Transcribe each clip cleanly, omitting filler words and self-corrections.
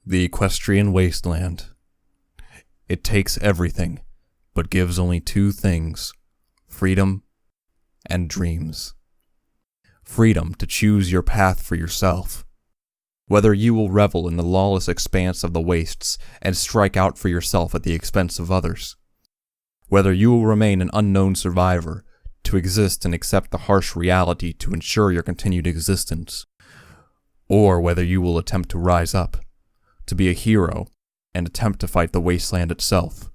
The Equestrian Wasteland. It takes everything, but gives only two things: freedom and dreams. Freedom to choose your path for yourself. Whether you will revel in the lawless expanse of the wastes and strike out for yourself at the expense of others. Whether you will remain an unknown survivor, to exist and accept the harsh reality to ensure your continued existence. Or whether you will attempt to rise up, to be a hero, and attempt to fight the wasteland itself.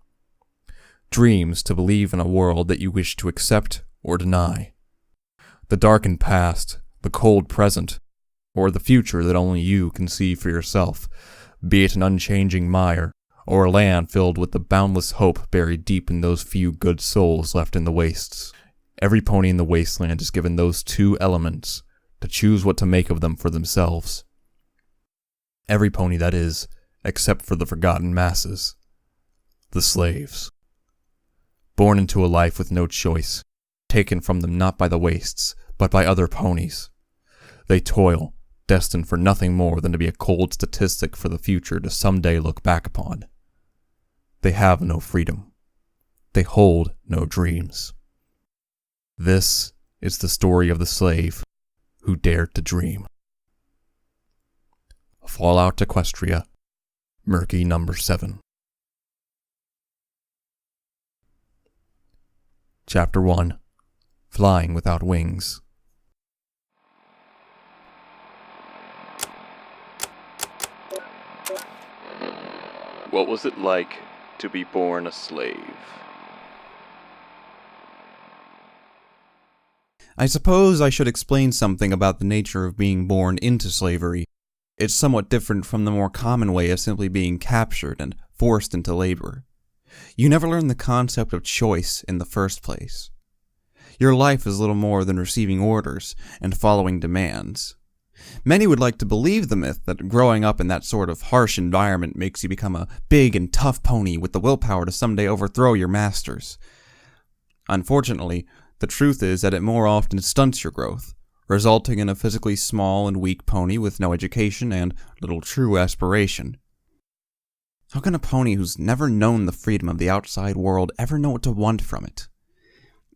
Dreams to believe in a world that you wish to accept or deny. The darkened past, the cold present, or the future that only you can see for yourself, be it an unchanging mire, or a land filled with the boundless hope buried deep in those few good souls left in the wastes. Every pony in the wasteland is given those two elements, to choose what to make of them for themselves. Every pony, that is, except for the forgotten masses. The slaves. Born into a life with no choice, taken from them not by the wastes, but by other ponies. They toil, destined for nothing more than to be a cold statistic for the future to someday look back upon. They have no freedom. They hold no dreams. This is the story of the slave who dared to dream. Fallout Equestria, Murky number 7. Chapter 1. Flying Without Wings. What was it like to be born a slave? I suppose I should explain something about the nature of being born into slavery. It's somewhat different from the more common way of simply being captured and forced into labor. You never learn the concept of choice in the first place. Your life is little more than receiving orders and following demands. Many would like to believe the myth that growing up in that sort of harsh environment makes you become a big and tough pony with the willpower to someday overthrow your masters. Unfortunately, the truth is that it more often stunts your growth, resulting in a physically small and weak pony with no education and little true aspiration. How can a pony who's never known the freedom of the outside world ever know what to want from it?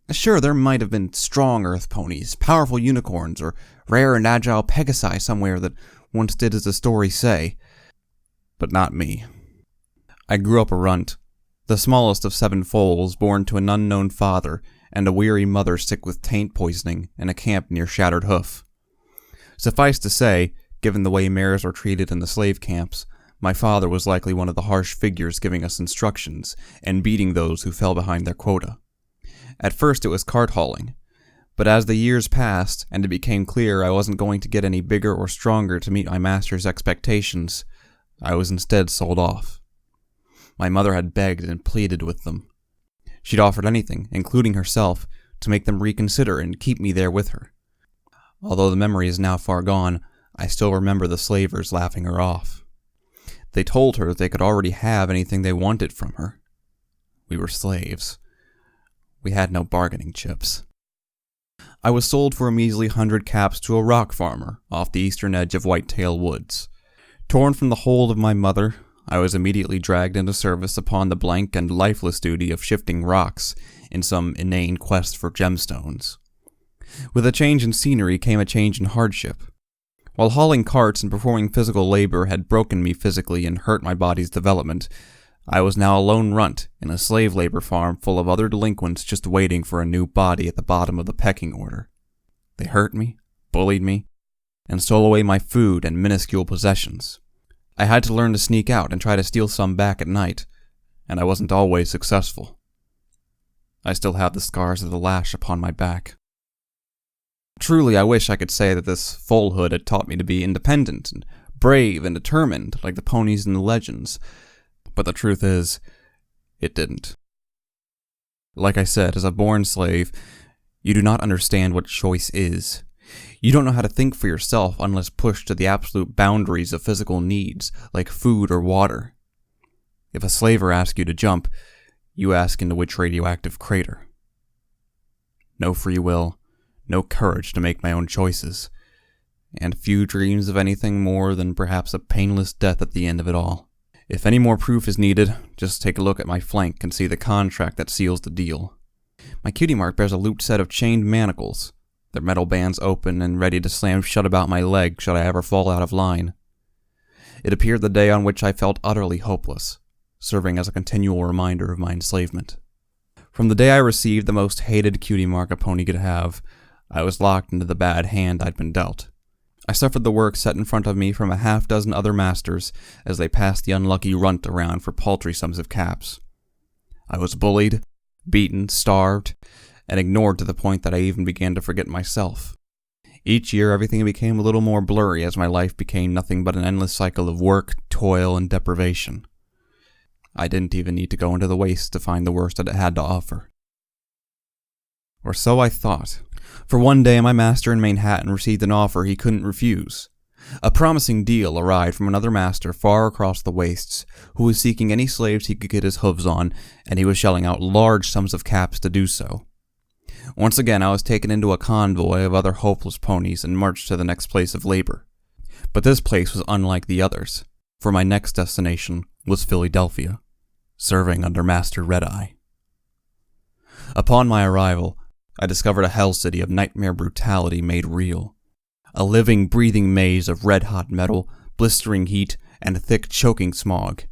Sure, there might have been strong earth ponies, powerful unicorns, or rare and agile pegasi somewhere that once did as the stories say. But not me. I grew up a runt, the smallest of 7 foals born to an unknown father and a weary mother sick with taint poisoning in a camp near Shattered Hoof. Suffice to say, given the way mares are treated in the slave camps, my father was likely one of the harsh figures giving us instructions and beating those who fell behind their quota. At first it was cart hauling, but as the years passed and it became clear I wasn't going to get any bigger or stronger to meet my master's expectations, I was instead sold off. My mother had begged and pleaded with them. She'd offered anything, including herself, to make them reconsider and keep me there with her. Although the memory is now far gone, I still remember the slavers laughing her off. They told her they could already have anything they wanted from her. We were slaves. We had no bargaining chips. I was sold for a measly 100 caps to a rock farmer off the eastern edge of Whitetail Woods. Torn from the hold of my mother, I was immediately dragged into service upon the blank and lifeless duty of shifting rocks in some inane quest for gemstones. With a change in scenery came a change in hardship. While hauling carts and performing physical labor had broken me physically and hurt my body's development, I was now a lone runt in a slave labor farm full of other delinquents just waiting for a new body at the bottom of the pecking order. They hurt me, bullied me, and stole away my food and minuscule possessions. I had to learn to sneak out and try to steal some back at night, and I wasn't always successful. I still have the scars of the lash upon my back. Truly, I wish I could say that this foalhood had taught me to be independent and brave and determined like the ponies in the legends, but the truth is, it didn't. Like I said, as a born slave, you do not understand what choice is. You don't know how to think for yourself unless pushed to the absolute boundaries of physical needs, like food or water. If a slaver asks you to jump, you ask into which radioactive crater. No free will, no courage to make my own choices. and few dreams of anything more than perhaps a painless death at the end of it all. If any more proof is needed, just take a look at my flank and see the contract that seals the deal. My cutie mark bears a looped set of chained manacles, their metal bands open and ready to slam shut about my leg should I ever fall out of line. It appeared the day on which I felt utterly hopeless, serving as a continual reminder of my enslavement. From the day I received the most hated cutie mark a pony could have, I was locked into the bad hand I'd been dealt. I suffered the work set in front of me from a half-dozen other masters as they passed the unlucky runt around for paltry sums of caps. I was bullied, beaten, starved, and ignored to the point that I even began to forget myself. Each year everything became a little more blurry as my life became nothing but an endless cycle of work, toil, and deprivation. I didn't even need to go into the wastes to find the worst that it had to offer. Or so I thought. For one day my master in Manhattan received an offer he couldn't refuse. A promising deal arrived from another master far across the wastes, who was seeking any slaves he could get his hooves on, and he was shelling out large sums of caps to do so. Once again I was taken into a convoy of other hopeless ponies and marched to the next place of labor. But this place was unlike the others, for my next destination was Philadelphia, serving under Master Red-Eye. Upon my arrival, I discovered a hell city of nightmare brutality made real. A living, breathing maze of red-hot metal, blistering heat, and thick, choking smog.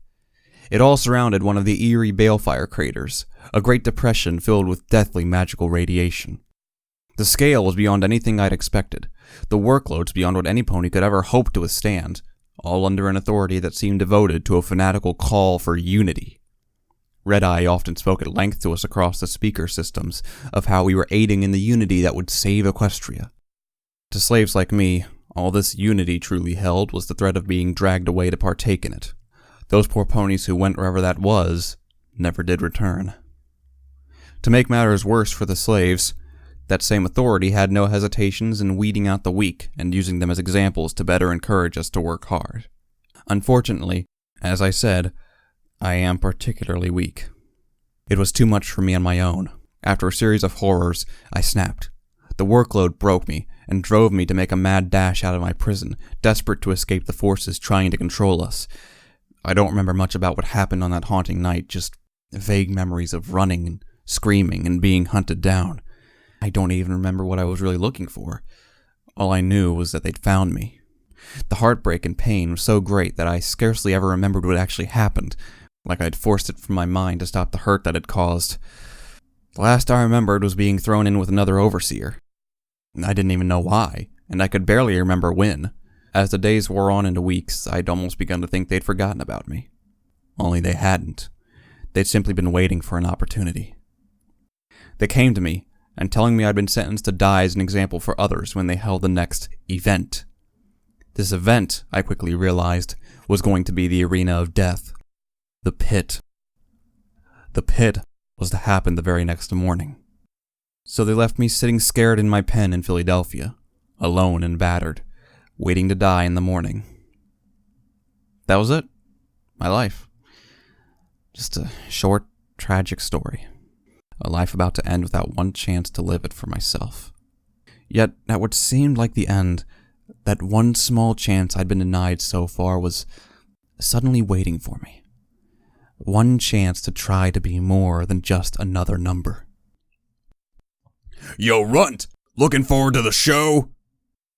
It all surrounded one of the eerie balefire craters, a great depression filled with deathly magical radiation. The scale was beyond anything I'd expected, the workloads beyond what any pony could ever hope to withstand, all under an authority that seemed devoted to a fanatical call for unity. Red-Eye often spoke at length to us across the speaker systems of how we were aiding in the unity that would save Equestria. To slaves like me, all this unity truly held was the threat of being dragged away to partake in it. Those poor ponies who went wherever that was never did return. To make matters worse for the slaves, that same authority had no hesitations in weeding out the weak and using them as examples to better encourage us to work hard. Unfortunately, as I said, I am particularly weak. It was too much for me on my own. After a series of horrors, I snapped. The workload broke me and drove me to make a mad dash out of my prison, desperate to escape the forces trying to control us. I don't remember much about what happened on that haunting night, just vague memories of running and screaming and being hunted down. I don't even remember what I was really looking for. All I knew was that they'd found me. The heartbreak and pain was so great that I scarcely ever remembered what actually happened, like I'd forced it from my mind to stop the hurt that it caused. The last I remembered was being thrown in with another overseer. I didn't even know why, and I could barely remember when. As the days wore on into weeks, I'd almost begun to think they'd forgotten about me. Only they hadn't. They'd simply been waiting for an opportunity. They came to me, and telling me I'd been sentenced to die as an example for others when they held the next event. This event, I quickly realized, was going to be the arena of death. The pit. The pit was to happen the very next morning. So they left me sitting scared in my pen in Philadelphia, alone and battered, waiting to die in the morning. That was it. My life. Just a short, tragic story. A life about to end without one chance to live it for myself. Yet, at what seemed like the end, that one small chance I'd been denied so far was suddenly waiting for me. One chance to try to be more than just another number. Yo, Runt! Looking forward to the show?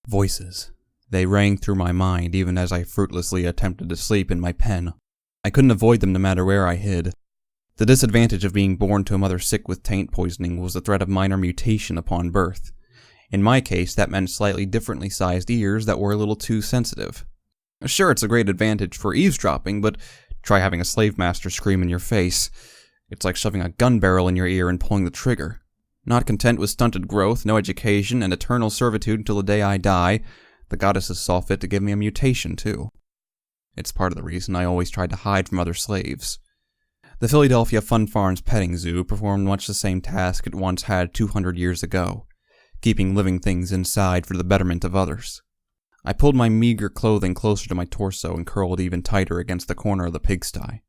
Voices. They rang through my mind even as I fruitlessly attempted to sleep in my pen. I couldn't avoid them no matter where I hid. The disadvantage of being born to a mother sick with taint poisoning was the threat of minor mutation upon birth. In my case, that meant slightly differently sized ears that were a little too sensitive. Sure, it's a great advantage for eavesdropping, but try having a slave master scream in your face. It's like shoving a gun barrel in your ear and pulling the trigger. Not content with stunted growth, no education, and eternal servitude until the day I die, the goddesses saw fit to give me a mutation, too. It's part of the reason I always tried to hide from other slaves. The Philadelphia Fun Farms petting zoo performed much the same task it once had 200 years ago, keeping living things inside for the betterment of others. I pulled my meager clothing closer to my torso and curled even tighter against the corner of the pigsty.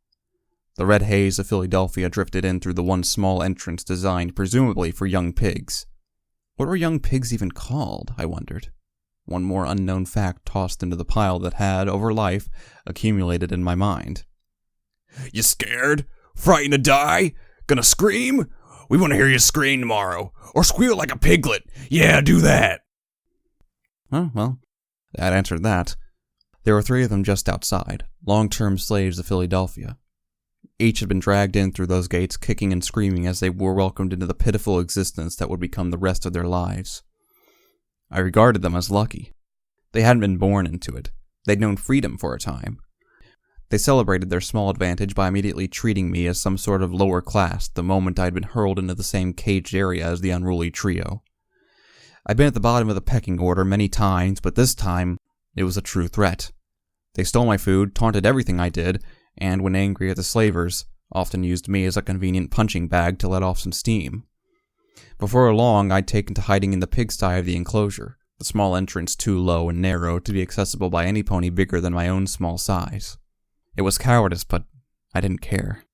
The red haze of Philadelphia drifted in through the one small entrance designed presumably for young pigs. What were young pigs even called, I wondered? one more unknown fact tossed into the pile that had, over life, accumulated in my mind. You scared? Frightened to die? Gonna scream? We want to hear you scream tomorrow. Or squeal like a piglet. Yeah, do that. Oh, well, that answered that. There were 3 of them just outside, long-term slaves of Philadelphia. Each had been dragged in through those gates, kicking and screaming as they were welcomed into the pitiful existence that would become the rest of their lives. I regarded them as lucky. They hadn't been born into it. They'd known freedom for a time. They celebrated their small advantage by immediately treating me as some sort of lower class the moment I'd been hurled into the same caged area as the unruly trio. I'd been at the bottom of the pecking order many times, but this time, it was a true threat. They stole my food, taunted everything I did, and when angry at the slavers, often used me as a convenient punching bag to let off some steam. Before long, I'd taken to hiding in the pigsty of the enclosure, the small entrance too low and narrow to be accessible by any pony bigger than my own small size. It was cowardice, but I didn't care.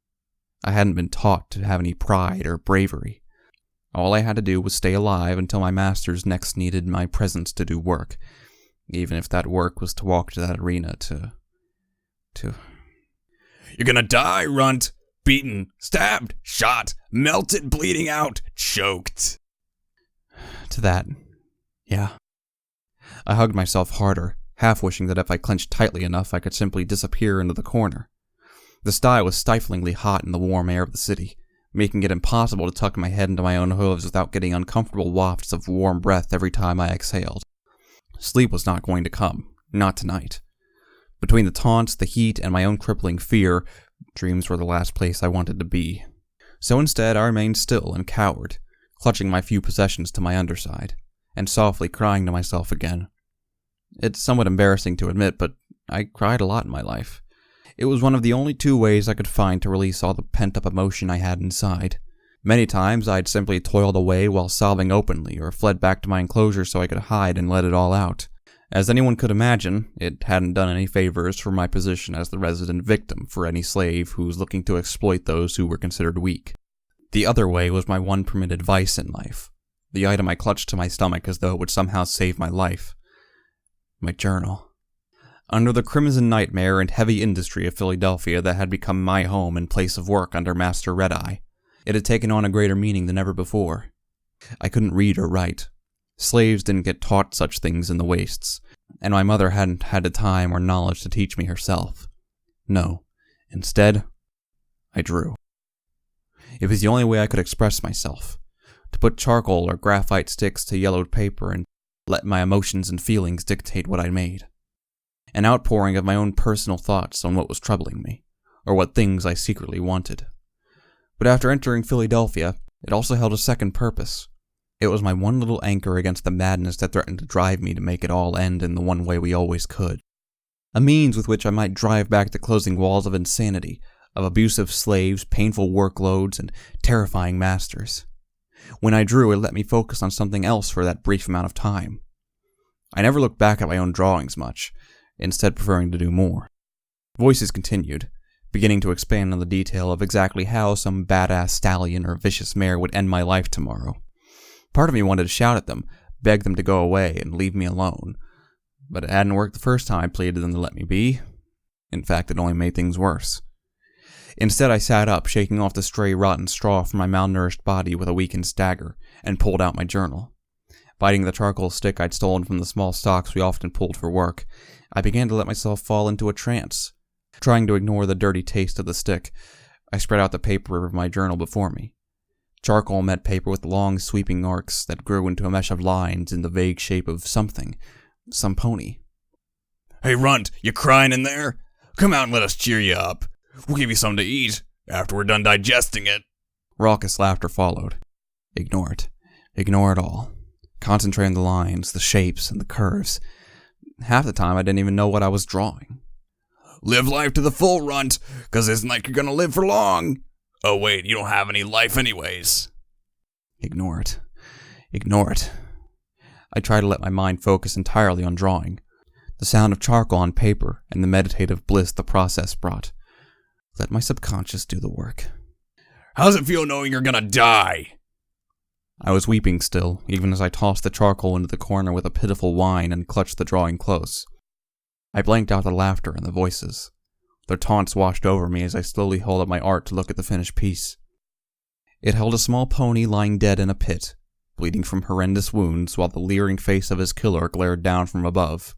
I hadn't been taught to have any pride or bravery. All I had to do was stay alive until my masters next needed my presence to do work, even if that work was to walk to that arena to... You're gonna die, runt. Beaten, stabbed, shot, melted, bleeding out, choked. To that, yeah. I hugged myself harder, half wishing that if I clenched tightly enough I could simply disappear into the corner. The sty was stiflingly hot in the warm air of the city, making it impossible to tuck my head into my own hooves without getting uncomfortable wafts of warm breath every time I exhaled. Sleep was not going to come, not tonight. Between the taunts, the heat, and my own crippling fear, dreams were the last place I wanted to be. So instead, I remained still and cowered, clutching my few possessions to my underside, and softly crying to myself again. It's somewhat embarrassing to admit, but I cried a lot in my life. It was one of the only 2 ways I could find to release all the pent-up emotion I had inside. Many times I'd simply toiled away while sobbing openly, or fled back to my enclosure so I could hide and let it all out. As anyone could imagine, it hadn't done any favors for my position as the resident victim for any slave who was looking to exploit those who were considered weak. The other way was my one permitted vice in life, the item I clutched to my stomach as though it would somehow save my life. My journal. Under the crimson nightmare and heavy industry of Philadelphia that had become my home and place of work under Master Red-Eye, it had taken on a greater meaning than ever before. I couldn't read or write. Slaves didn't get taught such things in the wastes, and my mother hadn't had the time or knowledge to teach me herself. No, instead, I drew. It was the only way I could express myself, to put charcoal or graphite sticks to yellowed paper and let my emotions and feelings dictate what I made. An outpouring of my own personal thoughts on what was troubling me, or what things I secretly wanted. But after entering Philadelphia, it also held a second purpose. It was my one little anchor against the madness that threatened to drive me to make it all end in the one way we always could. A means with which I might drive back the closing walls of insanity, of abusive slaves, painful workloads, and terrifying masters. When I drew, it let me focus on something else for that brief amount of time. I never looked back at my own drawings much, instead preferring to do more. Voices continued, beginning to expand on the detail of exactly how some badass stallion or vicious mare would end my life tomorrow. Part of me wanted to shout at them, beg them to go away and leave me alone, but it hadn't worked the first time I pleaded them to let me be. In fact, it only made things worse. Instead, I sat up, shaking off the stray rotten straw from my malnourished body with a weakened stagger, and pulled out my journal. Biting the charcoal stick I'd stolen from the small stalks we often pulled for work, I began to let myself fall into a trance. Trying to ignore the dirty taste of the stick, I spread out the paper of my journal before me. Charcoal met paper with long sweeping arcs that grew into a mesh of lines in the vague shape of something. Some pony. Hey, runt, you crying in there? Come out and let us cheer you up. We'll give you something to eat after we're done digesting it. Raucous laughter followed. Ignore it. Ignore it all. Concentrate on the lines, the shapes, and the curves. Half the time I didn't even know what I was drawing. Live life to the full, runt, 'cause it isn't like you're gonna live for long. Oh wait, you don't have any life anyways. Ignore it. Ignore it. I tried to let my mind focus entirely on drawing. The sound of charcoal on paper and the meditative bliss the process brought. Let my subconscious do the work. How's it feel knowing you're gonna die? I was weeping still, even as I tossed the charcoal into the corner with a pitiful whine and clutched the drawing close. I blanked out the laughter and the voices. Their taunts washed over me as I slowly held up my art to look at the finished piece. It held a small pony lying dead in a pit, bleeding from horrendous wounds while the leering face of his killer glared down from above.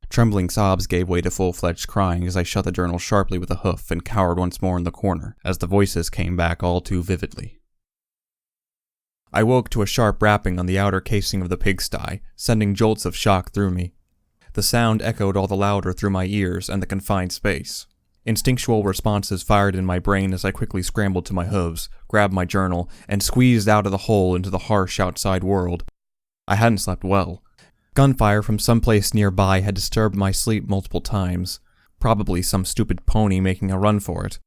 Trembling sobs gave way to full-fledged crying as I shut the journal sharply with a hoof and cowered once more in the corner as the voices came back all too vividly. I woke to a sharp rapping on the outer casing of the pigsty, sending jolts of shock through me. The sound echoed all the louder through my ears and the confined space. Instinctual responses fired in my brain as I quickly scrambled to my hooves, grabbed my journal, and squeezed out of the hole into the harsh outside world. I hadn't slept well. Gunfire from someplace nearby had disturbed my sleep multiple times, probably some stupid pony making a run for it.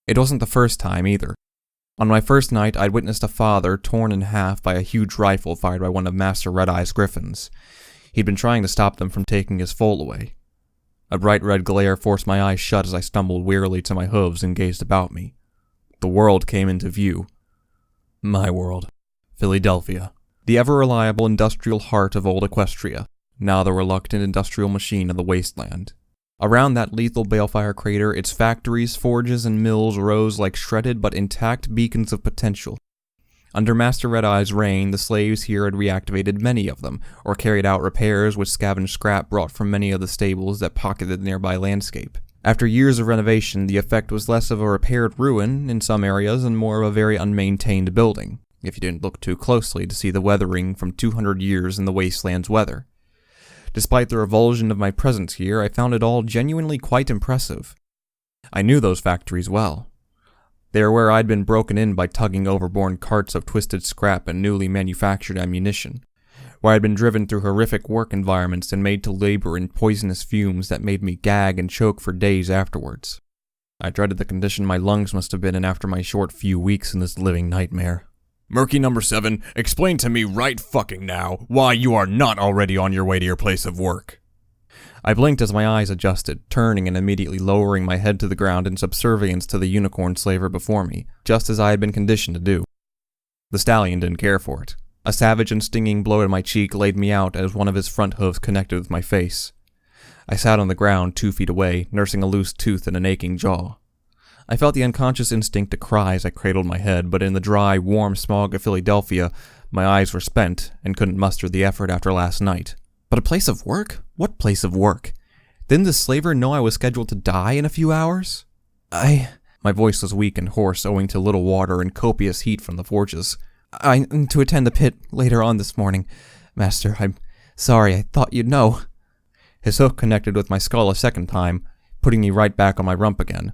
It wasn't the first time either. On my first night, I'd witnessed a father torn in half by a huge rifle fired by one of Master Red-Eye's griffins. He'd been trying to stop them from taking his foal away. A bright red glare forced my eyes shut as I stumbled wearily to my hooves and gazed about me. The world came into view. My world. Philadelphia. The ever-reliable industrial heart of old Equestria, now the reluctant industrial machine of the wasteland. Around that lethal balefire crater, its factories, forges, and mills rose like shredded but intact beacons of potential. Under Master Red-Eye's reign, the slaves here had reactivated many of them, or carried out repairs with scavenged scrap brought from many of the stables that pocketed the nearby landscape. After years of renovation, the effect was less of a repaired ruin in some areas and more of a very unmaintained building, if you didn't look too closely to see the weathering from 200 years in the wasteland's weather. Despite the revulsion of my presence here, I found it all genuinely quite impressive. I knew those factories well. They were where I'd been broken in by tugging overborne carts of twisted scrap and newly manufactured ammunition, where I'd been driven through horrific work environments and made to labor in poisonous fumes that made me gag and choke for days afterwards. I dreaded the condition my lungs must have been in after my short few weeks in this living nightmare. Murky number 7, explain to me right fucking now why you are not already on your way to your place of work. I blinked as my eyes adjusted, turning and immediately lowering my head to the ground in subservience to the unicorn slaver before me, just as I had been conditioned to do. The stallion didn't care for it. A savage and stinging blow at my cheek laid me out as one of his front hooves connected with my face. I sat on the ground 2 feet away, nursing a loose tooth and an aching jaw. I felt the unconscious instinct to cry as I cradled my head, but in the dry, warm smog of Philadelphia, my eyes were spent and couldn't muster the effort after last night. But a place of work? What place of work? Didn't the slaver know I was scheduled to die in a few hours? My voice was weak and hoarse owing to little water and copious heat from the forges. I'm to attend the pit later on this morning. Master, I'm sorry, I thought you'd know. His hook connected with my skull a second time, putting me right back on my rump again.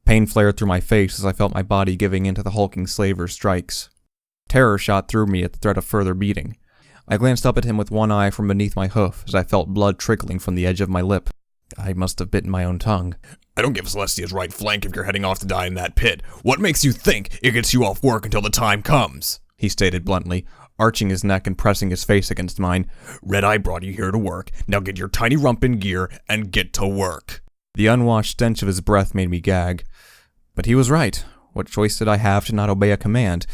Pain flared through my face as I felt my body giving in to the hulking slaver's strikes. Terror shot through me at the threat of further beating. I glanced up at him with one eye from beneath my hoof as I felt blood trickling from the edge of my lip. I must have bitten my own tongue. I don't give Celestia's right flank if you're heading off to die in that pit. What makes you think it gets you off work until the time comes? He stated bluntly, arching his neck and pressing his face against mine. Red-Eye brought you here to work. Now get your tiny rump in gear and get to work. The unwashed stench of his breath made me gag. But he was right. What choice did I have to not obey a command,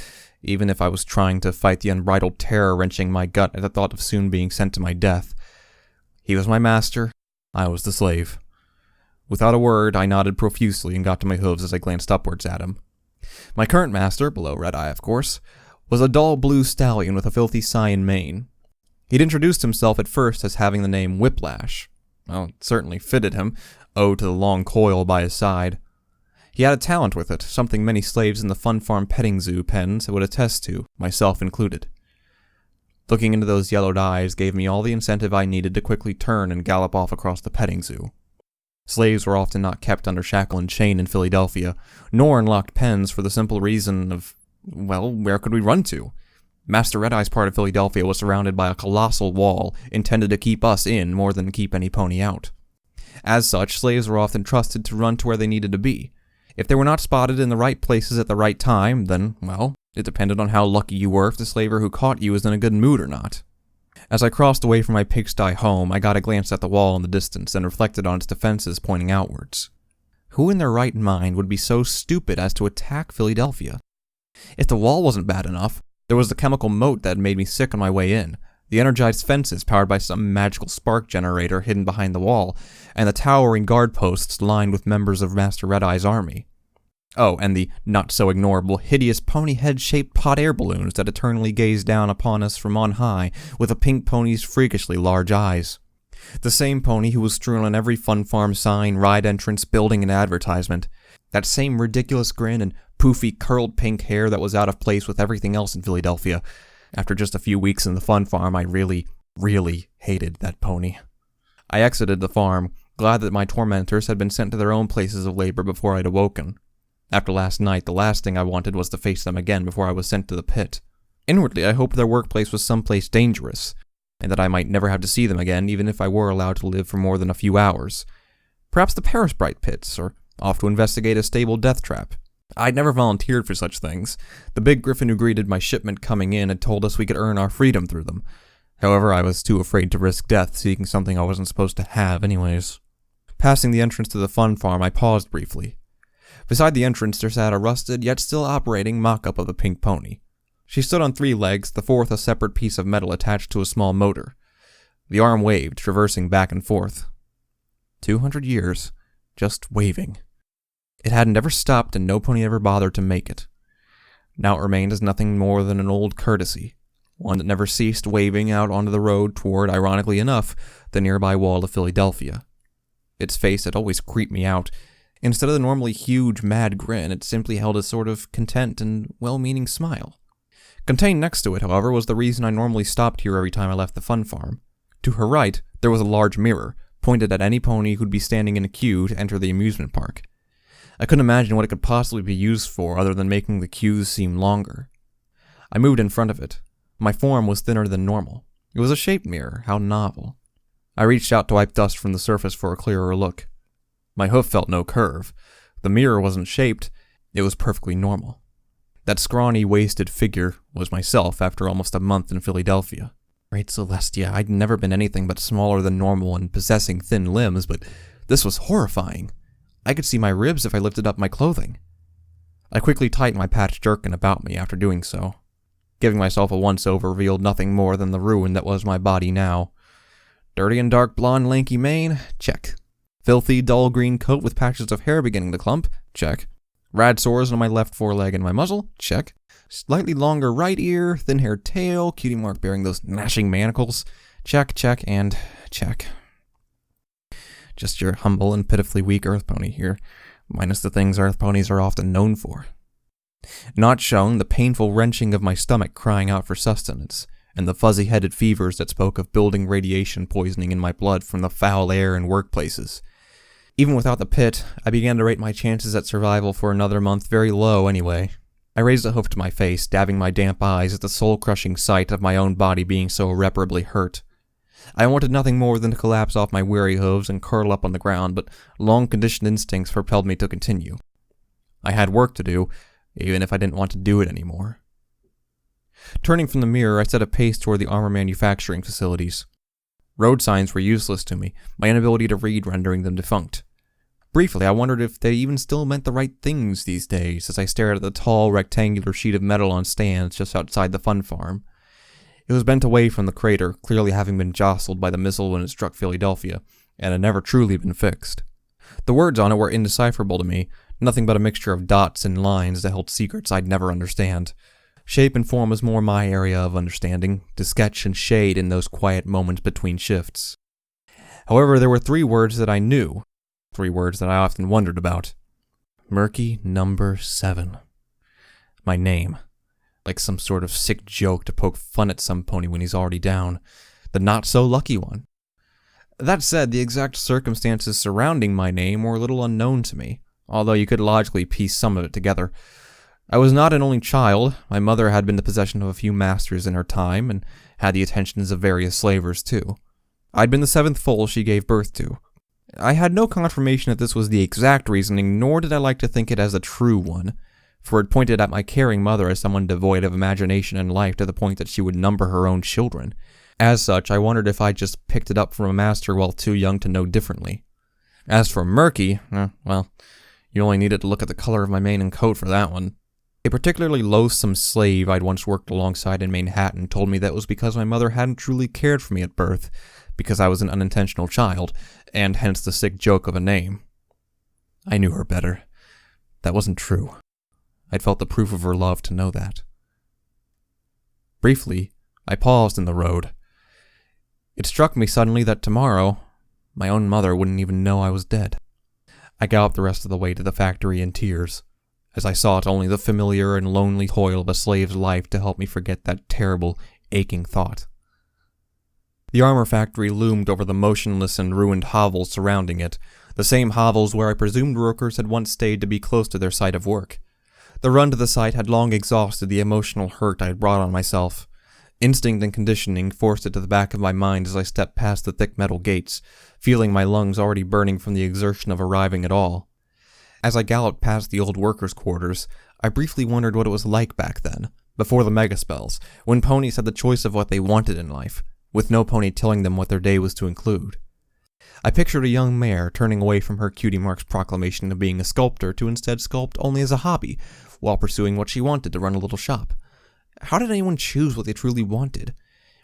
even if I was trying to fight the unbridled terror wrenching my gut at the thought of soon being sent to my death? He was my master. I was the slave. Without a word, I nodded profusely and got to my hooves as I glanced upwards at him. My current master, below Red-Eye of course, was a dull blue stallion with a filthy cyan mane. He'd introduced himself at first as having the name Whiplash. Well, it certainly fitted him, owed to the long coil by his side. He had a talent with it, something many slaves in the Fun Farm petting zoo pens would attest to, myself included. Looking into those yellowed eyes gave me all the incentive I needed to quickly turn and gallop off across the petting zoo. Slaves were often not kept under shackle and chain in Philadelphia, nor in locked pens for the simple reason of, well, where could we run to? Master Red-Eye's part of Philadelphia was surrounded by a colossal wall intended to keep us in more than keep any pony out. As such, slaves were often trusted to run to where they needed to be. If they were not spotted in the right places at the right time, then, well, it depended on how lucky you were if the slaver who caught you was in a good mood or not. As I crossed away from my pigsty home, I got a glance at the wall in the distance and reflected on its defenses pointing outwards. Who in their right mind would be so stupid as to attack Philadelphia? If the wall wasn't bad enough, There was the chemical moat that had made me sick on my way in, the energized fences powered by some magical spark generator hidden behind the wall, and the towering guard posts lined with members of Master Red-Eye's army. Oh, and the not-so-ignorable, hideous pony head-shaped hot air balloons that eternally gazed down upon us from on high with a pink pony's freakishly large eyes. The same pony who was strewn on every fun farm sign, ride entrance, building, and advertisement. That same ridiculous grin and poofy, curled pink hair that was out of place with everything else in Philadelphia. After just a few weeks in the fun farm, I really hated that pony. I exited the farm, glad that my tormentors had been sent to their own places of labor before I'd awoken. After last night, the last thing I wanted was to face them again before I was sent to the pit. Inwardly, I hoped their workplace was someplace dangerous, and that I might never have to see them again, even if I were allowed to live for more than a few hours. Perhaps the Paris Bright pits, or off to investigate a stable death trap. I'd never volunteered for such things. The big griffin who greeted my shipment coming in had told us we could earn our freedom through them. However, I was too afraid to risk death seeking something I wasn't supposed to have anyways. Passing the entrance to the fun farm, I paused briefly. Beside the entrance there sat a rusted, yet still operating mock-up of the pink pony. She stood on 3 legs, the fourth a separate piece of metal attached to a small motor. The arm waved, traversing back and forth. 200 years, just waving. It hadn't ever stopped, and no pony ever bothered to make it. Now it remained as nothing more than an old courtesy, one that never ceased waving out onto the road toward, ironically enough, the nearby wall of Philadelphia. Its face had always creeped me out. Instead of the normally huge, mad grin, it simply held a sort of content and well-meaning smile. Contained next to it, however, was the reason I normally stopped here every time I left the fun farm. To her right, there was a large mirror, pointed at any pony who'd be standing in a queue to enter the amusement park. I couldn't imagine what it could possibly be used for other than making the queues seem longer. I moved in front of it. My form was thinner than normal. It was a shaped mirror, how novel. I reached out to wipe dust from the surface for a clearer look. My hoof felt no curve. The mirror wasn't shaped. It was perfectly normal. That scrawny, wasted figure was myself after almost a month in Philadelphia. Great Celestia, I'd never been anything but smaller than normal and possessing thin limbs, but this was horrifying. I could see my ribs if I lifted up my clothing. I quickly tightened my patched jerkin about me after doing so. Giving myself a once-over revealed nothing more than the ruin that was my body now. Dirty and dark blonde lanky mane? Check. Filthy, dull green coat with patches of hair beginning to clump? Check. Rad sores on my left foreleg and my muzzle? Check. Slightly longer right ear, thin-haired tail, cutie mark bearing those gnashing manacles? Check, check, and check. Just your humble and pitifully weak earth pony here, minus the things earth ponies are often known for. Not shown, the painful wrenching of my stomach crying out for sustenance, and the fuzzy-headed fevers that spoke of building radiation poisoning in my blood from the foul air in workplaces. Even without the pit, I began to rate my chances at survival for another month very low anyway. I raised a hoof to my face, dabbing my damp eyes at the soul-crushing sight of my own body being so irreparably hurt. I wanted nothing more than to collapse off my weary hooves and curl up on the ground, but long-conditioned instincts propelled me to continue. I had work to do, even if I didn't want to do it anymore. Turning from the mirror, I set a pace toward the armor manufacturing facilities. Road signs were useless to me, my inability to read rendering them defunct. Briefly, I wondered if they even still meant the right things these days as I stared at the tall, rectangular sheet of metal on stands just outside the fun farm. It was bent away from the crater, clearly having been jostled by the missile when it struck Philadelphia, and had never truly been fixed. The words on it were indecipherable to me, nothing but a mixture of dots and lines that held secrets I'd never understand. Shape and form was more my area of understanding, to sketch and shade in those quiet moments between shifts. However, there were 3 words that I knew, 3 words that I often wondered about. Murky number 7. My name. Like some sort of sick joke to poke fun at some pony when he's already down. The not-so-lucky one. That said, the exact circumstances surrounding my name were a little unknown to me, although you could logically piece some of it together. I was not an only child. My mother had been the possession of a few masters in her time, and had the attentions of various slavers too. I'd been the 7th foal she gave birth to. I had no confirmation that this was the exact reasoning, nor did I like to think it as a true one, for it pointed at my caring mother as someone devoid of imagination and life to the point that she would number her own children. As such, I wondered if I'd just picked it up from a master while too young to know differently. As for Murky, well, you only needed to look at the color of my mane and coat for that one. A particularly loathsome slave I'd once worked alongside in Manhattan told me that it was because my mother hadn't truly cared for me at birth, because I was an unintentional child, and hence the sick joke of a name. I knew her better. That wasn't true. I'd felt the proof of her love to know that. Briefly, I paused in the road. It struck me suddenly that tomorrow, my own mother wouldn't even know I was dead. I galloped the rest of the way to the factory in tears, as I sought only the familiar and lonely toil of a slave's life to help me forget that terrible, aching thought. The armor factory loomed over the motionless and ruined hovels surrounding it, the same hovels where I presumed workers had once stayed to be close to their site of work. The run to the site had long exhausted the emotional hurt I had brought on myself. Instinct and conditioning forced it to the back of my mind as I stepped past the thick metal gates, feeling my lungs already burning from the exertion of arriving at all. As I galloped past the old workers' quarters, I briefly wondered what it was like back then, before the megaspells, when ponies had the choice of what they wanted in life, with no pony telling them what their day was to include. I pictured a young mare turning away from her Cutie Mark's proclamation of being a sculptor to instead sculpt only as a hobby, while pursuing what she wanted to run a little shop. How did anyone choose what they truly wanted?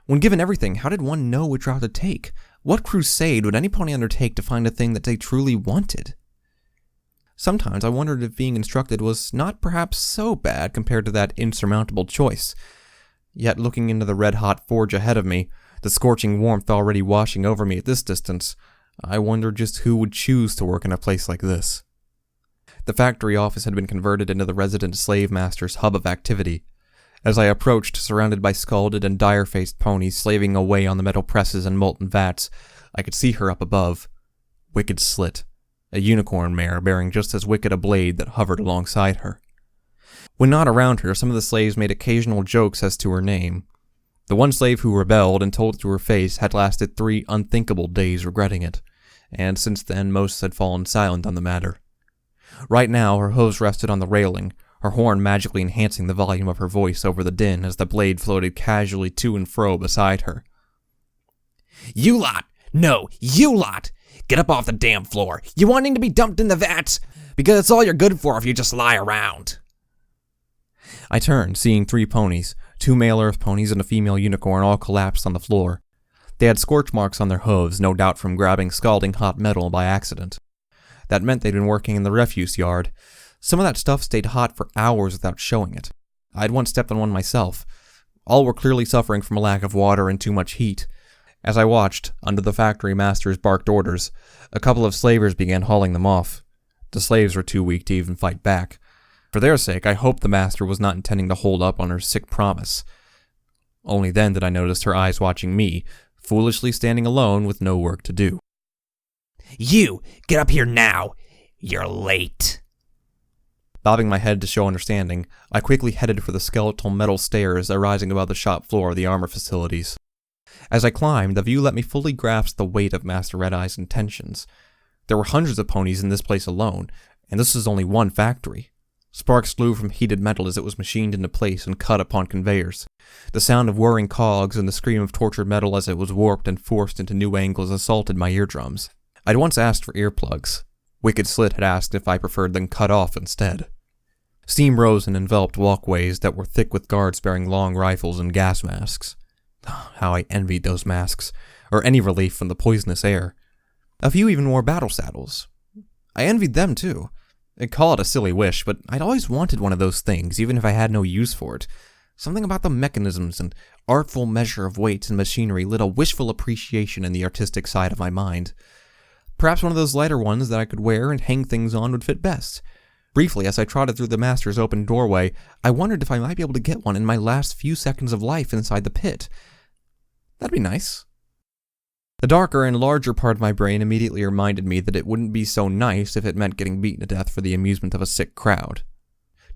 When given everything, how did one know which route to take? What crusade would any pony undertake to find a thing that they truly wanted? Sometimes I wondered if being instructed was not perhaps so bad compared to that insurmountable choice. Yet looking into the red-hot forge ahead of me, the scorching warmth already washing over me at this distance, I wondered just who would choose to work in a place like this. The factory office had been converted into the resident slave master's hub of activity. As I approached, surrounded by scalded and dire-faced ponies slaving away on the metal presses and molten vats, I could see her up above. Wicked Slit, a unicorn mare bearing just as wicked a blade that hovered alongside her. When not around her, some of the slaves made occasional jokes as to her name. The one slave who rebelled and told it to her face had lasted 3 unthinkable days regretting it, and since then most had fallen silent on the matter. Right now, her hooves rested on the railing, her horn magically enhancing the volume of her voice over the din as the blade floated casually to and fro beside her. "You lot! No, you lot! Get up off the damn floor! You wanting to be dumped in the vats? Because it's all you're good for if you just lie around." I turned, seeing 3 ponies, 2 male earth ponies and a female unicorn, all collapsed on the floor. They had scorch marks on their hooves, no doubt from grabbing scalding hot metal by accident. That meant they'd been working in the refuse yard. Some of that stuff stayed hot for hours without showing it. I'd once stepped on one myself. All were clearly suffering from a lack of water and too much heat. As I watched, under the factory master's barked orders, a couple of slavers began hauling them off. The slaves were too weak to even fight back. For their sake, I hoped the master was not intending to hold up on her sick promise. Only then did I notice her eyes watching me, foolishly standing alone with no work to do. "You! Get up here now! You're late!" Bobbing my head to show understanding, I quickly headed for the skeletal metal stairs arising above the shop floor of the armor facilities. As I climbed, the view let me fully grasp the weight of Master Red-Eye's intentions. There were hundreds of ponies in this place alone, and this was only one factory. Sparks flew from heated metal as it was machined into place and cut upon conveyors. The sound of whirring cogs and the scream of tortured metal as it was warped and forced into new angles assaulted my eardrums. I'd once asked for earplugs. Wicked Slit had asked if I preferred them cut off instead. Steam rose and enveloped walkways that were thick with guards bearing long rifles and gas masks. How I envied those masks, or any relief from the poisonous air. A few even wore battle saddles. I envied them too. I'd call it a silly wish, but I'd always wanted one of those things, even if I had no use for it. Something about the mechanisms and artful measure of weights and machinery lit a wishful appreciation in the artistic side of my mind. Perhaps one of those lighter ones that I could wear and hang things on would fit best. Briefly, as I trotted through the master's open doorway, I wondered if I might be able to get one in my last few seconds of life inside the pit. That'd be nice. The darker and larger part of my brain immediately reminded me that it wouldn't be so nice if it meant getting beaten to death for the amusement of a sick crowd.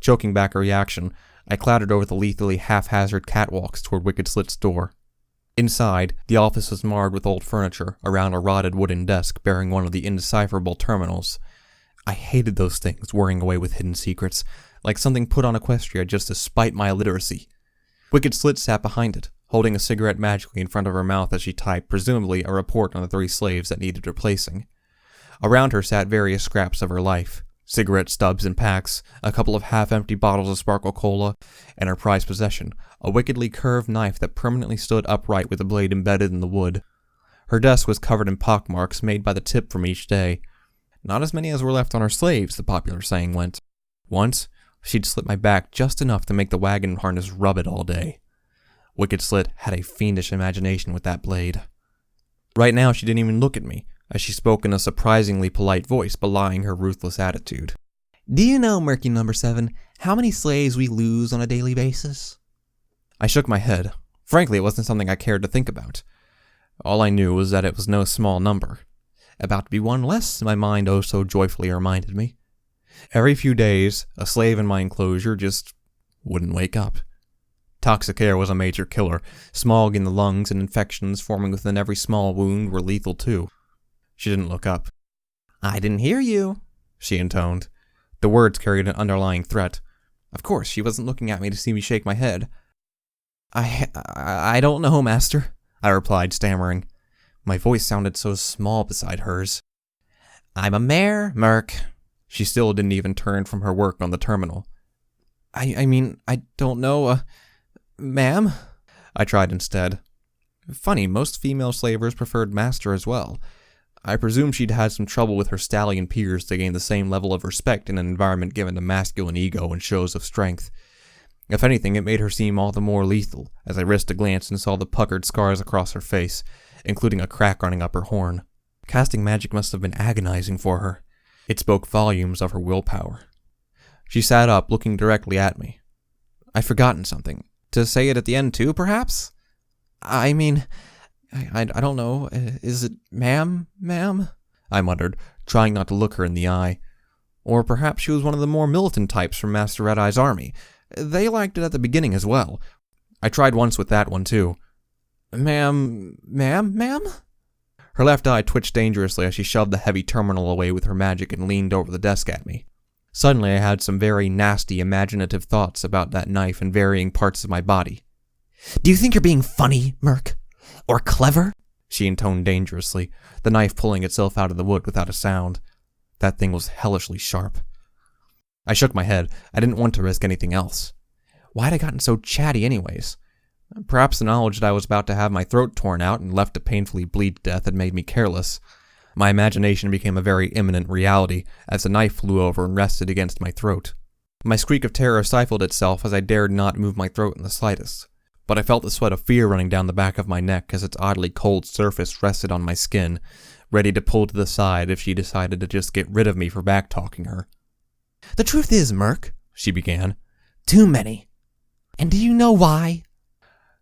Choking back a reaction, I clattered over the lethally haphazard catwalks toward Wicked Slit's door. Inside, the office was marred with old furniture around a rotted wooden desk bearing one of the indecipherable terminals. I hated those things whirring away with hidden secrets, like something put on Equestria just to spite my illiteracy. Wicked Slit sat behind it, holding a cigarette magically in front of her mouth as she typed, presumably a report on the 3 slaves that needed replacing. Around her sat various scraps of her life, cigarette stubs and packs, a couple of half-empty bottles of Sparkle Cola, and her prized possession, a wickedly curved knife that permanently stood upright with the blade embedded in the wood. Her desk was covered in pockmarks made by the tip from each day. Not as many as were left on her slaves, the popular saying went. Once, she'd slit my back just enough to make the wagon harness rub it all day. Wicked Slit had a fiendish imagination with that blade. Right now, she didn't even look at me, as she spoke in a surprisingly polite voice belying her ruthless attitude. Do you know, Murky number 7, how many slaves we lose on a daily basis? I shook my head. Frankly, it wasn't something I cared to think about. All I knew was that it was no small number. About to be one less, my mind oh so joyfully reminded me. Every few days, a slave in my enclosure just wouldn't wake up. Toxic air was a major killer. Smog in the lungs and infections forming within every small wound were lethal too. She didn't look up. I didn't hear you, she intoned. The words carried an underlying threat. Of course, she wasn't looking at me to see me shake my head. I don't know, Master, I replied, stammering. My voice sounded so small beside hers. I'm a mare, Merc. She still didn't even turn from her work on the terminal. I mean, I don't know, ma'am? I tried instead. Funny, most female slavers preferred Master as well. I presume she'd had some trouble with her stallion peers to gain the same level of respect in an environment given to masculine ego and shows of strength. If anything, it made her seem all the more lethal, as I risked a glance and saw the puckered scars across her face, including a crack running up her horn. Casting magic must have been agonizing for her. It spoke volumes of her willpower. She sat up, looking directly at me. I'd forgotten something. To say it at the end too, perhaps? I mean, I don't know. Is it ma'am? I muttered, trying not to look her in the eye. Or perhaps she was one of the more militant types from Master Red-Eye's army. They liked it at the beginning as well. I tried once with that one too. Ma'am? Her left eye twitched dangerously as she shoved the heavy terminal away with her magic and leaned over the desk at me. Suddenly I had some very nasty, imaginative thoughts about that knife in varying parts of my body. Do you think you're being funny, Merc? Or clever? She intoned dangerously, the knife pulling itself out of the wood without a sound. That thing was hellishly sharp. I shook my head. I didn't want to risk anything else. Why'd I gotten so chatty anyways? Perhaps the knowledge that I was about to have my throat torn out and left to painfully bleed to death had made me careless. My imagination became a very imminent reality as the knife flew over and rested against my throat. My shriek of terror stifled itself as I dared not move my throat in the slightest. But I felt the sweat of fear running down the back of my neck as its oddly cold surface rested on my skin, ready to pull to the side if she decided to just get rid of me for back-talking her. The truth is, Merc, she began, too many. And do you know why?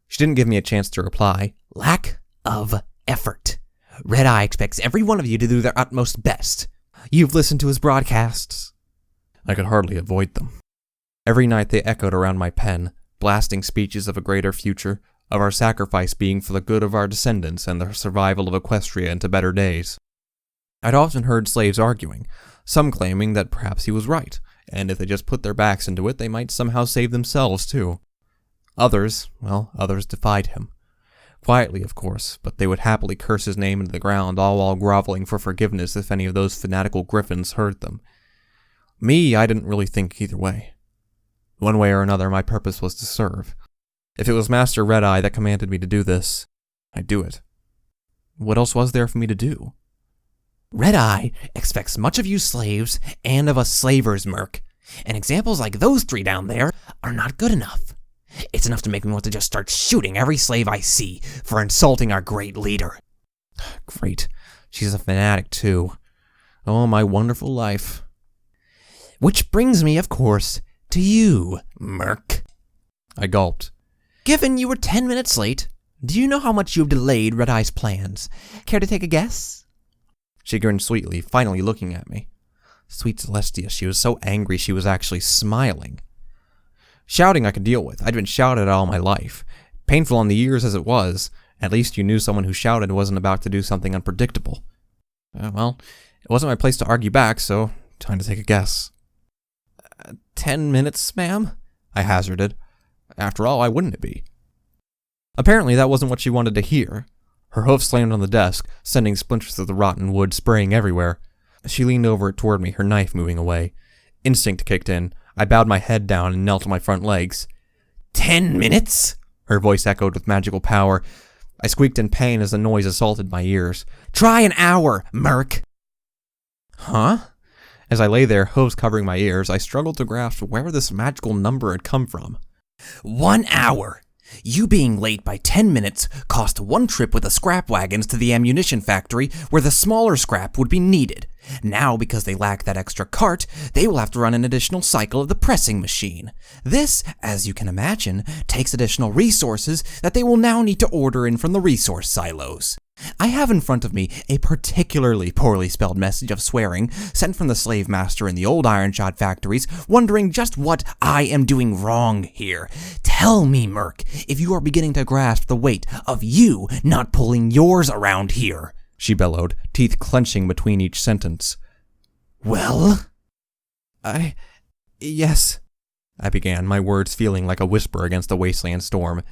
She didn't give me a chance to reply. Lack of effort. Red-Eye expects every one of you to do their utmost best. You've listened to his broadcasts. I could hardly avoid them. Every night they echoed around my pen, blasting speeches of a greater future, of our sacrifice being for the good of our descendants and the survival of Equestria into better days. I'd often heard slaves arguing, some claiming that perhaps he was right, and if they just put their backs into it, they might somehow save themselves too. Others defied him. Quietly, of course, but they would happily curse his name into the ground, all while groveling for forgiveness if any of those fanatical griffins heard them. Me, I didn't really think either way. One way or another, my purpose was to serve. If it was Master Red-Eye that commanded me to do this, I'd do it. What else was there for me to do? Red-Eye expects much of you slaves and of us slavers, Merc, and examples like those 3 down there are not good enough. It's enough to make me want to just start shooting every slave I see for insulting our great leader. Great. She's a fanatic, too. Oh, my wonderful life. Which brings me, of course, to you, Merc. I gulped. Given you were 10 minutes late, do you know how much you've delayed Red-Eye's plans? Care to take a guess? She grinned sweetly, finally looking at me. Sweet Celestia, she was so angry she was actually smiling. Shouting I could deal with. I'd been shouted at all my life. Painful on the ears as it was, at least you knew someone who shouted wasn't about to do something unpredictable. Well, it wasn't my place to argue back, so time to take a guess. 10 minutes, ma'am? I hazarded. After all, why wouldn't it be? Apparently that wasn't what she wanted to hear. Her hoof slammed on the desk, sending splinters of the rotten wood spraying everywhere. She leaned over toward me, her knife moving away. Instinct kicked in. I bowed my head down and knelt on my front legs. 10 minutes? Her voice echoed with magical power. I squeaked in pain as the noise assaulted my ears. Try an hour, Murk. Huh? As I lay there, hooves covering my ears, I struggled to grasp where this magical number had come from. 1 hour. You being late by 10 minutes cost one trip with the scrap wagons to the ammunition factory where the smaller scrap would be needed. Now, because they lack that extra cart, they will have to run an additional cycle of the pressing machine. This, as you can imagine, takes additional resources that they will now need to order in from the resource silos. I have in front of me a particularly poorly spelled message of swearing sent from the slave master in the old ironshod factories, wondering just what I am doing wrong here. Tell me, Murk, if you are beginning to grasp the weight of you not pulling yours around here, she bellowed, teeth clenching between each sentence. Well? Yes, I began, my words feeling like a whisper against a wasteland storm.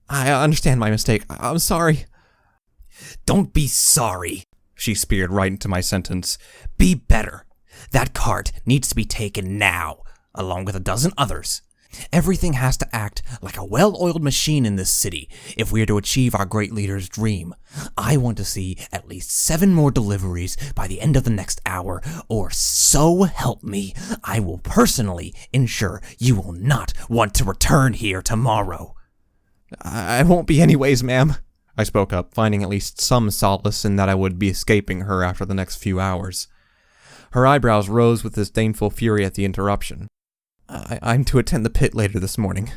I understand my mistake. I'm sorry. Don't be sorry, she speared right into my sentence. Be better. That cart needs to be taken now, along with a dozen others. Everything has to act like a well-oiled machine in this city if we are to achieve our great leader's dream. I want to see at least 7 more deliveries by the end of the next hour, or so help me, I will personally ensure you will not want to return here tomorrow. I won't be anyways, ma'am, I spoke up, finding at least some solace in that I would be escaping her after the next few hours. Her eyebrows rose with disdainful fury at the interruption. I'm to attend the pit later this morning.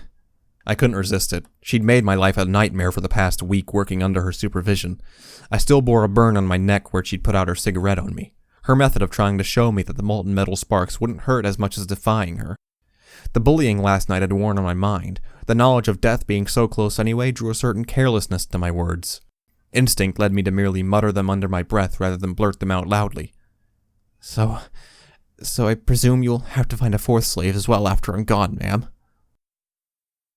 I couldn't resist it. She'd made my life a nightmare for the past week working under her supervision. I still bore a burn on my neck where she'd put out her cigarette on me. Her method of trying to show me that the molten metal sparks wouldn't hurt as much as defying her. The bullying last night had worn on my mind. The knowledge of death being so close anyway drew a certain carelessness to my words. Instinct led me to merely mutter them under my breath rather than blurt them out loudly. So I presume you'll have to find a 4th slave as well after I'm gone, ma'am.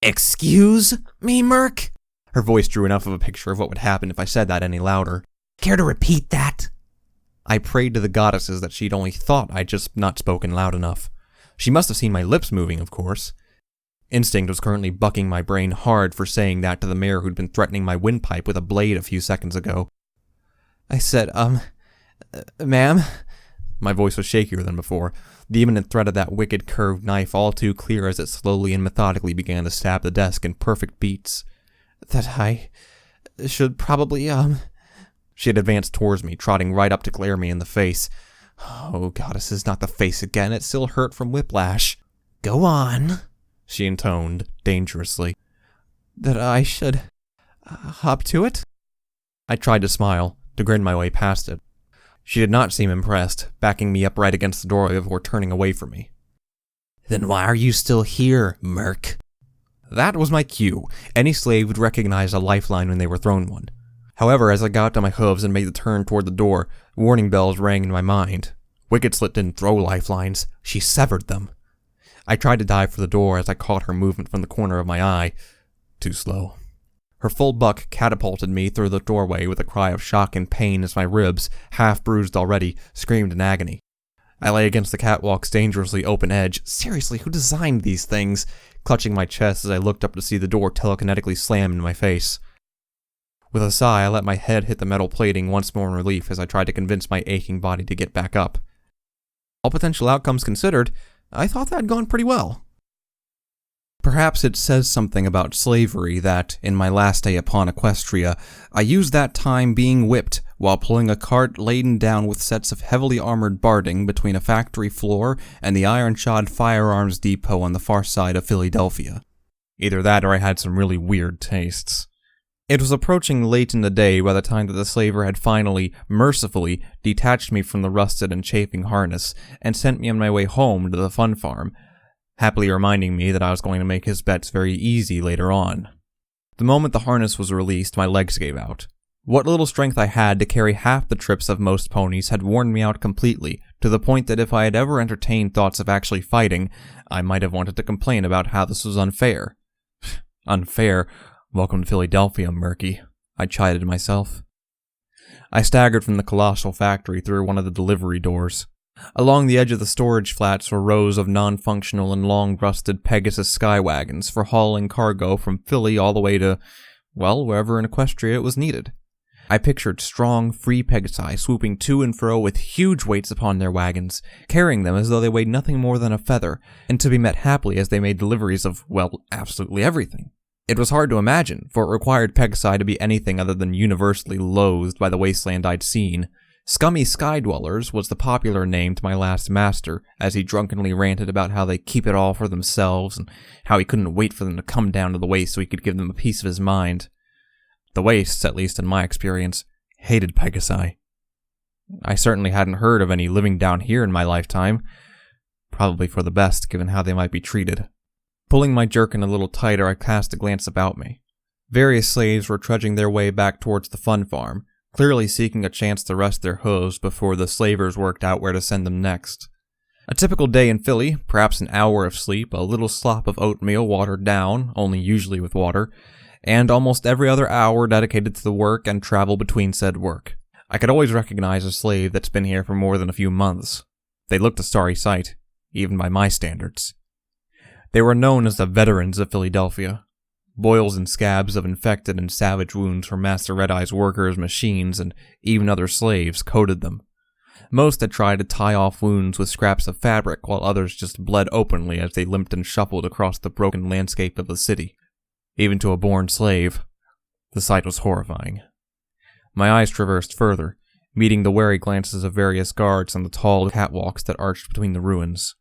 Excuse me, Murk? Her voice drew enough of a picture of what would happen if I said that any louder. Care to repeat that? I prayed to the goddesses that she'd only thought I'd just not spoken loud enough. She must have seen my lips moving, of course. Instinct was currently bucking my brain hard for saying that to the mayor who'd been threatening my windpipe with a blade a few seconds ago. I said, ma'am? My voice was shakier than before, the imminent threat of that wicked curved knife all too clear as it slowly and methodically began to stab the desk in perfect beats. That I should probably, She had advanced towards me, trotting right up to glare me in the face. Oh, goddesses, not the face again. It still hurt from whiplash. Go on, she intoned, dangerously. That I should hop to it? I tried to smile, to grin my way past it. She did not seem impressed, backing me upright against the doorway before turning away from me. Then why are you still here, Murk? That was my cue. Any slave would recognize a lifeline when they were thrown one. However, as I got to my hooves and made the turn toward the door, warning bells rang in my mind. Wicked Slit didn't throw lifelines, she severed them. I tried to dive for the door as I caught her movement from the corner of my eye. Too slow. Her full buck catapulted me through the doorway with a cry of shock and pain as my ribs, half bruised already, screamed in agony. I lay against the catwalk's dangerously open edge. Seriously, who designed these things? Clutching my chest as I looked up to see the door telekinetically slam in my face. With a sigh, I let my head hit the metal plating once more in relief as I tried to convince my aching body to get back up. All potential outcomes considered, I thought that had gone pretty well. Perhaps it says something about slavery that, in my last day upon Equestria, I used that time being whipped while pulling a cart laden down with sets of heavily armored barding between a factory floor and the iron-shod firearms depot on the far side of Philadelphia. Either that or I had some really weird tastes. It was approaching late in the day by the time that the slaver had finally, mercifully, detached me from the rusted and chafing harness and sent me on my way home to the fun farm, happily reminding me that I was going to make his bets very easy later on. The moment the harness was released, my legs gave out. What little strength I had to carry half the trips of most ponies had worn me out completely, to the point that if I had ever entertained thoughts of actually fighting, I might have wanted to complain about how this was unfair. Unfair? Welcome to Philadelphia, Murky, I chided myself. I staggered from the colossal factory through one of the delivery doors. Along the edge of the storage flats were rows of non-functional and long-rusted Pegasus skywagons for hauling cargo from Philly all the way to, well, wherever in Equestria it was needed. I pictured strong, free Pegasi swooping to and fro with huge weights upon their wagons, carrying them as though they weighed nothing more than a feather, and to be met happily as they made deliveries of, well, absolutely everything. It was hard to imagine, for it required Pegasi to be anything other than universally loathed by the wasteland I'd seen. Scummy Skydwellers was the popular name to my last master, as he drunkenly ranted about how they keep it all for themselves, and how he couldn't wait for them to come down to the waste so he could give them a piece of his mind. The wastes, at least in my experience, hated Pegasi. I certainly hadn't heard of any living down here in my lifetime, probably for the best given how they might be treated. Pulling my jerkin a little tighter, I cast a glance about me. Various slaves were trudging their way back towards the fun farm, clearly seeking a chance to rest their hooves before the slavers worked out where to send them next. A typical day in Philly, perhaps an hour of sleep, a little slop of oatmeal watered down, only usually with water, and almost every other hour dedicated to the work and travel between said work. I could always recognize a slave that's been here for more than a few months. They looked a sorry sight, even by my standards. They were known as the veterans of Philadelphia. Boils and scabs of infected and savage wounds from Master Red-Eye's workers, machines, and even other slaves coated them. Most had tried to tie off wounds with scraps of fabric, while others just bled openly as they limped and shuffled across the broken landscape of the city. Even to a born slave, the sight was horrifying. My eyes traversed further, meeting the wary glances of various guards on the tall catwalks that arched between the ruins.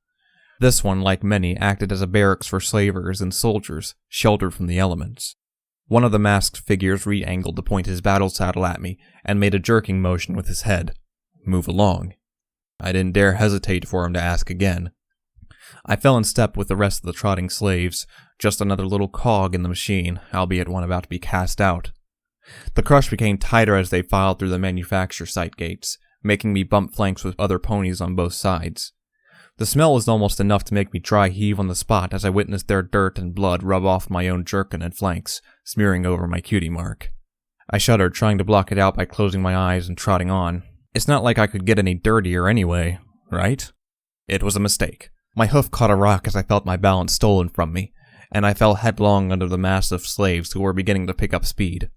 This one, like many, acted as a barracks for slavers and soldiers, sheltered from the elements. One of the masked figures re-angled to point his battle saddle at me, and made a jerking motion with his head. Move along. I didn't dare hesitate for him to ask again. I fell in step with the rest of the trotting slaves, just another little cog in the machine, albeit one about to be cast out. The crush became tighter as they filed through the manufacture site gates, making me bump flanks with other ponies on both sides. The smell was almost enough to make me dry heave on the spot as I witnessed their dirt and blood rub off my own jerkin and flanks, smearing over my cutie mark. I shuddered, trying to block it out by closing my eyes and trotting on. It's not like I could get any dirtier anyway, right? It was a mistake. My hoof caught a rock as I felt my balance stolen from me, and I fell headlong under the mass of slaves who were beginning to pick up speed.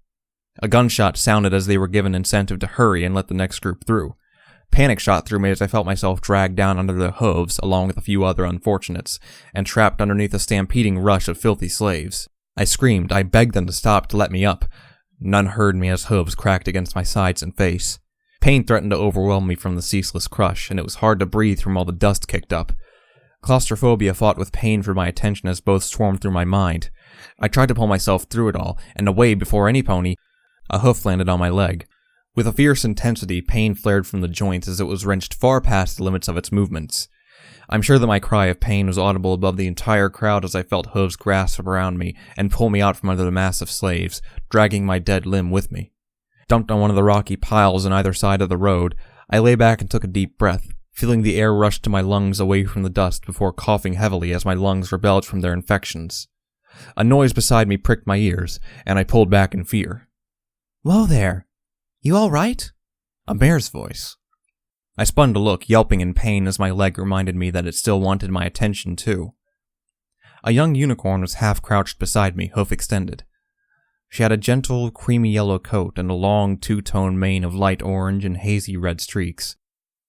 A gunshot sounded as they were given incentive to hurry and let the next group through. Panic shot through me as I felt myself dragged down under their hooves along with a few other unfortunates, and trapped underneath a stampeding rush of filthy slaves. I screamed. I begged them to stop, to let me up. None heard me as hooves cracked against my sides and face. Pain threatened to overwhelm me from the ceaseless crush, and it was hard to breathe from all the dust kicked up. Claustrophobia fought with pain for my attention as both swarmed through my mind. I tried to pull myself through it all, and away before any pony. A hoof landed on my leg. With a fierce intensity, pain flared from the joints as it was wrenched far past the limits of its movements. I'm sure that my cry of pain was audible above the entire crowd as I felt hooves grasp around me and pull me out from under the mass of slaves, dragging my dead limb with me. Dumped on one of the rocky piles on either side of the road, I lay back and took a deep breath, feeling the air rush to my lungs away from the dust before coughing heavily as my lungs rebelled from their infections. A noise beside me pricked my ears, and I pulled back in fear. Whoa there. You all right? A bear's voice. I spun to look, yelping in pain as my leg reminded me that it still wanted my attention too. A young unicorn was half-crouched beside me, hoof extended. She had a gentle, creamy yellow coat and a long two-tone mane of light orange and hazy red streaks.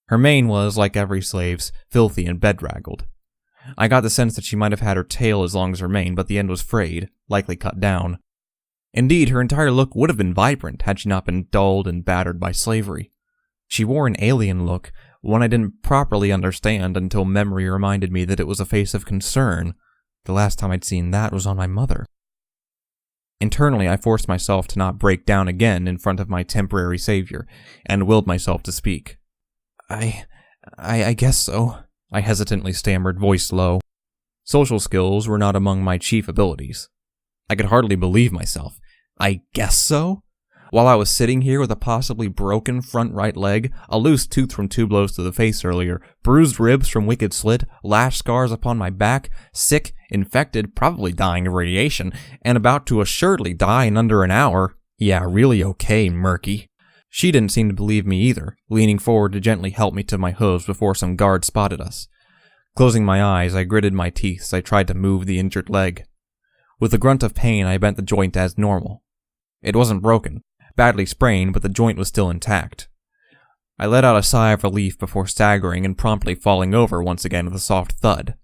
Her mane was, like every slave's, filthy and bedraggled. I got the sense that she might have had her tail as long as her mane, but the end was frayed, likely cut down. Indeed, her entire look would have been vibrant had she not been dulled and battered by slavery. She wore an alien look, one I didn't properly understand until memory reminded me that it was a face of concern. The last time I'd seen that was on my mother. Internally, I forced myself to not break down again in front of my temporary savior, and willed myself to speak. I guess so, I hesitantly stammered, voice low. Social skills were not among my chief abilities. I could hardly believe myself. I guess so? While I was sitting here with a possibly broken front right leg, a loose tooth from 2 blows to the face earlier, bruised ribs from wicked slit, lash scars upon my back, sick, infected, probably dying of radiation, and about to assuredly die in under an hour. Yeah, really okay, Murky. She didn't seem to believe me either, leaning forward to gently help me to my hooves before some guard spotted us. Closing my eyes, I gritted my teeth as I tried to move the injured leg. With a grunt of pain, I bent the joint as normal. It wasn't broken, badly sprained, but the joint was still intact. I let out a sigh of relief before staggering and promptly falling over once again with a soft thud.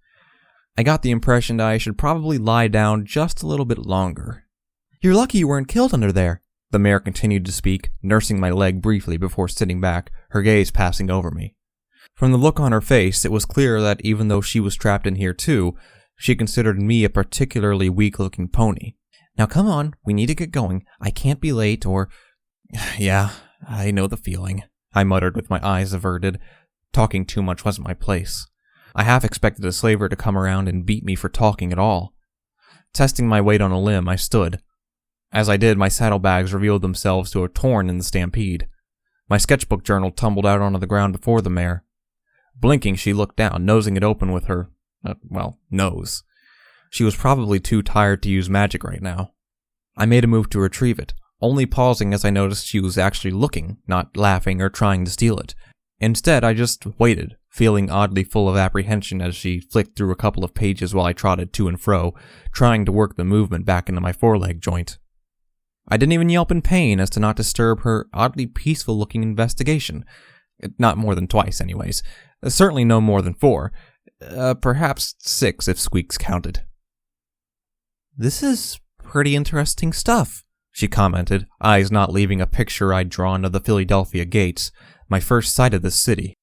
I got the impression that I should probably lie down just a little bit longer. "You're lucky you weren't killed under there," the mare continued to speak, nursing my leg briefly before sitting back, her gaze passing over me. From the look on her face, it was clear that even though she was trapped in here too, she considered me a particularly weak-looking pony. "Now come on, we need to get going. I can't be late or—" "Yeah, I know the feeling," I muttered with my eyes averted. Talking too much wasn't my place. I half expected a slaver to come around and beat me for talking at all. Testing my weight on a limb, I stood. As I did, my saddlebags revealed themselves to have torn in the stampede. My sketchbook journal tumbled out onto the ground before the mare. Blinking, she looked down, nosing it open with her, nose. She was probably too tired to use magic right now. I made a move to retrieve it, only pausing as I noticed she was actually looking, not laughing or trying to steal it. Instead, I just waited, feeling oddly full of apprehension as she flicked through a couple of pages while I trotted to and fro, trying to work the movement back into my foreleg joint. I didn't even yelp in pain as to not disturb her oddly peaceful-looking investigation. Not more than twice, anyways. Certainly no more than 4. Perhaps 6 if squeaks counted. "This is pretty interesting stuff," she commented, eyes not leaving a picture I'd drawn of the Philadelphia gates, my first sight of the city.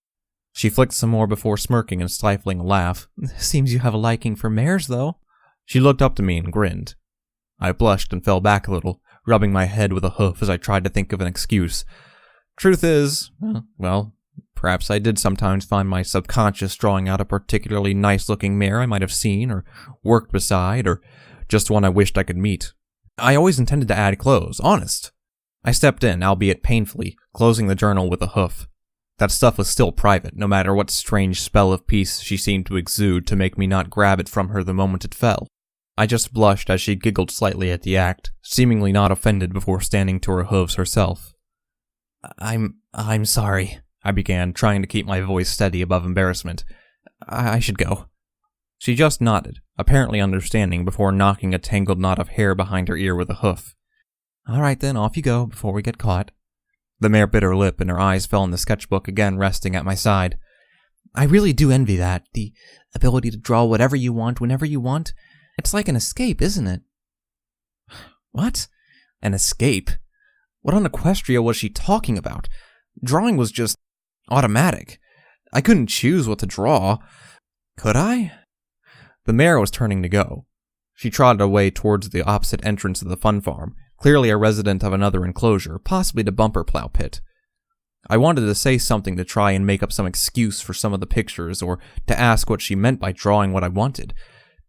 She flicked some more before smirking and stifling a laugh. "Seems you have a liking for mares, though." She looked up to me and grinned. I blushed and fell back a little, rubbing my head with a hoof as I tried to think of an excuse. Truth is, perhaps I did sometimes find my subconscious drawing out a particularly nice-looking mare I might have seen or worked beside, or just one I wished I could meet. I always intended to add clothes, honest. I stepped in, albeit painfully, closing the journal with a hoof. That stuff was still private, no matter what strange spell of peace she seemed to exude to make me not grab it from her the moment it fell. I just blushed as she giggled slightly at the act, seemingly not offended before standing to her hooves herself. I'm sorry," I began, trying to keep my voice steady above embarrassment. I should go." She just nodded, apparently understanding, before knocking a tangled knot of hair behind her ear with a hoof. "All right then, off you go, before we get caught." The mare bit her lip and her eyes fell on the sketchbook again resting at my side. "I really do envy that, the ability to draw whatever you want, whenever you want. It's like an escape, isn't it?" What? An escape? What on Equestria was she talking about? Drawing was just automatic. I couldn't choose what to draw. Could I? The mare was turning to go. She trotted away towards the opposite entrance of the fun farm, clearly a resident of another enclosure, possibly the bumper plow pit. I wanted to say something to try and make up some excuse for some of the pictures, or to ask what she meant by drawing what I wanted,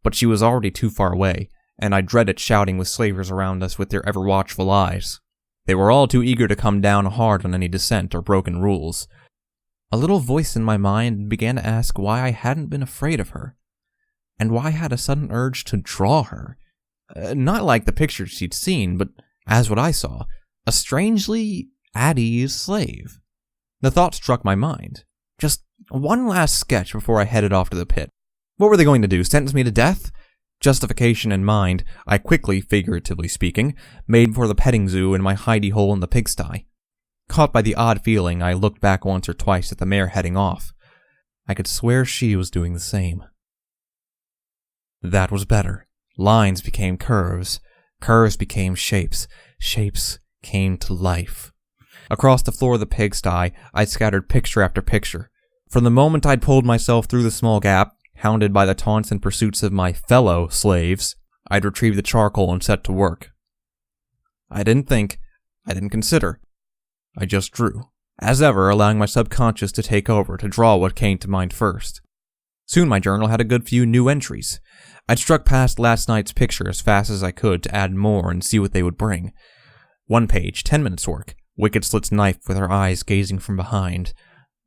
but she was already too far away, and I dreaded shouting with slavers around us with their ever-watchful eyes. They were all too eager to come down hard on any dissent or broken rules. A little voice in my mind began to ask why I hadn't been afraid of her, and why I had a sudden urge to draw her. Not like the pictures she'd seen, but as what I saw, a strangely at ease slave. The thought struck my mind. Just one last sketch before I headed off to the pit. What were they going to do, sentence me to death? Justification in mind, I quickly, figuratively speaking, made for the petting zoo in my hidey hole in the pigsty. Caught by the odd feeling, I looked back once or twice at the mare heading off. I could swear she was doing the same. That was better. Lines became curves. Curves became shapes. Shapes came to life. Across the floor of the pigsty, I'd scattered picture after picture. From the moment I'd pulled myself through the small gap, hounded by the taunts and pursuits of my fellow slaves, I'd retrieved the charcoal and set to work. I didn't think. I didn't consider. I just drew. As ever, allowing my subconscious to take over, to draw what came to mind first. Soon my journal had a good few new entries. I'd struck past last night's picture as fast as I could to add more and see what they would bring. One page, 10 minutes work. Wicked slits knife with her eyes gazing from behind.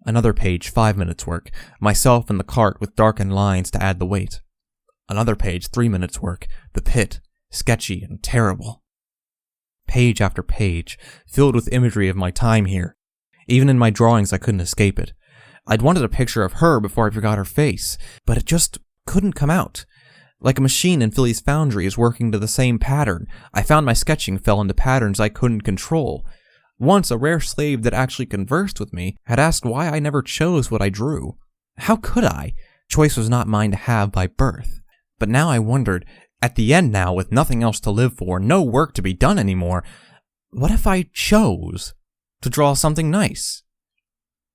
Another page, 5 minutes work. Myself in the cart with darkened lines to add the weight. Another page, 3 minutes work. The pit. Sketchy and terrible. page after page, filled with imagery of my time here. Even in my drawings, I couldn't escape it. I'd wanted a picture of her before I forgot her face, but it just couldn't come out. Like a machine in Philly's foundry is working to the same pattern, I found my sketching fell into patterns I couldn't control. Once, a rare slave that actually conversed with me had asked why I never chose what I drew. How could I? Choice was not mine to have by birth. But now I wondered, at the end now, with nothing else to live for, no work to be done anymore, what if I chose to draw something nice?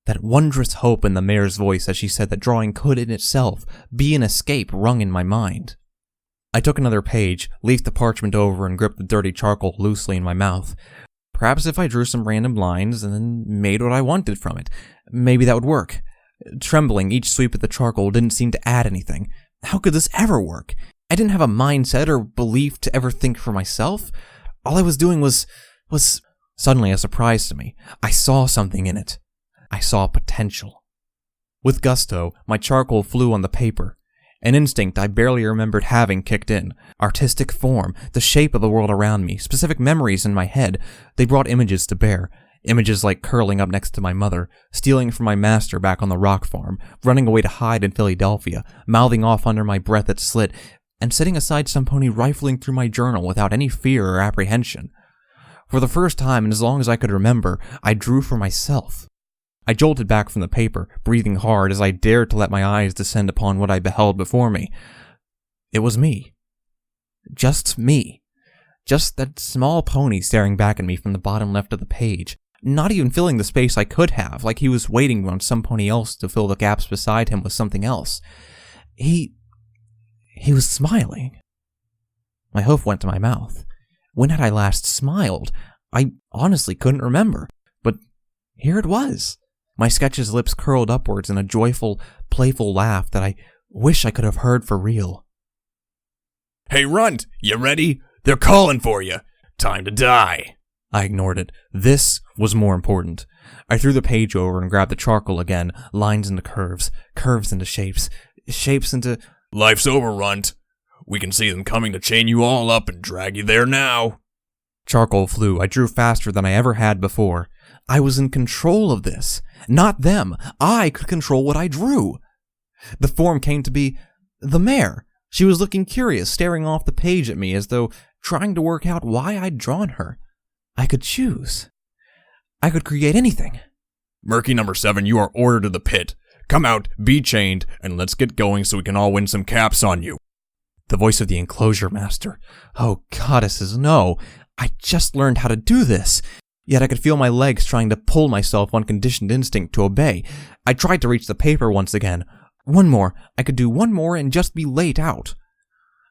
That wondrous hope in the mayor's voice as she said that drawing could in itself be an escape rung in my mind. I took another page, leafed the parchment over, and gripped the dirty charcoal loosely in my mouth. Perhaps if I drew some random lines and then made what I wanted from it, maybe that would work. Trembling, each sweep at the charcoal didn't seem to add anything. How could this ever work? I didn't have a mindset or belief to ever think for myself. All I was doing was suddenly a surprise to me. I saw something in it. I saw potential. With gusto, my charcoal flew on the paper. An instinct I barely remembered having kicked in. Artistic form, the shape of the world around me, specific memories in my head. They brought images to bear. Images like curling up next to my mother, stealing from my master back on the rock farm, running away to hide in Philadelphia, mouthing off under my breath at Slit, and sitting aside some pony rifling through my journal without any fear or apprehension. For the first time in as long as I could remember, I drew for myself. I jolted back from the paper, breathing hard as I dared to let my eyes descend upon what I beheld before me. It was me. Just me. Just that small pony staring back at me from the bottom left of the page, not even filling the space I could have, like he was waiting on some pony else to fill the gaps beside him with something else. He was smiling. My hoof went to my mouth. When had I last smiled? I honestly couldn't remember, but here it was. My sketch's lips curled upwards in a joyful, playful laugh that I wish I could have heard for real. Hey, Runt, you ready? They're calling for you. Time to die. I ignored it. This was more important. I threw the page over and grabbed the charcoal again, lines into curves, curves into shapes, shapes into... Life's over, Runt. We can see them coming to chain you all up and drag you there now. Charcoal flew. I drew faster than I ever had before. I was in control of this. Not them. I could control what I drew. The form came to be the mare. She was looking curious, staring off the page at me as though trying to work out why I'd drawn her. I could choose. I could create anything. Murky number 7, you are ordered to the pit. Come out, be chained, and let's get going so we can all win some caps on you. The voice of the enclosure master. Oh, goddesses, no. I just learned how to do this. Yet I could feel my legs trying to pull myself on conditioned instinct to obey. I tried to reach the paper once again. One more. I could do one more and just be laid out.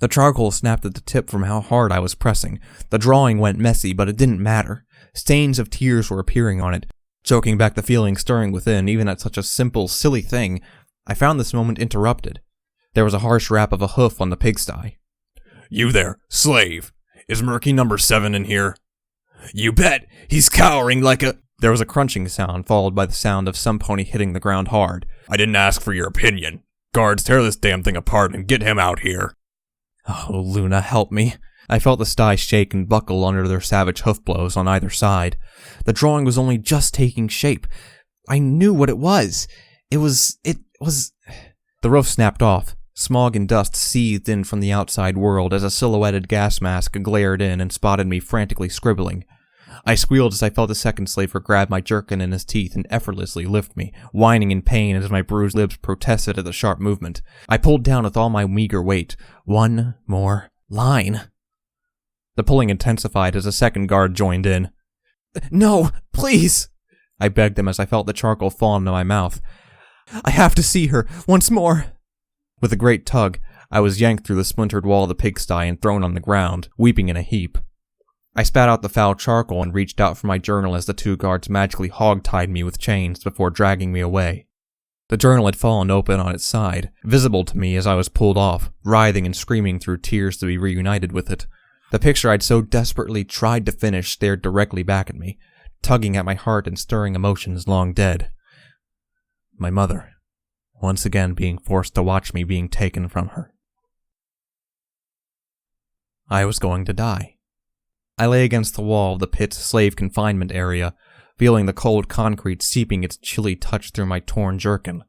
The charcoal snapped at the tip from how hard I was pressing. The drawing went messy, but it didn't matter. Stains of tears were appearing on it, choking back the feeling stirring within, even at such a simple, silly thing. I found this moment interrupted. There was a harsh rap of a hoof on the pigsty. You there, slave. Is Murky number 7 in here? You bet. He's cowering like a... There was a crunching sound, followed by the sound of some pony hitting the ground hard. I didn't ask for your opinion. Guards, tear this damn thing apart and get him out here. Oh, Luna, help me. I felt the sty shake and buckle under their savage hoof blows on either side. The drawing was only just taking shape. I knew what it was. It was... The roof snapped off. Smog and dust seethed in from the outside world as a silhouetted gas mask glared in and spotted me frantically scribbling. I squealed as I felt the second slaver grab my jerkin in his teeth and effortlessly lift me, whining in pain as my bruised lips protested at the sharp movement. I pulled down with all my meager weight. One more line. The pulling intensified as a second guard joined in. No, please! I begged them as I felt the charcoal fall into my mouth. I have to see her once more. With a great tug, I was yanked through the splintered wall of the pigsty and thrown on the ground, weeping in a heap. I spat out the foul charcoal and reached out for my journal as the two guards magically hog-tied me with chains before dragging me away. The journal had fallen open on its side, visible to me as I was pulled off, writhing and screaming through tears to be reunited with it. The picture I'd so desperately tried to finish stared directly back at me, tugging at my heart and stirring emotions long dead. My mother, once again being forced to watch me being taken from her. I was going to die. I lay against the wall of the pit's slave confinement area, feeling the cold concrete seeping its chilly touch through my torn jerkin.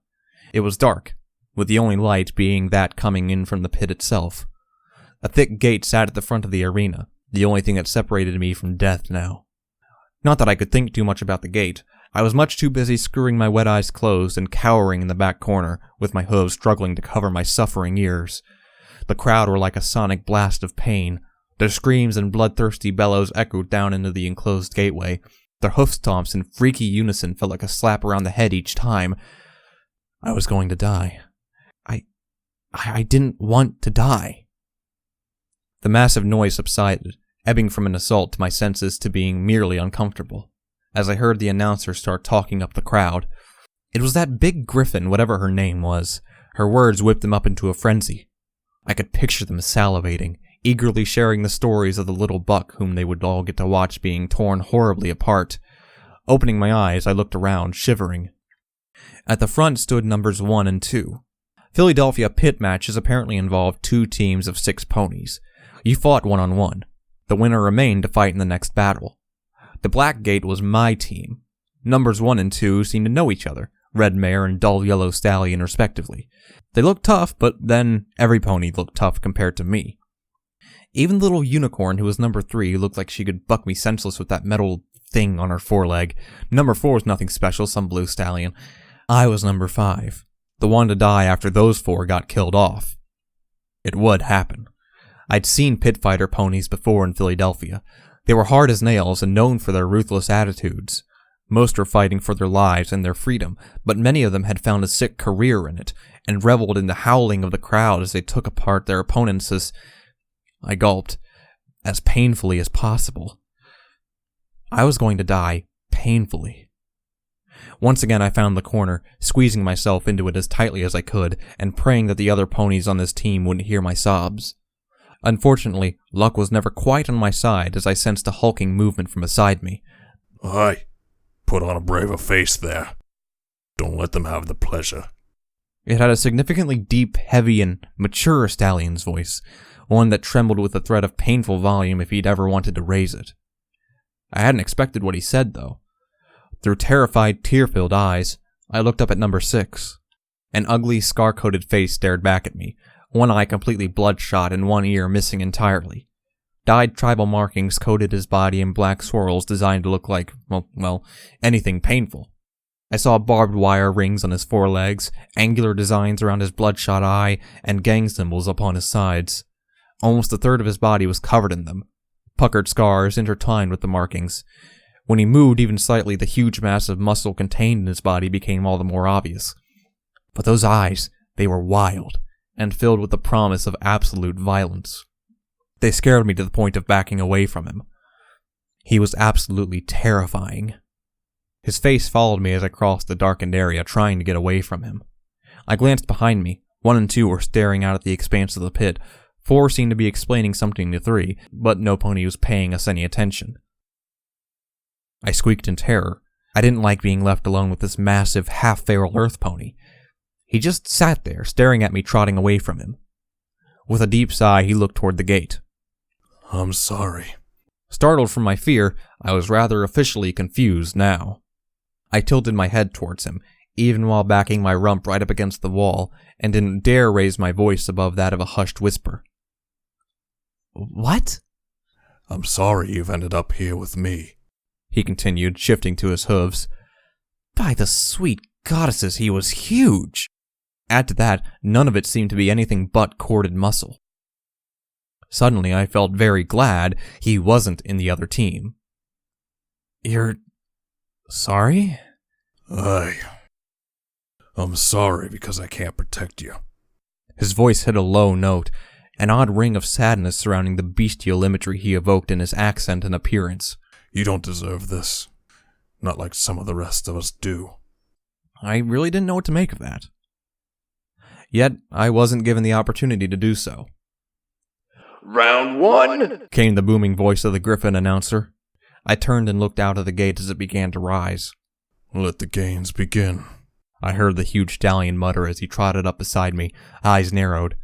It was dark, with the only light being that coming in from the pit itself. A thick gate sat at the front of the arena, the only thing that separated me from death now. Not that I could think too much about the gate. I was much too busy screwing my wet eyes closed and cowering in the back corner, with my hooves struggling to cover my suffering ears. The crowd were like a sonic blast of pain. Their screams and bloodthirsty bellows echoed down into the enclosed gateway. Their hoof stomps in freaky unison felt like a slap around the head each time. I was going to die. I didn't want to die. The massive noise subsided, ebbing from an assault to my senses to being merely uncomfortable, as I heard the announcer start talking up the crowd. It was that big griffin, whatever her name was. Her words whipped them up into a frenzy. I could picture them salivating, eagerly sharing the stories of the little buck whom they would all get to watch being torn horribly apart. Opening my eyes, I looked around, shivering. At the front stood numbers 1 and 2. Philadelphia pit matches apparently involved 2 teams of 6 ponies. You fought 1-on-1. The winner remained to fight in the next battle. The Black Gate was my team. Numbers 1 and 2 seemed to know each other, Red Mare and Dull Yellow Stallion respectively. They looked tough, but then every pony looked tough compared to me. Even little Unicorn, who was number 3, looked like she could buck me senseless with that metal thing on her foreleg. Number 4 was nothing special, some blue stallion. I was number 5, the one to die after those 4 got killed off. It would happen. I'd seen pit fighter ponies before in Philadelphia. They were hard as nails and known for their ruthless attitudes. Most were fighting for their lives and their freedom, but many of them had found a sick career in it, and reveled in the howling of the crowd as they took apart their opponents I gulped, as painfully as possible. I was going to die painfully. Once again I found the corner, squeezing myself into it as tightly as I could, and praying that the other ponies on this team wouldn't hear my sobs. Unfortunately, luck was never quite on my side as I sensed a hulking movement from beside me. Aye, put on a braver face there. Don't let them have the pleasure. It had a significantly deep, heavy, and mature stallion's voice, one that trembled with the threat of painful volume if he'd ever wanted to raise it. I hadn't expected what he said, though. Through terrified, tear-filled eyes, I looked up at number 6. An ugly, scar-coated face stared back at me, one eye completely bloodshot and one ear missing entirely. Dyed tribal markings coated his body in black swirls designed to look like, well, anything painful. I saw barbed wire rings on his forelegs, angular designs around his bloodshot eye, and gang symbols upon his sides. Almost a third of his body was covered in them, puckered scars intertwined with the markings. When he moved even slightly, the huge mass of muscle contained in his body became all the more obvious. But those eyes, they were wild, and filled with the promise of absolute violence. They scared me to the point of backing away from him. He was absolutely terrifying. His face followed me as I crossed the darkened area, trying to get away from him. I glanced behind me. 1 and 2 were staring out at the expanse of the pit. 4 seemed to be explaining something to 3, but no pony was paying us any attention. I squeaked in terror. I didn't like being left alone with this massive, half-feral earth pony. He just sat there, staring at me trotting away from him. With a deep sigh, he looked toward the gate. I'm sorry. Startled from my fear, I was rather officially confused now. I tilted my head towards him, even while backing my rump right up against the wall, and didn't dare raise my voice above that of a hushed whisper. What? I'm sorry you've ended up here with me, he continued, shifting to his hooves. By the sweet goddesses, he was huge! Add to that, none of it seemed to be anything but corded muscle. Suddenly, I felt very glad he wasn't in the other team. You're sorry? Aye. I'm sorry because I can't protect you. His voice hit a low note, an odd ring of sadness surrounding the bestial imagery he evoked in his accent and appearance. You don't deserve this. Not like some of the rest of us do. I really didn't know what to make of that. Yet, I wasn't given the opportunity to do so. Round 1! Came the booming voice of the Griffin announcer. I turned and looked out of the gate as it began to rise. Let the games begin, I heard the huge stallion mutter as he trotted up beside me, eyes narrowed.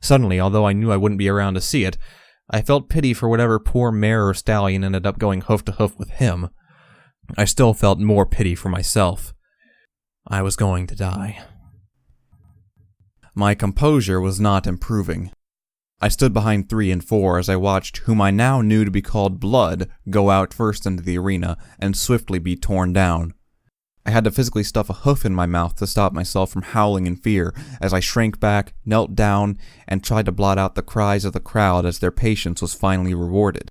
Suddenly, although I knew I wouldn't be around to see it, I felt pity for whatever poor mare or stallion ended up going hoof to hoof with him. I still felt more pity for myself. I was going to die. My composure was not improving. I stood behind 3 and 4 as I watched whom I now knew to be called Blood go out first into the arena and swiftly be torn down. I had to physically stuff a hoof in my mouth to stop myself from howling in fear as I shrank back, knelt down, and tried to blot out the cries of the crowd as their patience was finally rewarded.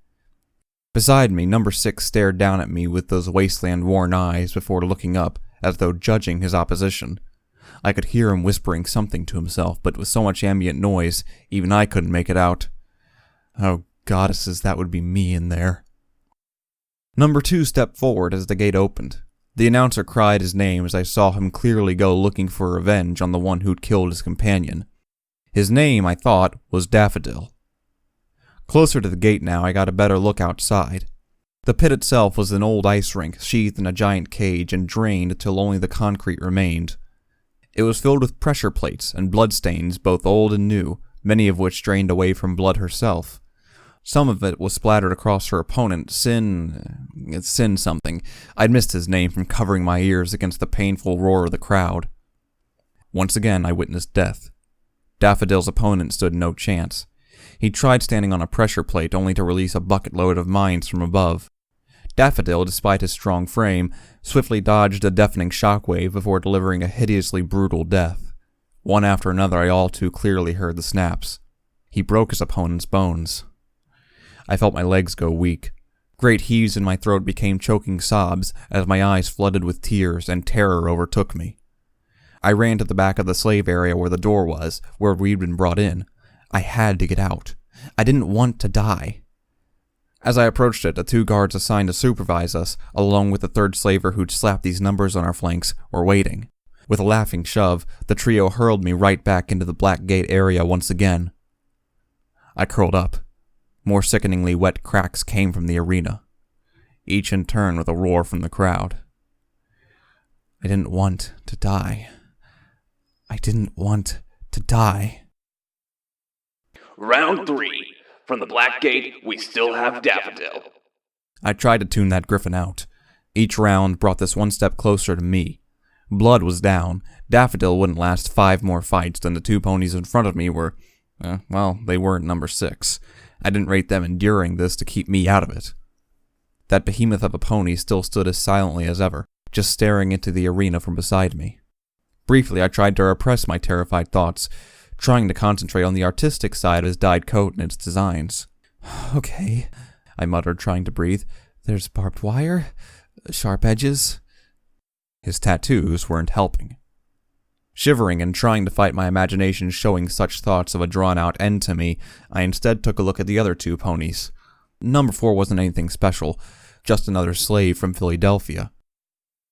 Beside me, number 6 stared down at me with those wasteland-worn eyes before looking up, as though judging his opposition. I could hear him whispering something to himself, but with so much ambient noise, even I couldn't make it out. Oh, goddesses, that would be me in there. Number 2 stepped forward as the gate opened. The announcer cried his name as I saw him clearly go looking for revenge on the one who'd killed his companion. His name, I thought, was Daffodil. Closer to the gate now, I got a better look outside. The pit itself was an old ice rink, sheathed in a giant cage and drained till only the concrete remained. It was filled with pressure plates and bloodstains, both old and new, many of which drained away from Blood herself. Some of it was splattered across her opponent, Sin something. I'd missed his name from covering my ears against the painful roar of the crowd. Once again, I witnessed death. Daffodil's opponent stood no chance. He tried standing on a pressure plate only to release a bucket load of mines from above. Daffodil, despite his strong frame, swiftly dodged a deafening shockwave before delivering a hideously brutal death. One after another, I all too clearly heard the snaps. He broke his opponent's bones. I felt my legs go weak. Great heaves in my throat became choking sobs as my eyes flooded with tears and terror overtook me. I ran to the back of the slave area where the door was, where we'd been brought in. I had to get out. I didn't want to die. As I approached it, the 2 guards assigned to supervise us, along with the 3rd slaver who'd slapped these numbers on our flanks, were waiting. With a laughing shove, the trio hurled me right back into the black gate area once again. I curled up. More sickeningly wet cracks came from the arena, each in turn with a roar from the crowd. I didn't want to die. I didn't want to die. Round 3. From the Black Gate, we still have Daffodil. I tried to tune that griffin out. Each round brought this one step closer to me. Blood was down. Daffodil wouldn't last 5 more fights than the 2 ponies in front of me were, they weren't number 6. I didn't rate them enduring this to keep me out of it. That behemoth of a pony still stood as silently as ever, just staring into the arena from beside me. Briefly, I tried to repress my terrified thoughts, trying to concentrate on the artistic side of his dyed coat and its designs. Okay, I muttered, trying to breathe. There's barbed wire, sharp edges. His tattoos weren't helping. Shivering and trying to fight my imagination showing such thoughts of a drawn-out end to me, I instead took a look at the other 2 ponies. Number 4 wasn't anything special, just another slave from Philadelphia.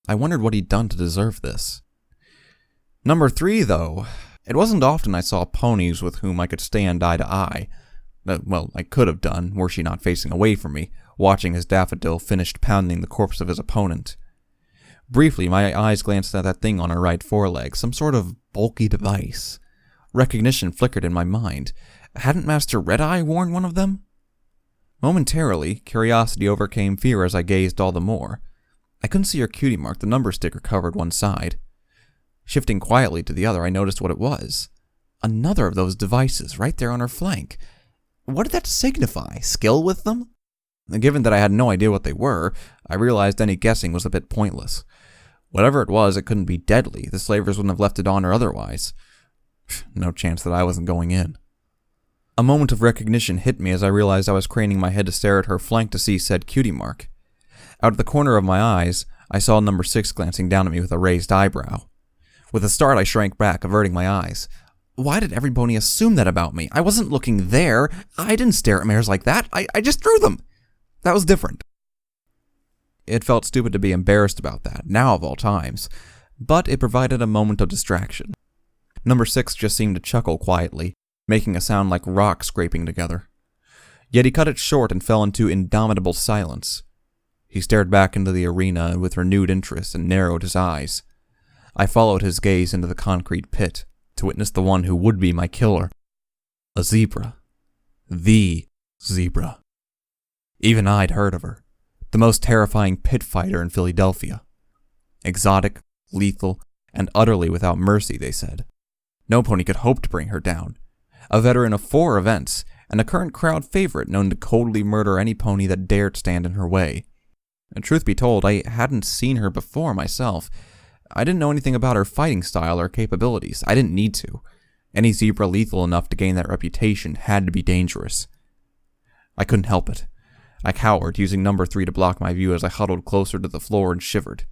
I wondered what he'd done to deserve this. Number 3, though. It wasn't often I saw ponies with whom I could stand eye to eye. Well, I could have done, were she not facing away from me, watching as Daffodil finished pounding the corpse of his opponent. Briefly, my eyes glanced at that thing on her right foreleg, some sort of bulky device. Recognition flickered in my mind. Hadn't Master Red-Eye worn one of them? Momentarily, curiosity overcame fear as I gazed all the more. I couldn't see her cutie mark, the number sticker covered one side. Shifting quietly to the other, I noticed what it was. Another of those devices, right there on her flank. What did that signify? Skill with them? Given that I had no idea what they were, I realized any guessing was a bit pointless. Whatever it was, it couldn't be deadly. The slavers wouldn't have left it on or otherwise. No chance that I wasn't going in. A moment of recognition hit me as I realized I was craning my head to stare at her flank to see said cutie mark. Out of the corner of my eyes, I saw number 6 glancing down at me with a raised eyebrow. With a start, I shrank back, averting my eyes. Why did everybody assume that about me? I wasn't looking there. I didn't stare at mares like that. I just threw them. That was different. It felt stupid to be embarrassed about that, now of all times, but it provided a moment of distraction. Number 6 just seemed to chuckle quietly, making a sound like rocks scraping together. Yet he cut it short and fell into indomitable silence. He stared back into the arena with renewed interest and narrowed his eyes. I followed his gaze into the concrete pit, to witness the one who would be my killer. A zebra. The Zebra. Even I'd heard of her. The most terrifying pit fighter in Philadelphia. Exotic, lethal, and utterly without mercy, they said. No pony could hope to bring her down. A veteran of 4 events, and a current crowd favorite known to coldly murder any pony that dared stand in her way. And truth be told, I hadn't seen her before myself. I didn't know anything about her fighting style or capabilities. I didn't need to. Any zebra lethal enough to gain that reputation had to be dangerous. I couldn't help it. I cowered, using number 3 to block my view as I huddled closer to the floor and shivered.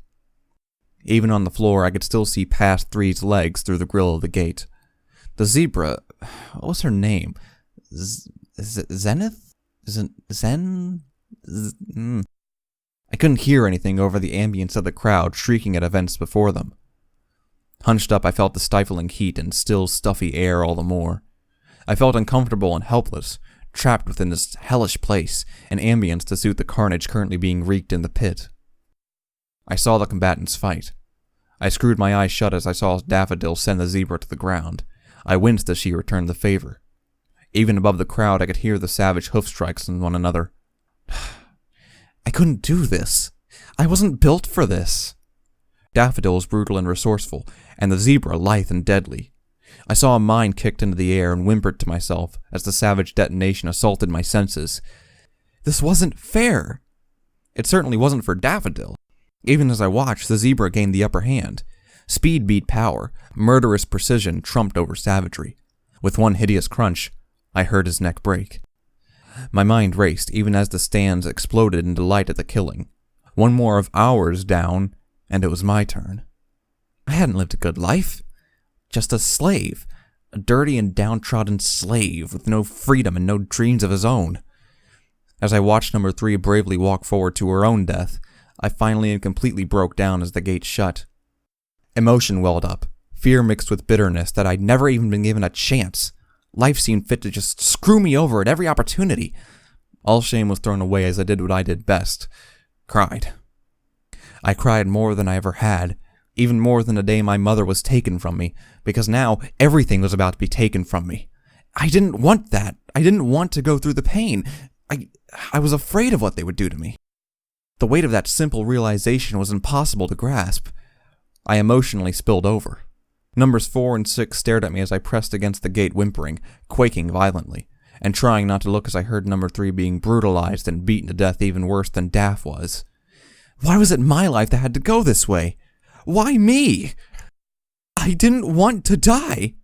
Even on the floor, I could still see past 3's legs through the grill of the gate. The zebra... what was her name? Zenith? Zen? I couldn't hear anything over the ambience of the crowd shrieking at events before them. Hunched up, I felt the stifling heat and still stuffy air all the more. I felt uncomfortable and helpless, trapped within this hellish place, an ambience to suit the carnage currently being wreaked in the pit. I saw the combatants fight. I screwed my eyes shut as I saw Daffodil send the zebra to the ground. I winced as she returned the favor. Even above the crowd, I could hear the savage hoof strikes on one another. I couldn't do this. I wasn't built for this. Daffodil was brutal and resourceful, and the zebra lithe and deadly. I saw a mine kicked into the air and whimpered to myself as the savage detonation assaulted my senses. This wasn't fair. It certainly wasn't for Daffodil. Even as I watched, the zebra gained the upper hand. Speed beat power. Murderous precision trumped over savagery. With one hideous crunch, I heard his neck break. My mind raced even as the stands exploded in delight at the killing. One more of ours down, and it was my turn. I hadn't lived a good life. Just a slave. A dirty and downtrodden slave with no freedom and no dreams of his own. As I watched number 3 bravely walk forward to her own death, I finally and completely broke down as the gate shut. Emotion welled up, fear mixed with bitterness that I'd never even been given a chance. Life seemed fit to just screw me over at every opportunity. All shame was thrown away as I did what I did best. Cried. I cried more than I ever had, even more than the day my mother was taken from me, because now everything was about to be taken from me. I didn't want that. I didn't want to go through the pain. I was afraid of what they would do to me. The weight of that simple realization was impossible to grasp. I emotionally spilled over. Numbers 4 and 6 stared at me as I pressed against the gate whimpering, quaking violently, and trying not to look as I heard number 3 being brutalized and beaten to death even worse than Daff was. Why was it my life that had to go this way? Why me? I didn't want to die.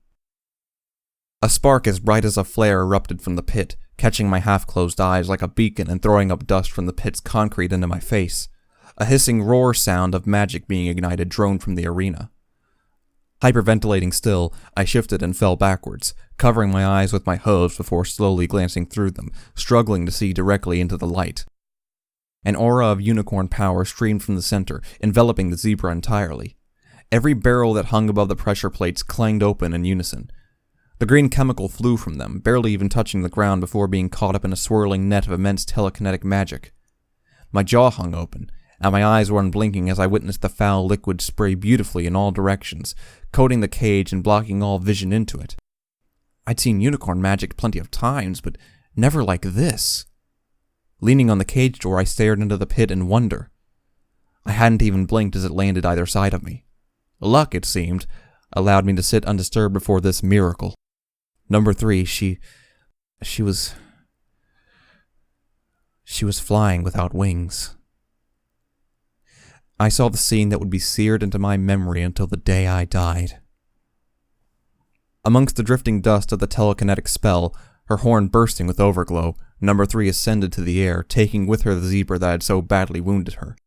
A spark as bright as a flare erupted from the pit, catching my half-closed eyes like a beacon and throwing up dust from the pit's concrete into my face. A hissing roar sound of magic being ignited droned from the arena. Hyperventilating still, I shifted and fell backwards, covering my eyes with my hooves before slowly glancing through them, struggling to see directly into the light. An aura of unicorn power streamed from the center, enveloping the zebra entirely. Every barrel that hung above the pressure plates clanged open in unison. The green chemical flew from them, barely even touching the ground before being caught up in a swirling net of immense telekinetic magic. My jaw hung open, and my eyes were unblinking as I witnessed the foul liquid spray beautifully in all directions, coating the cage and blocking all vision into it. I'd seen unicorn magic plenty of times, but never like this. Leaning on the cage door, I stared into the pit in wonder. I hadn't even blinked as it landed either side of me. Luck, it seemed, allowed me to sit undisturbed before this miracle. Number 3, she was flying without wings. I saw the scene that would be seared into my memory until the day I died. Amongst the drifting dust of the telekinetic spell, her horn bursting with overglow, number 3 ascended to the air, taking with her the zebra that had so badly wounded her.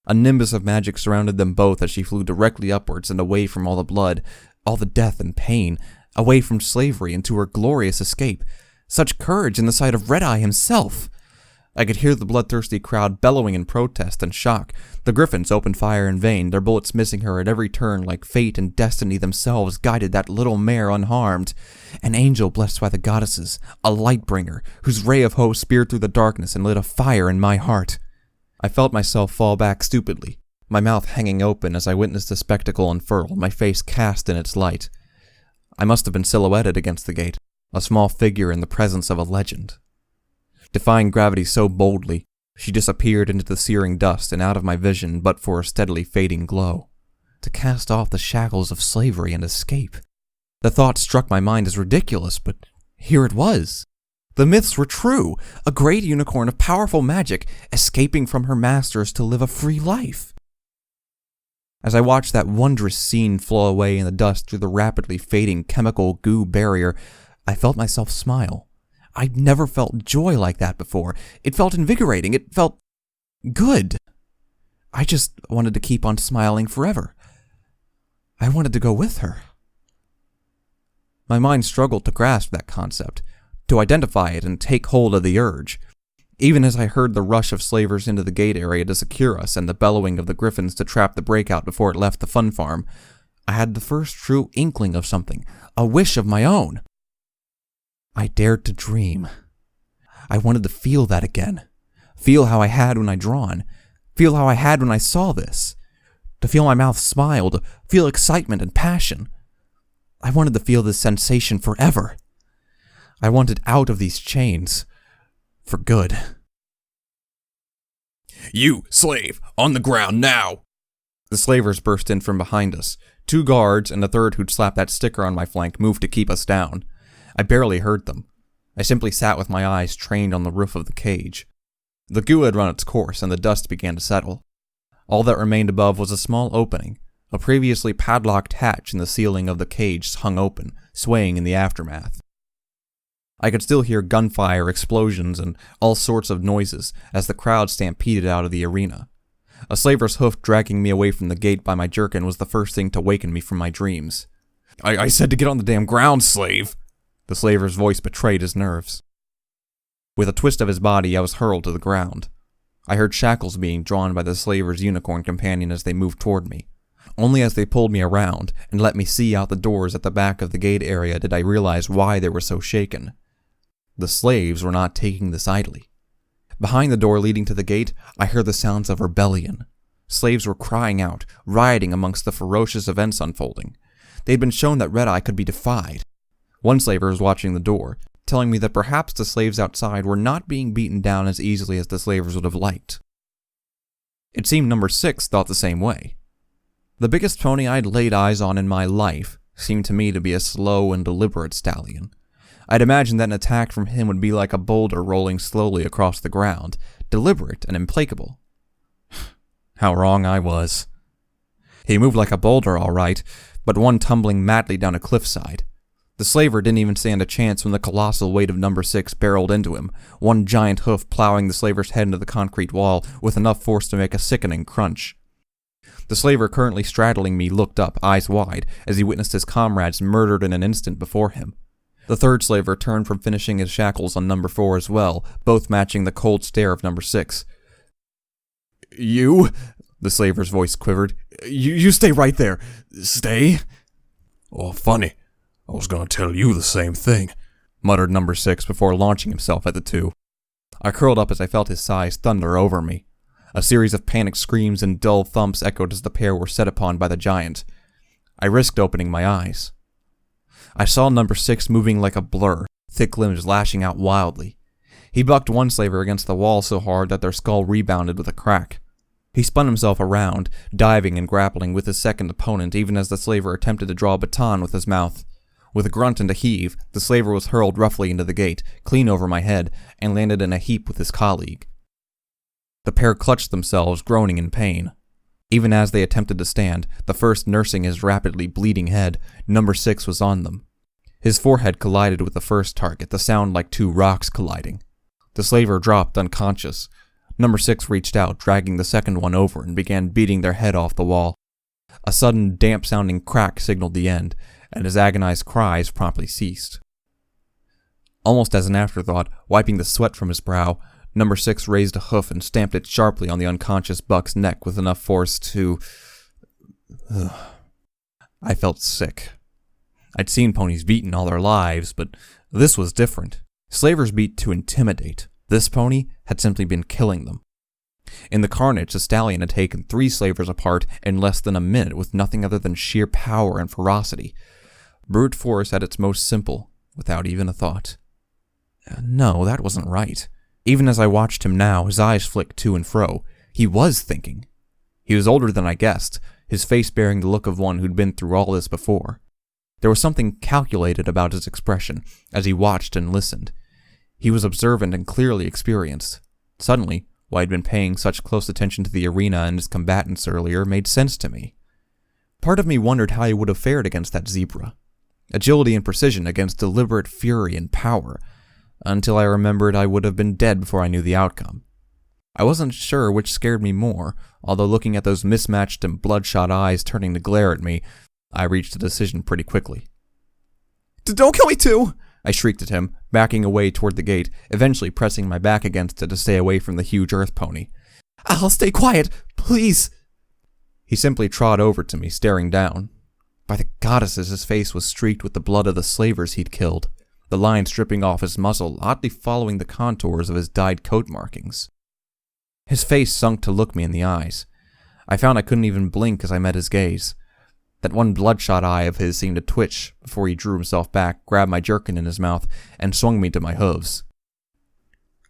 A nimbus of magic surrounded them both as she flew directly upwards and away from all the blood, all the death and pain, away from slavery and to her glorious escape. Such courage in the sight of Red-Eye himself! I could hear the bloodthirsty crowd bellowing in protest and shock. The griffins opened fire in vain, their bullets missing her at every turn like fate and destiny themselves guided that little mare unharmed. An angel blessed by the goddesses, a light-bringer, whose ray of hope speared through the darkness and lit a fire in my heart. I felt myself fall back stupidly, my mouth hanging open as I witnessed the spectacle unfurl, my face cast in its light. I must have been silhouetted against the gate, a small figure in the presence of a legend. Defying gravity so boldly, she disappeared into the searing dust and out of my vision but for a steadily fading glow. To cast off the shackles of slavery and escape. The thought struck my mind as ridiculous, but here it was. The myths were true. A great unicorn of powerful magic escaping from her masters to live a free life. As I watched that wondrous scene flow away in the dust through the rapidly fading chemical goo barrier, I felt myself smile. I'd never felt joy like that before. It felt invigorating. It felt good. I just wanted to keep on smiling forever. I wanted to go with her. My mind struggled to grasp that concept, to identify it and take hold of the urge. Even as I heard the rush of slavers into the gate area to secure us and the bellowing of the griffins to trap the breakout before it left the fun farm, I had the first true inkling of something, a wish of my own. I dared to dream. I wanted to feel that again. Feel how I had when I drawn. Feel how I had when I saw this. To feel my mouth smile, to feel excitement and passion. I wanted to feel this sensation forever. I wanted out of these chains. For good. You, slave, on the ground now! The slavers burst in from behind us. 2 guards and a third who'd slapped that sticker on my flank moved to keep us down. I barely heard them. I simply sat with my eyes trained on the roof of the cage. The goo had run its course and the dust began to settle. All that remained above was a small opening. A previously padlocked hatch in the ceiling of the cage hung open, swaying in the aftermath. I could still hear gunfire, explosions, and all sorts of noises as the crowd stampeded out of the arena. A slaver's hoof dragging me away from the gate by my jerkin was the first thing to waken me from my dreams. I said to get on the damn ground, slave! The slaver's voice betrayed his nerves. With a twist of his body, I was hurled to the ground. I heard shackles being drawn by the slaver's unicorn companion as they moved toward me. Only as they pulled me around and let me see out the doors at the back of the gate area did I realize why they were so shaken. The slaves were not taking this idly. Behind the door leading to the gate, I heard the sounds of rebellion. Slaves were crying out, rioting amongst the ferocious events unfolding. They'd been shown that Red Eye could be defied. One slaver was watching the door, telling me that perhaps the slaves outside were not being beaten down as easily as the slavers would have liked. It seemed number 6 thought the same way. The biggest pony I'd laid eyes on in my life seemed to me to be a slow and deliberate stallion. I'd imagined that an attack from him would be like a boulder rolling slowly across the ground, deliberate and implacable. How wrong I was. He moved like a boulder, all right, but one tumbling madly down a cliffside. The slaver didn't even stand a chance when the colossal weight of number 6 barreled into him, one giant hoof plowing the slaver's head into the concrete wall with enough force to make a sickening crunch. The slaver currently straddling me looked up, eyes wide, as he witnessed his comrades murdered in an instant before him. The third slaver turned from finishing his shackles on number 4 as well, both matching the cold stare of number 6. You? The slaver's voice quivered. You stay right there. Stay? Oh, funny. I was gonna tell you the same thing, muttered number 6 before launching himself at the 2. I curled up as I felt his size thunder over me. A series of panicked screams and dull thumps echoed as the pair were set upon by the giant. I risked opening my eyes. I saw number 6 moving like a blur, thick limbs lashing out wildly. He bucked one slaver against the wall so hard that their skull rebounded with a crack. He spun himself around, diving and grappling with his second opponent even as the slaver attempted to draw a baton with his mouth. With a grunt and a heave, the slaver was hurled roughly into the gate, clean over my head, and landed in a heap with his colleague. The pair clutched themselves, groaning in pain. Even as they attempted to stand, the first nursing his rapidly bleeding head, number 6 was on them. His forehead collided with the first target, the sound like 2 rocks colliding. The slaver dropped unconscious. Number 6 reached out, dragging the second one over, and began beating their head off the wall. A sudden, damp-sounding crack signaled the end, and his agonized cries promptly ceased. Almost as an afterthought, wiping the sweat from his brow, number 6 raised a hoof and stamped it sharply on the unconscious buck's neck with enough force to... I felt sick. I'd seen ponies beaten all their lives, but this was different. Slavers beat to intimidate. This pony had simply been killing them. In the carnage, the stallion had taken 3 slavers apart in less than a minute with nothing other than sheer power and ferocity. Brute force at its most simple, without even a thought. No, that wasn't right. Even as I watched him now, his eyes flicked to and fro. He was thinking. He was older than I guessed, his face bearing the look of one who'd been through all this before. There was something calculated about his expression as he watched and listened. He was observant and clearly experienced. Suddenly, why I'd been paying such close attention to the arena and its combatants earlier made sense to me. Part of me wondered how he would have fared against that zebra. Agility and precision against deliberate fury and power, until I remembered I would have been dead before I knew the outcome. I wasn't sure which scared me more, although looking at those mismatched and bloodshot eyes turning to glare at me, I reached a decision pretty quickly. "Don't kill me too!" I shrieked at him, backing away toward the gate, eventually pressing my back against it to stay away from the huge earth pony. "I'll stay quiet, please!" He simply trod over to me, staring down. By the goddesses, his face was streaked with the blood of the slavers he'd killed, the lines dripping off his muzzle oddly following the contours of his dyed coat markings. His face sunk to look me in the eyes. I found I couldn't even blink as I met his gaze. That one bloodshot eye of his seemed to twitch before he drew himself back, grabbed my jerkin in his mouth, and swung me to my hooves.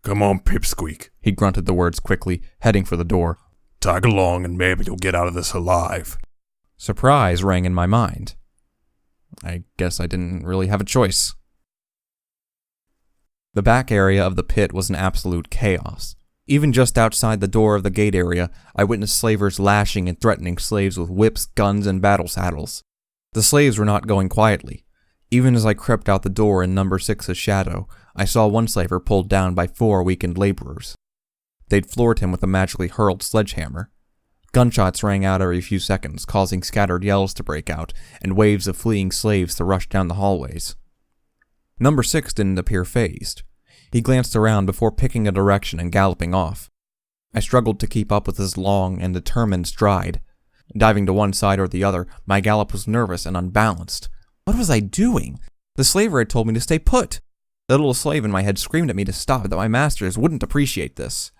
"Come on, Pipsqueak," he grunted the words quickly, heading for the door. "Tag along and maybe you'll get out of this alive." Surprise rang in my mind. I guess I didn't really have a choice. The back area of the pit was an absolute chaos. Even just outside the door of the gate area, I witnessed slavers lashing and threatening slaves with whips, guns, and battle saddles. The slaves were not going quietly. Even as I crept out the door in number 6's shadow, I saw one slaver pulled down by 4 weakened laborers. They'd floored him with a magically hurled sledgehammer. Gunshots rang out every few seconds, causing scattered yells to break out, and waves of fleeing slaves to rush down the hallways. Number 6 didn't appear fazed. He glanced around before picking a direction and galloping off. I struggled to keep up with his long and determined stride. Diving to one side or the other, my gallop was nervous and unbalanced. What was I doing? The slaver had told me to stay put. The little slave in my head screamed at me to stop, that my masters wouldn't appreciate this.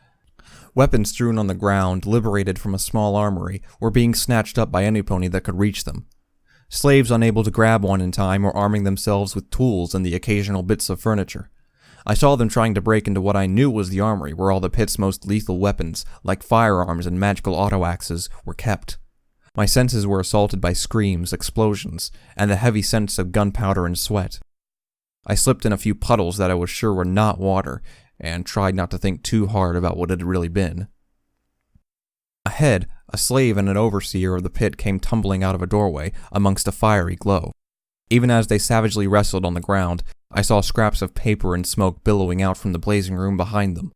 Weapons strewn on the ground, liberated from a small armory, were being snatched up by any pony that could reach them. Slaves unable to grab one in time were arming themselves with tools and the occasional bits of furniture. I saw them trying to break into what I knew was the armory where all the pit's most lethal weapons, like firearms and magical auto-axes, were kept. My senses were assaulted by screams, explosions, and the heavy scents of gunpowder and sweat. I slipped in a few puddles that I was sure were not water, and tried not to think too hard about what it had really been. Ahead, a slave and an overseer of the pit came tumbling out of a doorway amongst a fiery glow. Even as they savagely wrestled on the ground, I saw scraps of paper and smoke billowing out from the blazing room behind them.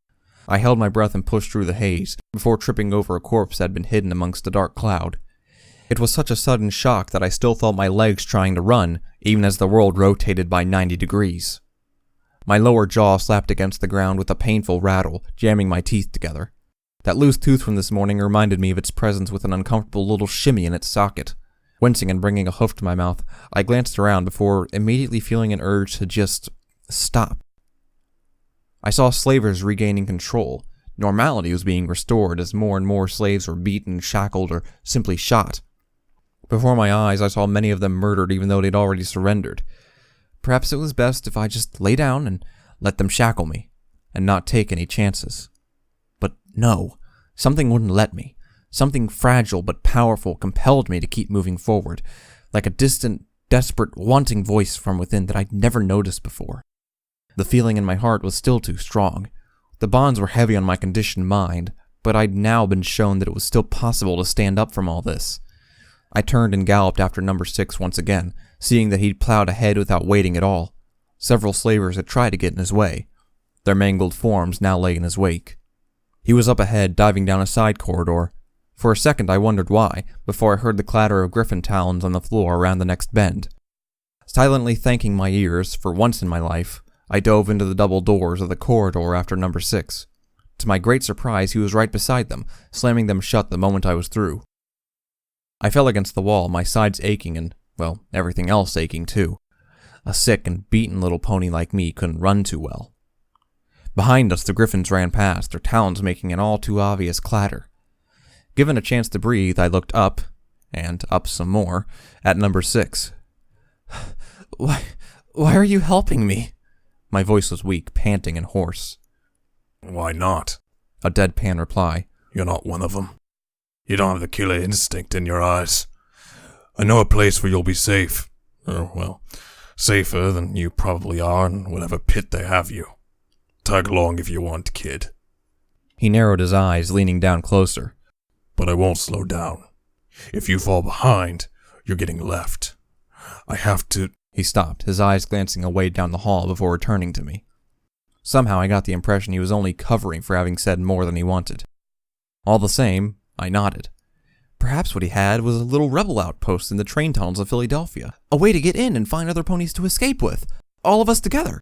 I held my breath and pushed through the haze, before tripping over a corpse that had been hidden amongst a dark cloud. It was such a sudden shock that I still felt my legs trying to run, even as the world rotated by 90 degrees. My lower jaw slapped against the ground with a painful rattle, jamming my teeth together. That loose tooth from this morning reminded me of its presence with an uncomfortable little shimmy in its socket. Wincing and bringing a hoof to my mouth, I glanced around before immediately feeling an urge to just stop. I saw slavers regaining control. Normality was being restored as more and more slaves were beaten, shackled, or simply shot. Before my eyes, I saw many of them murdered even though they'd already surrendered. Perhaps it was best if I just lay down and let them shackle me, and not take any chances. But no, something wouldn't let me. Something fragile but powerful compelled me to keep moving forward, like a distant, desperate, wanting voice from within that I'd never noticed before. The feeling in my heart was still too strong. The bonds were heavy on my conditioned mind, but I'd now been shown that it was still possible to stand up from all this. I turned and galloped after number 6 once again, seeing that he'd plowed ahead without waiting at all. Several slavers had tried to get in his way. Their mangled forms now lay in his wake. He was up ahead, diving down a side corridor. For a second I wondered why, before I heard the clatter of griffin talons on the floor around the next bend. Silently thanking my ears, for once in my life, I dove into the double doors of the corridor after number 6. To my great surprise, he was right beside them, slamming them shut the moment I was through. I fell against the wall, my sides aching and, well, everything else aching too. A sick and beaten little pony like me couldn't run too well. Behind us, the griffins ran past, their talons making an all too obvious clatter. Given a chance to breathe, I looked up, and up some more, at number 6. Why are you helping me? My voice was weak, panting, and hoarse. Why not? A deadpan reply. You're not one of them. You don't have the killer instinct in your eyes. I know a place where you'll be safe. Or, well, safer than you probably are in whatever pit they have you. Tag along if you want, kid. He narrowed his eyes, leaning down closer. But I won't slow down. If you fall behind, you're getting left. I have to... He stopped, his eyes glancing away down the hall before returning to me. Somehow I got the impression he was only covering for having said more than he wanted. All the same, I nodded. Perhaps what he had was a little rebel outpost in the train tunnels of Philadelphia. A way to get in and find other ponies to escape with. All of us together.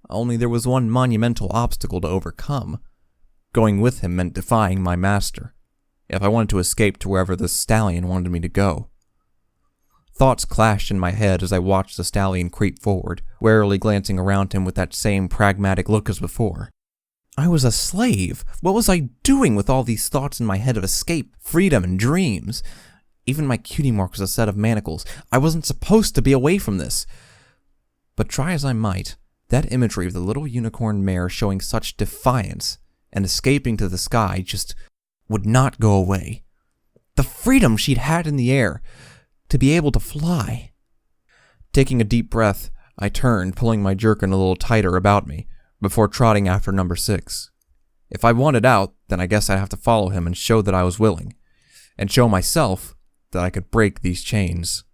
Only there was one monumental obstacle to overcome. Going with him meant defying my master, if I wanted to escape to wherever the stallion wanted me to go. Thoughts clashed in my head as I watched the stallion creep forward, warily glancing around him with that same pragmatic look as before. I was a slave. What was I doing with all these thoughts in my head of escape, freedom, and dreams? Even my cutie mark was a set of manacles. I wasn't supposed to be away from this. But try as I might, that imagery of the little unicorn mare showing such defiance and escaping to the sky just would not go away. The freedom she'd had in the air, to be able to fly. Taking a deep breath, I turned, pulling my jerkin a little tighter about me, before trotting after number 6. If I wanted out, then I guess I'd have to follow him and show that I was willing, and show myself that I could break these chains.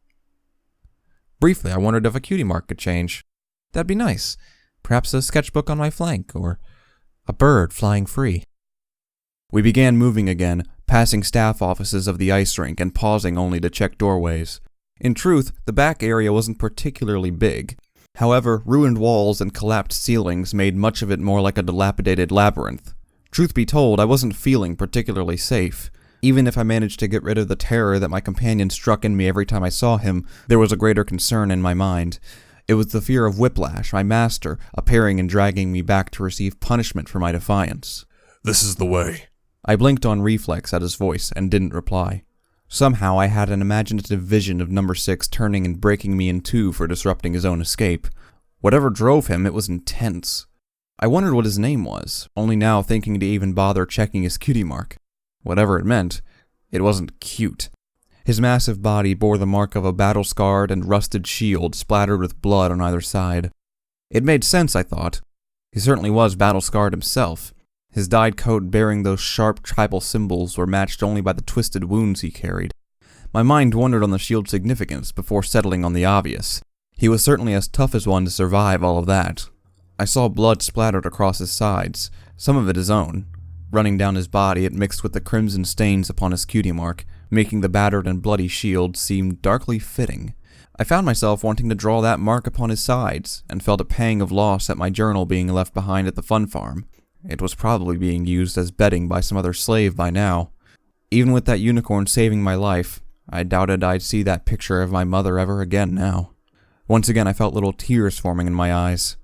Briefly, I wondered if a cutie mark could change. That'd be nice. Perhaps a sketchbook on my flank, or a bird flying free. We began moving again, passing staff offices of the ice rink and pausing only to check doorways. In truth, the back area wasn't particularly big. However, ruined walls and collapsed ceilings made much of it more like a dilapidated labyrinth. Truth be told, I wasn't feeling particularly safe. Even if I managed to get rid of the terror that my companion struck in me every time I saw him, there was a greater concern in my mind. It was the fear of Whiplash, my master, appearing and dragging me back to receive punishment for my defiance. This is the way. I blinked on reflex at his voice and didn't reply. Somehow I had an imaginative vision of number 6 turning and breaking me in two for disrupting his own escape. Whatever drove him, it was intense. I wondered what his name was, only now thinking to even bother checking his cutie mark. Whatever it meant, it wasn't cute. His massive body bore the mark of a battle-scarred and rusted shield splattered with blood on either side. It made sense, I thought. He certainly was battle-scarred himself. His dyed coat bearing those sharp tribal symbols were matched only by the twisted wounds he carried. My mind wandered on the shield's significance before settling on the obvious. He was certainly as tough as one to survive all of that. I saw blood splattered across his sides, some of it his own. Running down his body, it mixed with the crimson stains upon his cutie mark, making the battered and bloody shield seem darkly fitting. I found myself wanting to draw that mark upon his sides, and felt a pang of loss at my journal being left behind at the fun farm. It was probably being used as bedding by some other slave by now. Even with that unicorn saving my life, I doubted I'd see that picture of my mother ever again now. Once again I felt little tears forming in my eyes.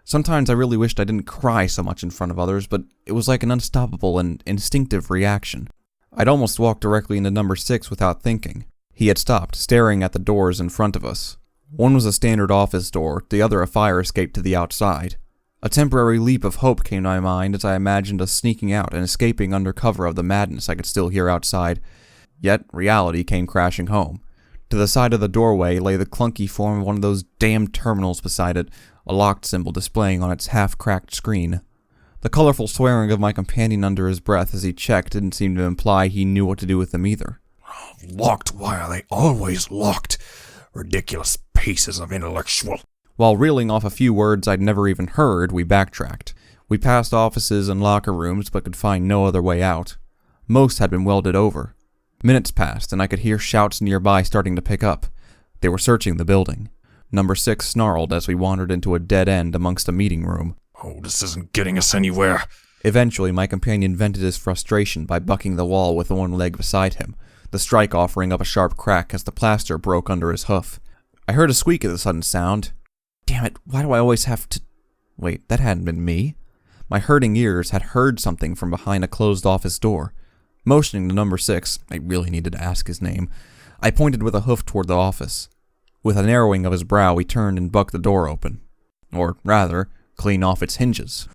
Sometimes I really wished I didn't cry so much in front of others, but it was like an unstoppable and instinctive reaction. I'd almost walked directly into number 6 without thinking. He had stopped, staring at the doors in front of us. One was a standard office door, the other a fire escape to the outside. A temporary leap of hope came to my mind as I imagined us sneaking out and escaping under cover of the madness I could still hear outside. Yet, reality came crashing home. To the side of the doorway lay the clunky form of one of those damned terminals beside it, a locked symbol displaying on its half-cracked screen. The colorful swearing of my companion under his breath as he checked didn't seem to imply he knew what to do with them either. Locked? Why are they always locked? Ridiculous pieces of intellectual... While reeling off a few words I'd never even heard, we backtracked. We passed offices and locker rooms, but could find no other way out. Most had been welded over. Minutes passed, and I could hear shouts nearby starting to pick up. They were searching the building. Number 6 snarled as we wandered into a dead end amongst a meeting room. Oh, this isn't getting us anywhere. Eventually, my companion vented his frustration by bucking the wall with one leg beside him, the strike offering up a sharp crack as the plaster broke under his hoof. I heard a squeak at the sudden sound. Damn it, why do I always have to... Wait, that hadn't been me. My hurting ears had heard something from behind a closed office door. Motioning to number 6, I really needed to ask his name, I pointed with a hoof toward the office. With a narrowing of his brow, he turned and bucked the door open. Or, rather, clean off its hinges.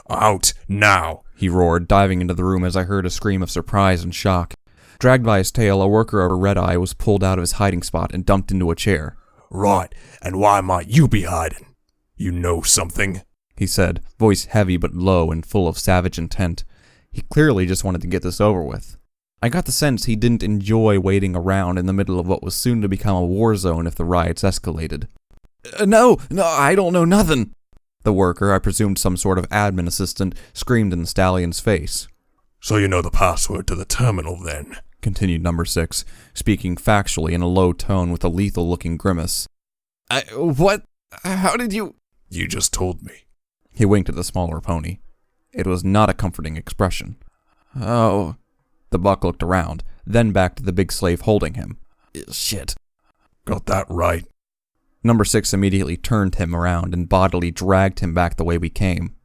Out, now! He roared, diving into the room as I heard a scream of surprise and shock. Dragged by his tail, a worker over Red Eye was pulled out of his hiding spot and dumped into a chair. Right, and why might you be hiding? You know something? He said, voice heavy but low and full of savage intent. He clearly just wanted to get this over with. I got the sense he didn't enjoy waiting around in the middle of what was soon to become a war zone if the riots escalated. No, I don't know nothing. The worker, I presumed some sort of admin assistant, screamed in the stallion's face. So you know the password to the terminal then? Continued number 6, speaking factually in a low tone with a lethal-looking grimace. What? How did you... You just told me. He winked at the smaller pony. It was not a comforting expression. Oh... The buck looked around, then back to the big slave holding him. Shit. Got that right. Number 6 immediately turned him around and bodily dragged him back the way we came.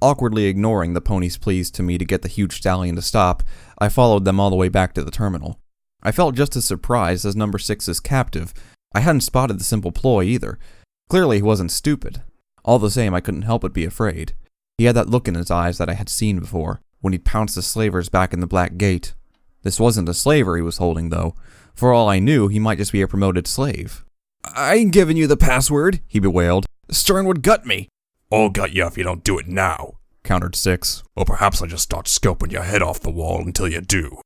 Awkwardly ignoring the pony's pleas to me to get the huge stallion to stop, I followed them all the way back to the terminal. I felt just as surprised as number 6's captive. I hadn't spotted the simple ploy either. Clearly he wasn't stupid. All the same, I couldn't help but be afraid. He had that look in his eyes that I had seen before, when he'd pounced the slavers back in the Black Gate. This wasn't a slaver he was holding, though. For all I knew, he might just be a promoted slave. I ain't giving you the password, he bewailed. Stern would gut me. I'll gut you if you don't do it now, countered 6. Or perhaps I'll just start scoping your head off the wall until you do.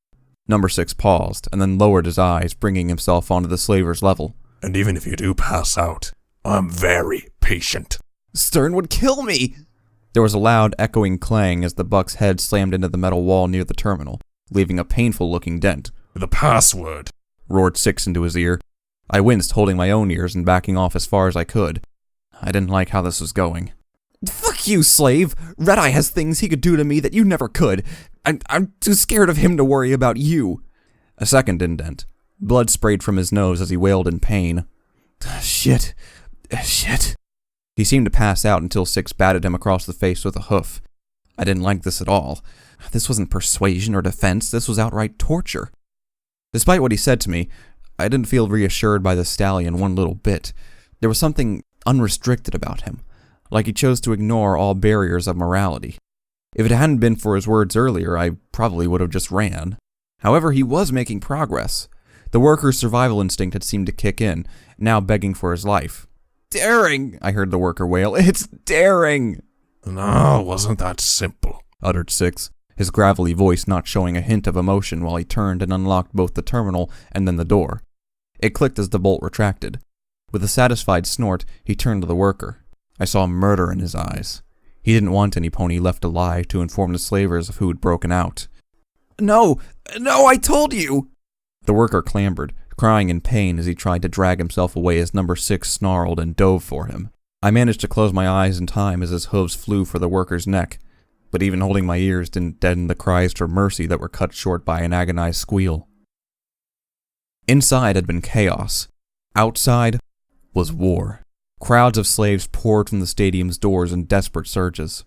Number 6 paused, and then lowered his eyes, bringing himself onto the slaver's level. And even if you do pass out, I'm very patient. Stern would kill me! There was a loud, echoing clang as the buck's head slammed into the metal wall near the terminal, leaving a painful-looking dent. The password, roared 6 into his ear. I winced, holding my own ears and backing off as far as I could. I didn't like how this was going. Fuck you, slave! Red Eye has things he could do to me that you never could. I'm too scared of him to worry about you. A second indent. Blood sprayed from his nose as he wailed in pain. Shit. He seemed to pass out until 6 batted him across the face with a hoof. I didn't like this at all. This wasn't persuasion or defense, this was outright torture. Despite what he said to me, I didn't feel reassured by the stallion one little bit. There was something unrestricted about him, like he chose to ignore all barriers of morality. If it hadn't been for his words earlier, I probably would have just ran. However, he was making progress. The worker's survival instinct had seemed to kick in, now begging for his life. Daring! I heard the worker wail. It's daring! No, it wasn't that simple, uttered 6, his gravelly voice not showing a hint of emotion while he turned and unlocked both the terminal and then the door. It clicked as the bolt retracted. With a satisfied snort, he turned to the worker. I saw murder in his eyes. He didn't want any pony left alive to inform the slavers of who had broken out. No, I told you! The worker clambered, crying in pain as he tried to drag himself away as number 6 snarled and dove for him. I managed to close my eyes in time as his hooves flew for the worker's neck, but even holding my ears didn't deaden the cries for mercy that were cut short by an agonized squeal. Inside had been chaos. Outside was war. Crowds of slaves poured from the stadium's doors in desperate surges.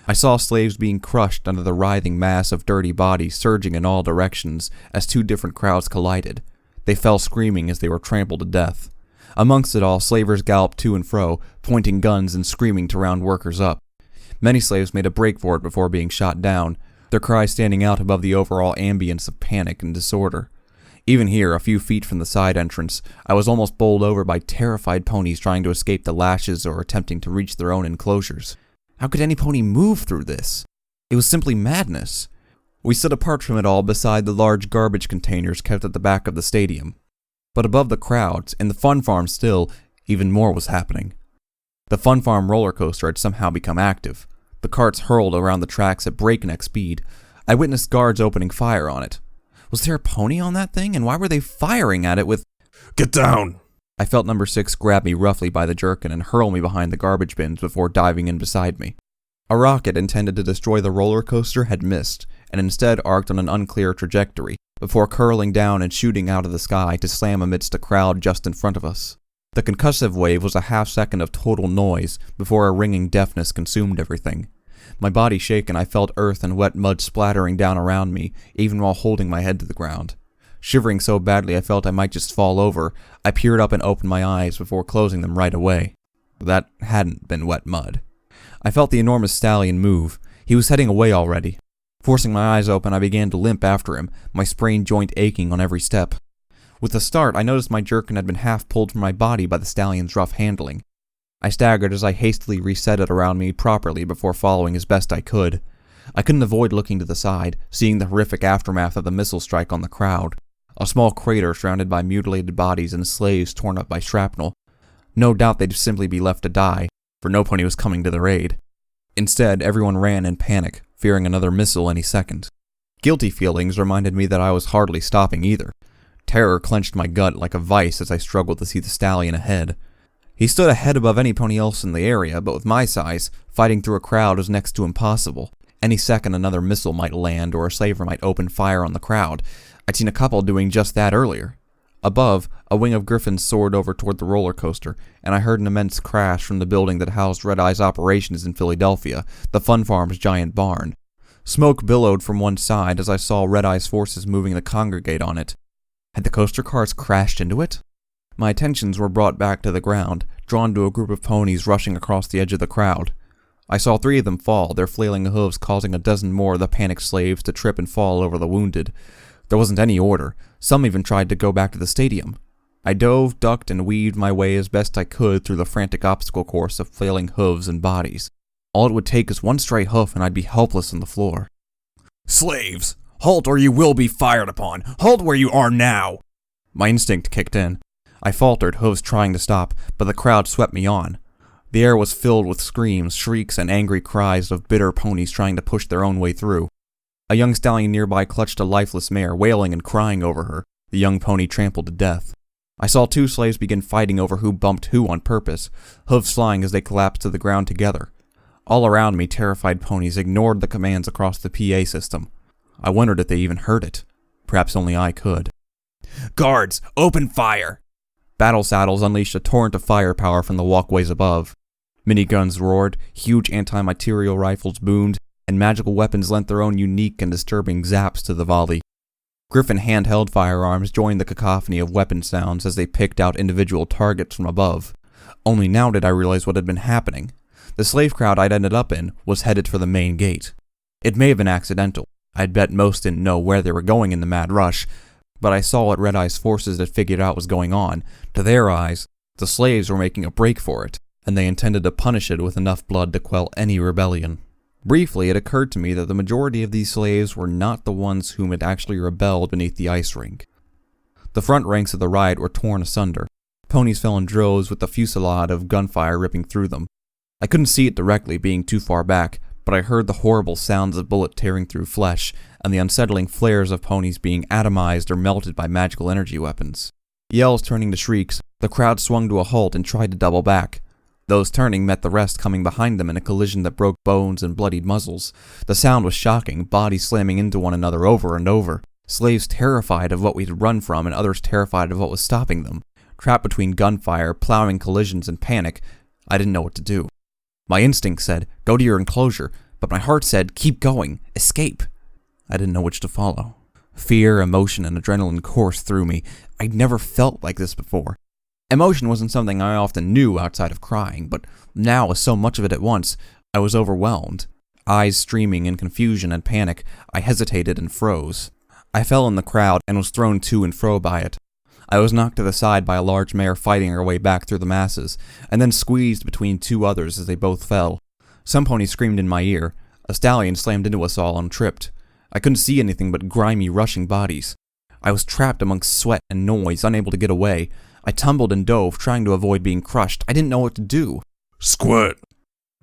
I saw slaves being crushed under the writhing mass of dirty bodies surging in all directions as 2 different crowds collided. They fell screaming as they were trampled to death. Amongst it all, slavers galloped to and fro, pointing guns and screaming to round workers up. Many slaves made a break for it before being shot down, their cries standing out above the overall ambience of panic and disorder. Even here, a few feet from the side entrance, I was almost bowled over by terrified ponies trying to escape the lashes or attempting to reach their own enclosures. How could any pony move through this? It was simply madness. We stood apart from it all beside the large garbage containers kept at the back of the stadium. But above the crowds, in the fun farm still, even more was happening. The fun farm roller coaster had somehow become active. The carts hurled around the tracks at breakneck speed. I witnessed guards opening fire on it. Was there a pony on that thing, and why were they firing at it with... Get down! I felt number 6 grab me roughly by the jerkin and hurl me behind the garbage bins before diving in beside me. A rocket intended to destroy the roller coaster had missed, and instead arced on an unclear trajectory, before curling down and shooting out of the sky to slam amidst a crowd just in front of us. The concussive wave was a half-second of total noise before a ringing deafness consumed everything. My body shaken, I felt earth and wet mud splattering down around me, even while holding my head to the ground. Shivering so badly I felt I might just fall over, I peered up and opened my eyes before closing them right away. That hadn't been wet mud. I felt the enormous stallion move. He was heading away already. Forcing my eyes open, I began to limp after him, my sprained joint aching on every step. With the start, I noticed my jerkin had been half pulled from my body by the stallion's rough handling. I staggered as I hastily reset it around me properly before following as best I could. I couldn't avoid looking to the side, seeing the horrific aftermath of the missile strike on the crowd. A small crater surrounded by mutilated bodies and slaves torn up by shrapnel. No doubt they'd simply be left to die, for no pony was coming to their aid. Instead, everyone ran in panic, fearing another missile any second. Guilty feelings reminded me that I was hardly stopping either. Terror clenched my gut like a vice as I struggled to see the stallion ahead. He stood a head above any pony else in the area, but with my size, fighting through a crowd was next to impossible. Any second another missile might land or a slaver might open fire on the crowd. I'd seen a couple doing just that earlier. Above, a wing of griffins soared over toward the roller coaster, and I heard an immense crash from the building that housed Red Eye's operations in Philadelphia, the Fun Farm's giant barn. Smoke billowed from one side as I saw Red Eye's forces moving to congregate on it. Had the coaster cars crashed into it? My attentions were brought back to the ground, drawn to a group of ponies rushing across the edge of the crowd. I saw 3 of them fall, their flailing hooves causing a dozen more of the panicked slaves to trip and fall over the wounded. There wasn't any order. Some even tried to go back to the stadium. I dove, ducked, and weaved my way as best I could through the frantic obstacle course of flailing hooves and bodies. All it would take is one stray hoof and I'd be helpless on the floor. Slaves! Halt or you will be fired upon! Halt where you are now! My instinct kicked in. I faltered, hooves trying to stop, but the crowd swept me on. The air was filled with screams, shrieks, and angry cries of bitter ponies trying to push their own way through. A young stallion nearby clutched a lifeless mare, wailing and crying over her, the young pony trampled to death. I saw 2 slaves begin fighting over who bumped who on purpose, hooves flying as they collapsed to the ground together. All around me, terrified ponies ignored the commands across the PA system. I wondered if they even heard it. Perhaps only I could. Guards, open fire! Battle saddles unleashed a torrent of firepower from the walkways above. Miniguns roared, huge anti-material rifles boomed, and magical weapons lent their own unique and disturbing zaps to the volley. Griffin handheld firearms joined the cacophony of weapon sounds as they picked out individual targets from above. Only now did I realize what had been happening. The slave crowd I'd ended up in was headed for the main gate. It may have been accidental. I'd bet most didn't know where they were going in the mad rush, but I saw what Red Eye's forces had figured out was going on. To their eyes, the slaves were making a break for it, and they intended to punish it with enough blood to quell any rebellion. Briefly, it occurred to me that the majority of these slaves were not the ones whom had actually rebelled beneath the ice rink. The front ranks of the riot were torn asunder. Ponies fell in droves with the fusillade of gunfire ripping through them. I couldn't see it directly, being too far back, but I heard the horrible sounds of bullets tearing through flesh, and the unsettling flares of ponies being atomized or melted by magical energy weapons. Yells turning to shrieks, the crowd swung to a halt and tried to double back. Those turning met the rest coming behind them in a collision that broke bones and bloodied muzzles. The sound was shocking, bodies slamming into one another over and over. Slaves terrified of what we'd run from and others terrified of what was stopping them. Trapped between gunfire, plowing collisions, and panic, I didn't know what to do. My instinct said, go to your enclosure, but my heart said, keep going, escape. I didn't know which to follow. Fear, emotion, and adrenaline coursed through me. I'd never felt like this before. Emotion wasn't something I often knew outside of crying, but now, with so much of it at once, I was overwhelmed. Eyes streaming in confusion and panic, I hesitated and froze. I fell in the crowd and was thrown to and fro by it. I was knocked to the side by a large mare fighting her way back through the masses, and then squeezed between 2 others as they both fell. Some ponies screamed in my ear. A stallion slammed into us all and tripped. I couldn't see anything but grimy, rushing bodies. I was trapped amongst sweat and noise, unable to get away. I tumbled and dove, trying to avoid being crushed. I didn't know what to do. Squirt!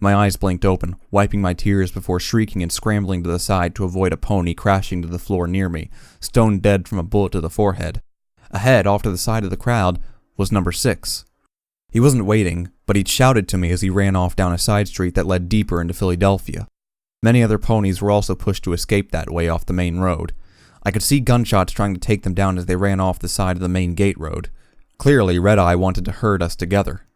My eyes blinked open, wiping my tears before shrieking and scrambling to the side to avoid a pony crashing to the floor near me, stone dead from a bullet to the forehead. Ahead, off to the side of the crowd, was number 6. He wasn't waiting, but he'd shouted to me as he ran off down a side street that led deeper into Philadelphia. Many other ponies were also pushed to escape that way off the main road. I could see gunshots trying to take them down as they ran off the side of the main gate road. Clearly, Red Eye wanted to herd us together.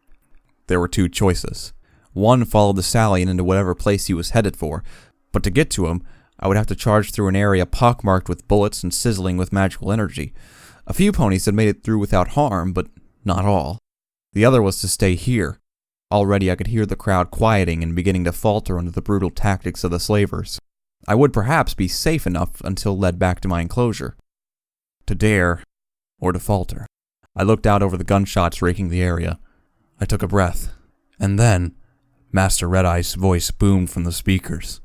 There were 2 choices. One followed the stallion into whatever place he was headed for, but to get to him, I would have to charge through an area pockmarked with bullets and sizzling with magical energy. A few ponies had made it through without harm, but not all. The other was to stay here. Already I could hear the crowd quieting and beginning to falter under the brutal tactics of the slavers. I would perhaps be safe enough until led back to my enclosure. To dare, or to falter. I looked out over the gunshots raking the area. I took a breath, and then Master Red Eye's voice boomed from the speakers.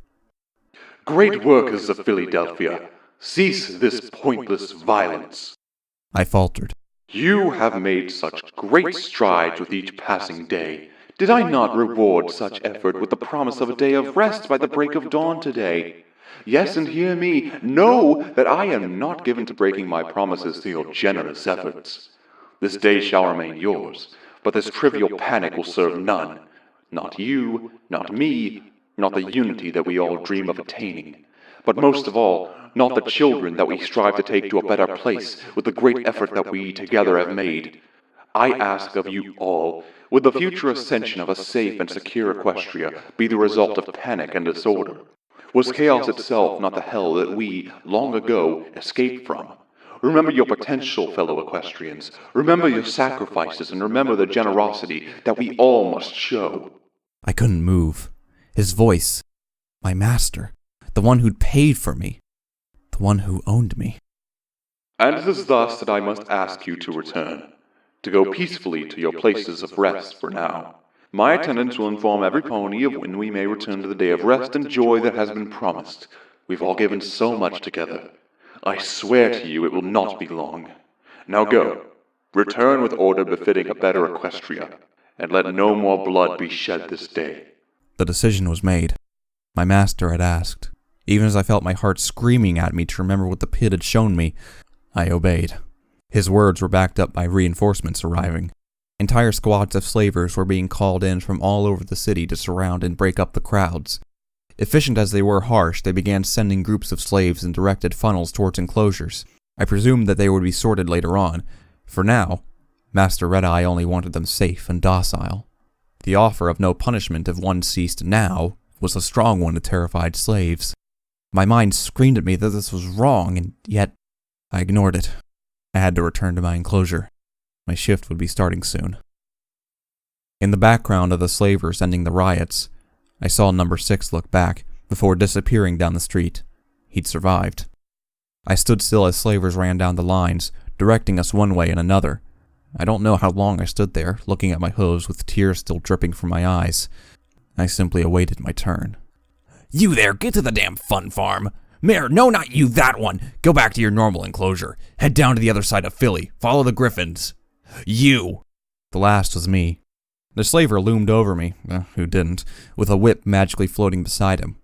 Great workers of Philadelphia, cease this pointless violence. I faltered. You have made such great strides with each passing day. Did I not reward such effort with the promise of a day of rest by the break of dawn today? Yes, and hear me, know that I am not given to breaking my promises to your generous efforts. This day shall remain yours, but this trivial panic will serve none. Not you, not me, not the unity that we all dream of attaining. But most of all, not the children that we strive to take to a better place with the great effort that we together have made. I ask of you all, would the future ascension of a safe and secure Equestria be the result of panic and disorder? Was chaos itself not the hell that we, long ago, escaped from? Remember your potential, fellow Equestrians. Remember your sacrifices, and remember the generosity that we all must show. I couldn't move. His voice, my master, the one who'd paid for me, the one who owned me. And it is thus that I must ask you to return, to go peacefully to your places of rest for now. My attendants will inform every pony of when we may return to the day of rest and joy that has been promised. We've all given so much together. I swear to you it will not be long. Now go. Return with order befitting a better Equestria, and let no more blood be shed this day. The decision was made. My master had asked. Even as I felt my heart screaming at me to remember what the pit had shown me, I obeyed. His words were backed up by reinforcements arriving. Entire squads of slavers were being called in from all over the city to surround and break up the crowds. Efficient as they were harsh, they began sending groups of slaves in directed funnels towards enclosures. I presumed that they would be sorted later on. For now, Master Red Eye only wanted them safe and docile. The offer of no punishment if one ceased now was a strong one to terrified slaves. My mind screamed at me that this was wrong, and yet I ignored it. I had to return to my enclosure. My shift would be starting soon. In the background of the slavers ending the riots, I saw number 6 look back before disappearing down the street. He'd survived. I stood still as slavers ran down the lines, directing us one way and another. I don't know how long I stood there, looking at my hooves with tears still dripping from my eyes. I simply awaited my turn. You there, get to the damn fun farm. Mayor, no, not you, that one. Go back to your normal enclosure. Head down to the other side of Philly. Follow the Griffins. You. The last was me. The slaver loomed over me, who didn't, with a whip magically floating beside him.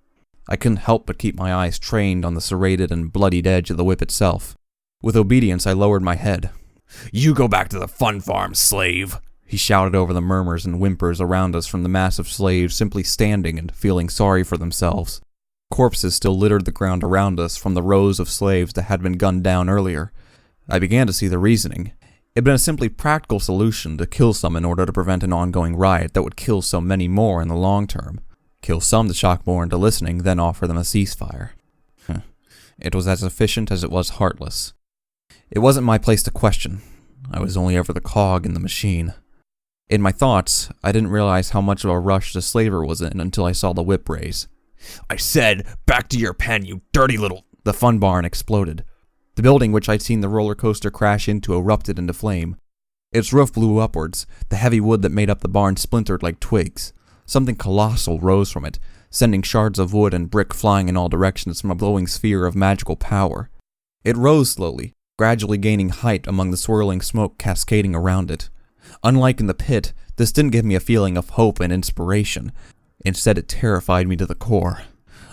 I couldn't help but keep my eyes trained on the serrated and bloodied edge of the whip itself. With obedience, I lowered my head. You go back to the fun farm, slave. He shouted over the murmurs and whimpers around us from the mass of slaves simply standing and feeling sorry for themselves. Corpses still littered the ground around us from the rows of slaves that had been gunned down earlier. I began to see the reasoning. It had been a simply practical solution to kill some in order to prevent an ongoing riot that would kill so many more in the long term. Kill some to shock more into listening, then offer them a ceasefire. It was as efficient as it was heartless. It wasn't my place to question. I was only ever the cog in the machine. In my thoughts, I didn't realize how much of a rush the slaver was in until I saw the whip raise. I said, back to your pen, you dirty little... The fun barn exploded. The building which I'd seen the roller coaster crash into erupted into flame. Its roof blew upwards. The heavy wood that made up the barn splintered like twigs. Something colossal rose from it, sending shards of wood and brick flying in all directions from a glowing sphere of magical power. It rose slowly, gradually gaining height among the swirling smoke cascading around it. Unlike in the pit, this didn't give me a feeling of hope and inspiration. Instead, it terrified me to the core.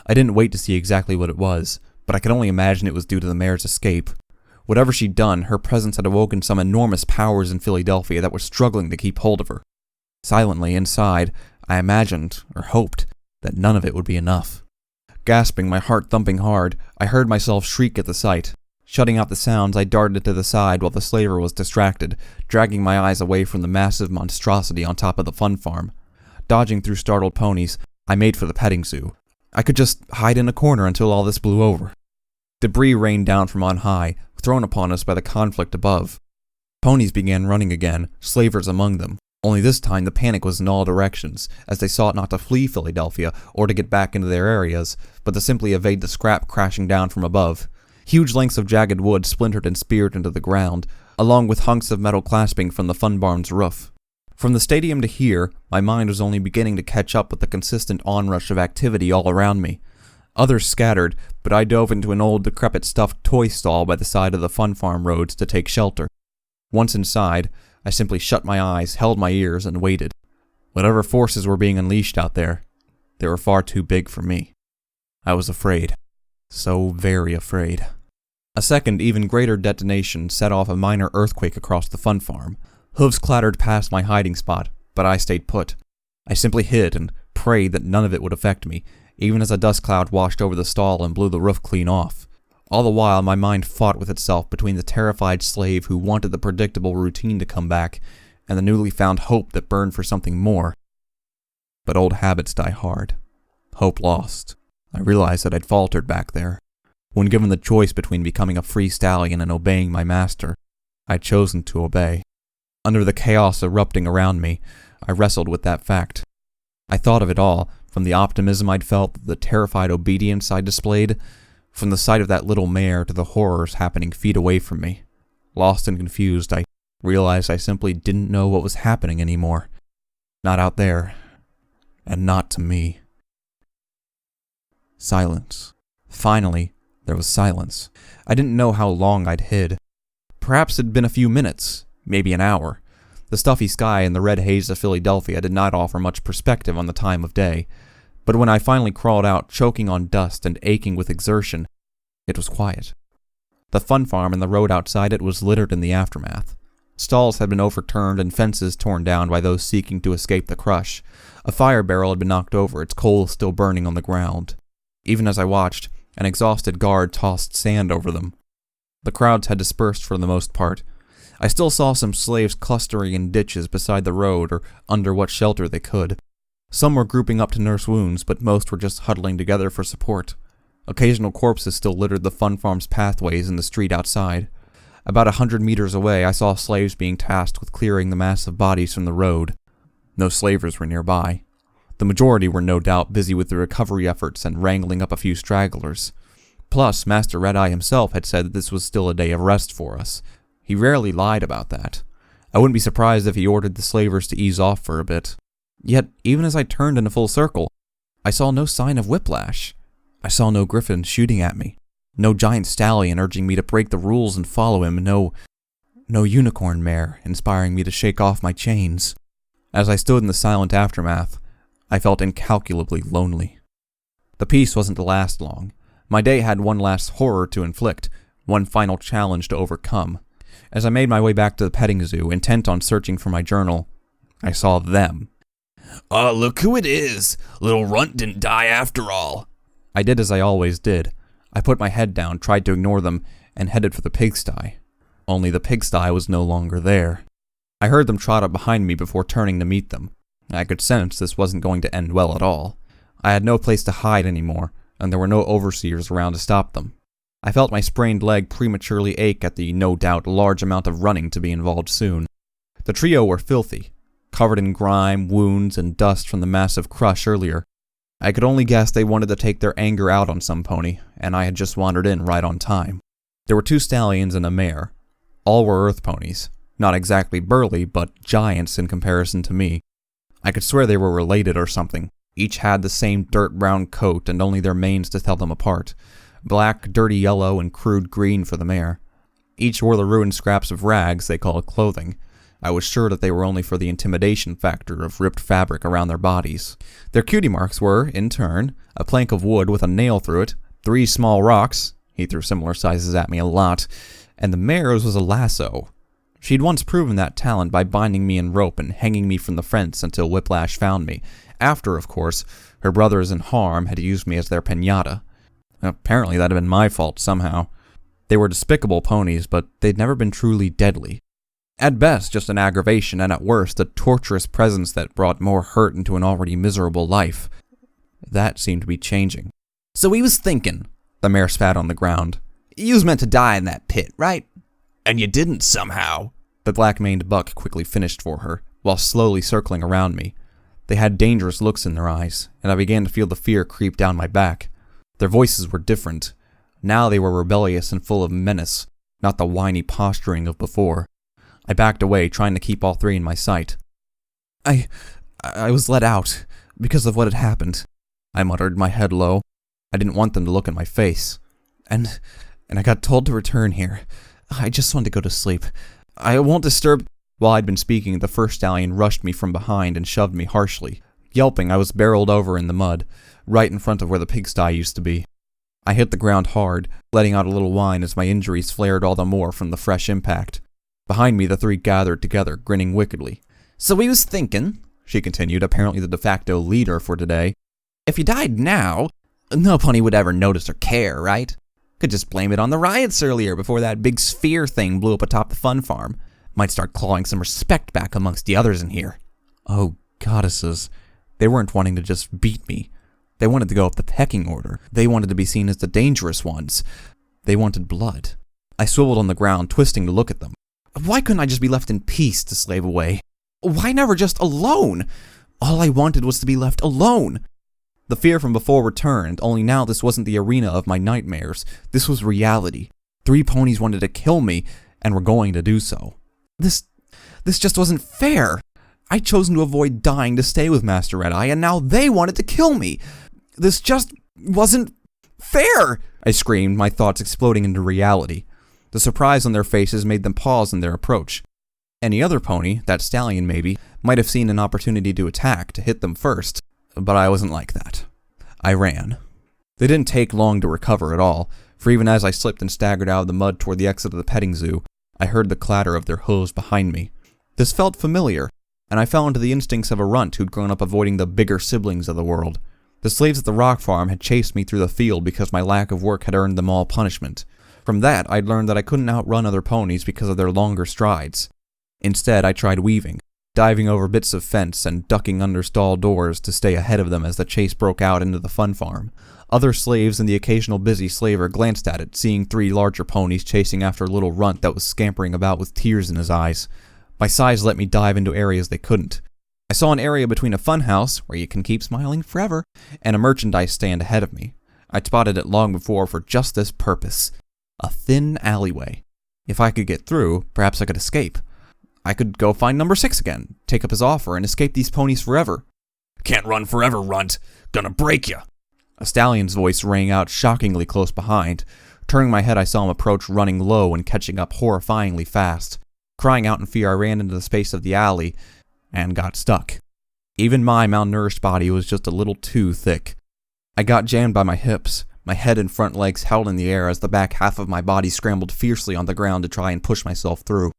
I didn't wait to see exactly what it was, but I could only imagine it was due to the mayor's escape. Whatever she'd done, her presence had awoken some enormous powers in Philadelphia that were struggling to keep hold of her. Silently, inside, I imagined, or hoped, that none of it would be enough. Gasping, my heart thumping hard, I heard myself shriek at the sight. Shutting out the sounds, I darted to the side while the slaver was distracted, dragging my eyes away from the massive monstrosity on top of the fun farm. Dodging through startled ponies, I made for the petting zoo. I could just hide in a corner until all this blew over. Debris rained down from on high, thrown upon us by the conflict above. Ponies began running again, slavers among them. Only this time the panic was in all directions, as they sought not to flee Philadelphia or to get back into their areas, but to simply evade the scrap crashing down from above. Huge lengths of jagged wood splintered and speared into the ground, along with hunks of metal clasping from the fun barn's roof. From the stadium to here, my mind was only beginning to catch up with the consistent onrush of activity all around me. Others scattered, but I dove into an old decrepit stuffed toy stall by the side of the fun farm roads to take shelter. Once inside, I simply shut my eyes, held my ears, and waited. Whatever forces were being unleashed out there, they were far too big for me. I was afraid. So very afraid. A second, even greater detonation set off a minor earthquake across the fun farm. Hooves clattered past my hiding spot, but I stayed put. I simply hid and prayed that none of it would affect me, even as a dust cloud washed over the stall and blew the roof clean off. All the while, my mind fought with itself between the terrified slave who wanted the predictable routine to come back, and the newly found hope that burned for something more. But old habits die hard. Hope lost. I realized that I'd faltered back there. When given the choice between becoming a free stallion and obeying my master, I'd chosen to obey. Under the chaos erupting around me, I wrestled with that fact. I thought of it all, from the optimism I'd felt, the terrified obedience I displayed, from the sight of that little mare to the horrors happening feet away from me. Lost and confused, I realized I simply didn't know what was happening anymore. Not out there, and not to me. Silence. Finally, there was silence. I didn't know how long I'd hid. Perhaps it'd been a few minutes, maybe an hour. The stuffy sky and the red haze of Philadelphia did not offer much perspective on the time of day, but when I finally crawled out, choking on dust and aching with exertion, it was quiet. The fun farm and the road outside it was littered in the aftermath. Stalls had been overturned and fences torn down by those seeking to escape the crush. A fire barrel had been knocked over, its coal still burning on the ground. Even as I watched, an exhausted guard tossed sand over them. The crowds had dispersed for the most part. I still saw some slaves clustering in ditches beside the road or under what shelter they could. Some were grouping up to nurse wounds, but most were just huddling together for support. Occasional corpses still littered the fun farm's pathways in the street outside. About 100 meters away, I saw slaves being tasked with clearing the mass of bodies from the road. No slavers were nearby. The majority were no doubt busy with the recovery efforts and wrangling up a few stragglers. Plus, Master Red-Eye himself had said that this was still a day of rest for us. He rarely lied about that. I wouldn't be surprised if he ordered the slavers to ease off for a bit. Yet, even as I turned in a full circle, I saw no sign of whiplash. I saw no griffin shooting at me. No giant stallion urging me to break the rules and follow him. No unicorn mare inspiring me to shake off my chains. As I stood in the silent aftermath, I felt incalculably lonely. The peace wasn't to last long. My day had one last horror to inflict, one final challenge to overcome. As I made my way back to the petting zoo, intent on searching for my journal, I saw them. Look who it is! Little Runt didn't die after all. I did as I always did. I put my head down, tried to ignore them, and headed for the pigsty. Only the pigsty was no longer there. I heard them trot up behind me before turning to meet them. I could sense this wasn't going to end well at all. I had no place to hide anymore, and there were no overseers around to stop them. I felt my sprained leg prematurely ache at the no doubt large amount of running to be involved soon. The trio were filthy, covered in grime, wounds, and dust from the massive crush earlier. I could only guess they wanted to take their anger out on some pony, and I had just wandered in right on time. There were 2 stallions and a mare. All were earth ponies. Not exactly burly, but giants in comparison to me. I could swear they were related or something. Each had the same dirt brown coat and only their manes to tell them apart. Black, dirty yellow, and crude green for the mare. Each wore the ruined scraps of rags they called clothing. I was sure that they were only for the intimidation factor of ripped fabric around their bodies. Their cutie marks were, in turn, a plank of wood with a nail through it, 3 small rocks, he threw similar sizes at me a lot, and the mare's was a lasso. She'd once proven that talent by binding me in rope and hanging me from the fence until Whiplash found me. After, of course, her brothers in harm had used me as their piñata. Apparently that had been my fault somehow. They were despicable ponies, but they'd never been truly deadly. At best, just an aggravation, and at worst, a torturous presence that brought more hurt into an already miserable life. That seemed to be changing. So we was thinking, the mare spat on the ground. You was meant to die in that pit, right? And you didn't somehow. The black-maned buck quickly finished for her, while slowly circling around me. They had dangerous looks in their eyes, and I began to feel the fear creep down my back. Their voices were different. Now they were rebellious and full of menace, not the whiny posturing of before. I backed away, trying to keep all three in my sight. I was let out, because of what had happened, I muttered, my head low. I didn't want them to look at my face. And I got told to return here. I just want to go to sleep. I won't disturb... While I'd been speaking, the first stallion rushed me from behind and shoved me harshly. Yelping, I was barreled over in the mud, right in front of where the pigsty used to be. I hit the ground hard, letting out a little whine as my injuries flared all the more from the fresh impact. Behind me, the three gathered together, grinning wickedly. So we was thinking, she continued, apparently the de facto leader for today, if you died now, no pony would ever notice or care, right? Could just blame it on the riots earlier before that big sphere thing blew up atop the fun farm. Might start clawing some respect back amongst the others in here. Oh, goddesses. They weren't wanting to just beat me. They wanted to go up the pecking order. They wanted to be seen as the dangerous ones. They wanted blood. I swiveled on the ground, twisting to look at them. Why couldn't I just be left in peace to slave away? Why never just alone? All I wanted was to be left alone. The fear from before returned, only now this wasn't the arena of my nightmares. This was reality. 3 ponies wanted to kill me, and were going to do so. This just wasn't fair. I'd chosen to avoid dying to stay with Master Red-Eye, and now they wanted to kill me. This just wasn't fair, I screamed, my thoughts exploding into reality. The surprise on their faces made them pause in their approach. Any other pony, that stallion maybe, might have seen an opportunity to attack, to hit them first, but I wasn't like that. I ran. They didn't take long to recover at all, for even as I slipped and staggered out of the mud toward the exit of the petting zoo, I heard the clatter of their hooves behind me. This felt familiar, and I fell into the instincts of a runt who'd grown up avoiding the bigger siblings of the world. The slaves at the rock farm had chased me through the field because my lack of work had earned them all punishment. From that, I'd learned that I couldn't outrun other ponies because of their longer strides. Instead, I tried weaving, diving over bits of fence and ducking under stall doors to stay ahead of them as the chase broke out into the fun farm. Other slaves and the occasional busy slaver glanced at it, seeing 3 larger ponies chasing after a little runt that was scampering about with tears in his eyes. My size let me dive into areas they couldn't. I saw an area between a fun house, where you can keep smiling forever, and a merchandise stand ahead of me. I'd spotted it long before for just this purpose. A thin alleyway. If I could get through, perhaps I could escape. I could go find number 6 again, take up his offer, and escape these ponies forever. Can't run forever, runt. Gonna break ya. A stallion's voice rang out shockingly close behind. Turning my head, I saw him approach running low and catching up horrifyingly fast. Crying out in fear, I ran into the space of the alley and got stuck. Even my malnourished body was just a little too thick. I got jammed by my hips, my head and front legs held in the air as the back half of my body scrambled fiercely on the ground to try and push myself through.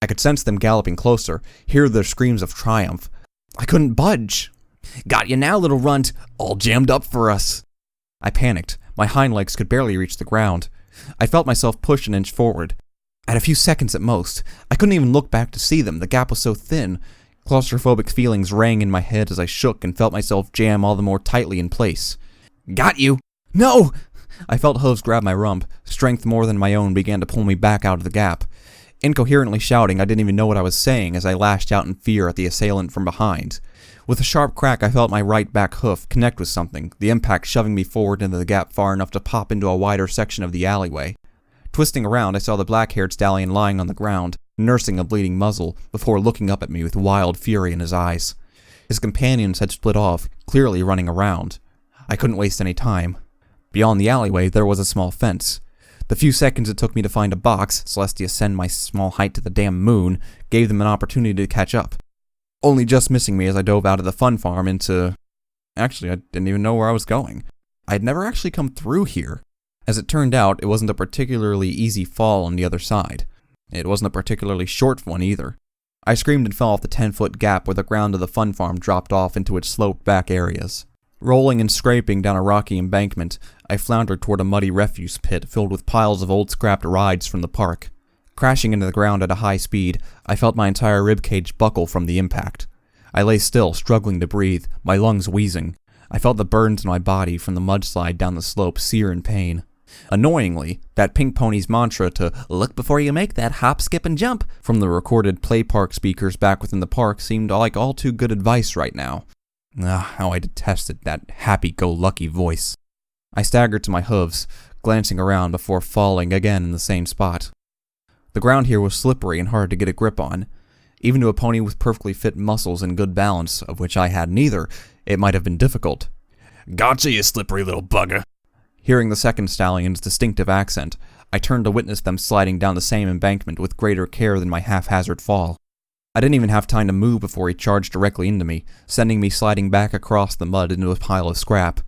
I could sense them galloping closer, hear their screams of triumph. I couldn't budge. Got you now, little runt. All jammed up for us. I panicked. My hind legs could barely reach the ground. I felt myself push an inch forward. At a few seconds at most. I couldn't even look back to see them. The gap was so thin. Claustrophobic feelings rang in my head as I shook and felt myself jam all the more tightly in place. Got you. No! I felt hooves grab my rump. Strength more than my own began to pull me back out of the gap. Incoherently shouting, I didn't even know what I was saying as I lashed out in fear at the assailant from behind. With a sharp crack, I felt my right back hoof connect with something, the impact shoving me forward into the gap far enough to pop into a wider section of the alleyway. Twisting around, I saw the black-haired stallion lying on the ground, nursing a bleeding muzzle, before looking up at me with wild fury in his eyes. His companions had split off, clearly running around. I couldn't waste any time. Beyond the alleyway, there was a small fence. The few seconds it took me to find a box, Celestia ascend my small height to the damn moon, gave them an opportunity to catch up. Only just missing me as I dove out of the fun farm into... Actually, I didn't even know where I was going. I'd never actually come through here. As it turned out, it wasn't a particularly easy fall on the other side. It wasn't a particularly short one either. I screamed and fell off the 10-foot gap where the ground of the fun farm dropped off into its sloped back areas. Rolling and scraping down a rocky embankment, I floundered toward a muddy refuse pit filled with piles of old scrapped rides from the park. Crashing into the ground at a high speed, I felt my entire ribcage buckle from the impact. I lay still, struggling to breathe, my lungs wheezing. I felt the burns in my body from the mudslide down the slope sear in pain. Annoyingly, that pink pony's mantra to look before you make that hop, skip, and jump from the recorded play park speakers back within the park seemed like all too good advice right now. How I detested that happy-go-lucky voice. I staggered to my hooves, glancing around before falling again in the same spot. The ground here was slippery and hard to get a grip on. Even to a pony with perfectly fit muscles and good balance, of which I had neither, it might have been difficult. Gotcha, you slippery little bugger. Hearing the second stallion's distinctive accent, I turned to witness them sliding down the same embankment with greater care than my haphazard fall. I didn't even have time to move before he charged directly into me, sending me sliding back across the mud into a pile of scrap.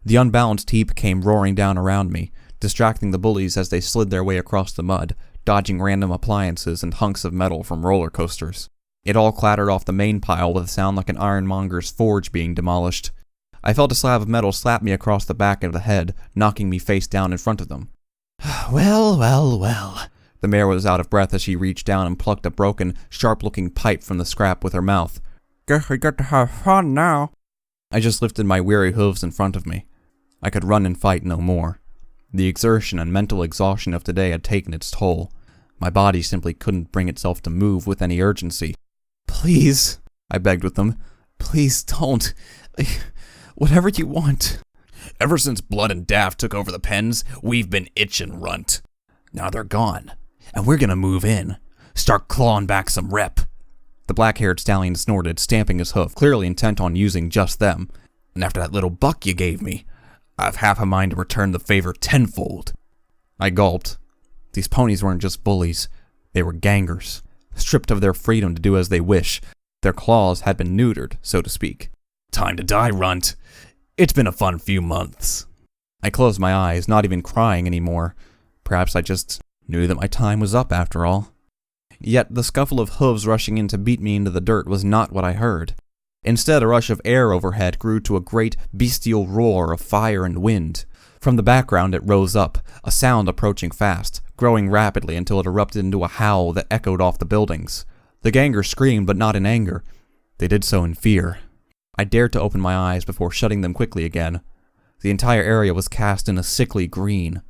The unbalanced heap came roaring down around me, distracting the bullies as they slid their way across the mud, dodging random appliances and hunks of metal from roller coasters. It all clattered off the main pile with a sound like an ironmonger's forge being demolished. I felt a slab of metal slap me across the back of the head, knocking me face down in front of them. Well, well, well. The mare was out of breath as she reached down and plucked a broken, sharp-looking pipe from the scrap with her mouth. Guess we get to have fun now. I just lifted my weary hooves in front of me. I could run and fight no more. The exertion and mental exhaustion of today had taken its toll. My body simply couldn't bring itself to move with any urgency. Please, I begged with them. Please don't. Whatever you want. Ever since Blood and Daft took over the pens, we've been itching runt. Now they're gone, and we're gonna move in. Start clawing back some rep. The black-haired stallion snorted, stamping his hoof, clearly intent on using just them. And after that little buck you gave me, I've half a mind to return the favor tenfold. I gulped. These ponies weren't just bullies. They were gangers, stripped of their freedom to do as they wish. Their claws had been neutered, so to speak. Time to die, runt. It's been a fun few months. I closed my eyes, not even crying anymore. Perhaps I just knew that my time was up after all. Yet the scuffle of hooves rushing in to beat me into the dirt was not what I heard. Instead, a rush of air overhead grew to a great bestial roar of fire and wind. From the background it rose up, a sound approaching fast, growing rapidly until it erupted into a howl that echoed off the buildings. The gangers screamed, but not in anger. They did so in fear. I dared to open my eyes before shutting them quickly again. The entire area was cast in a sickly green.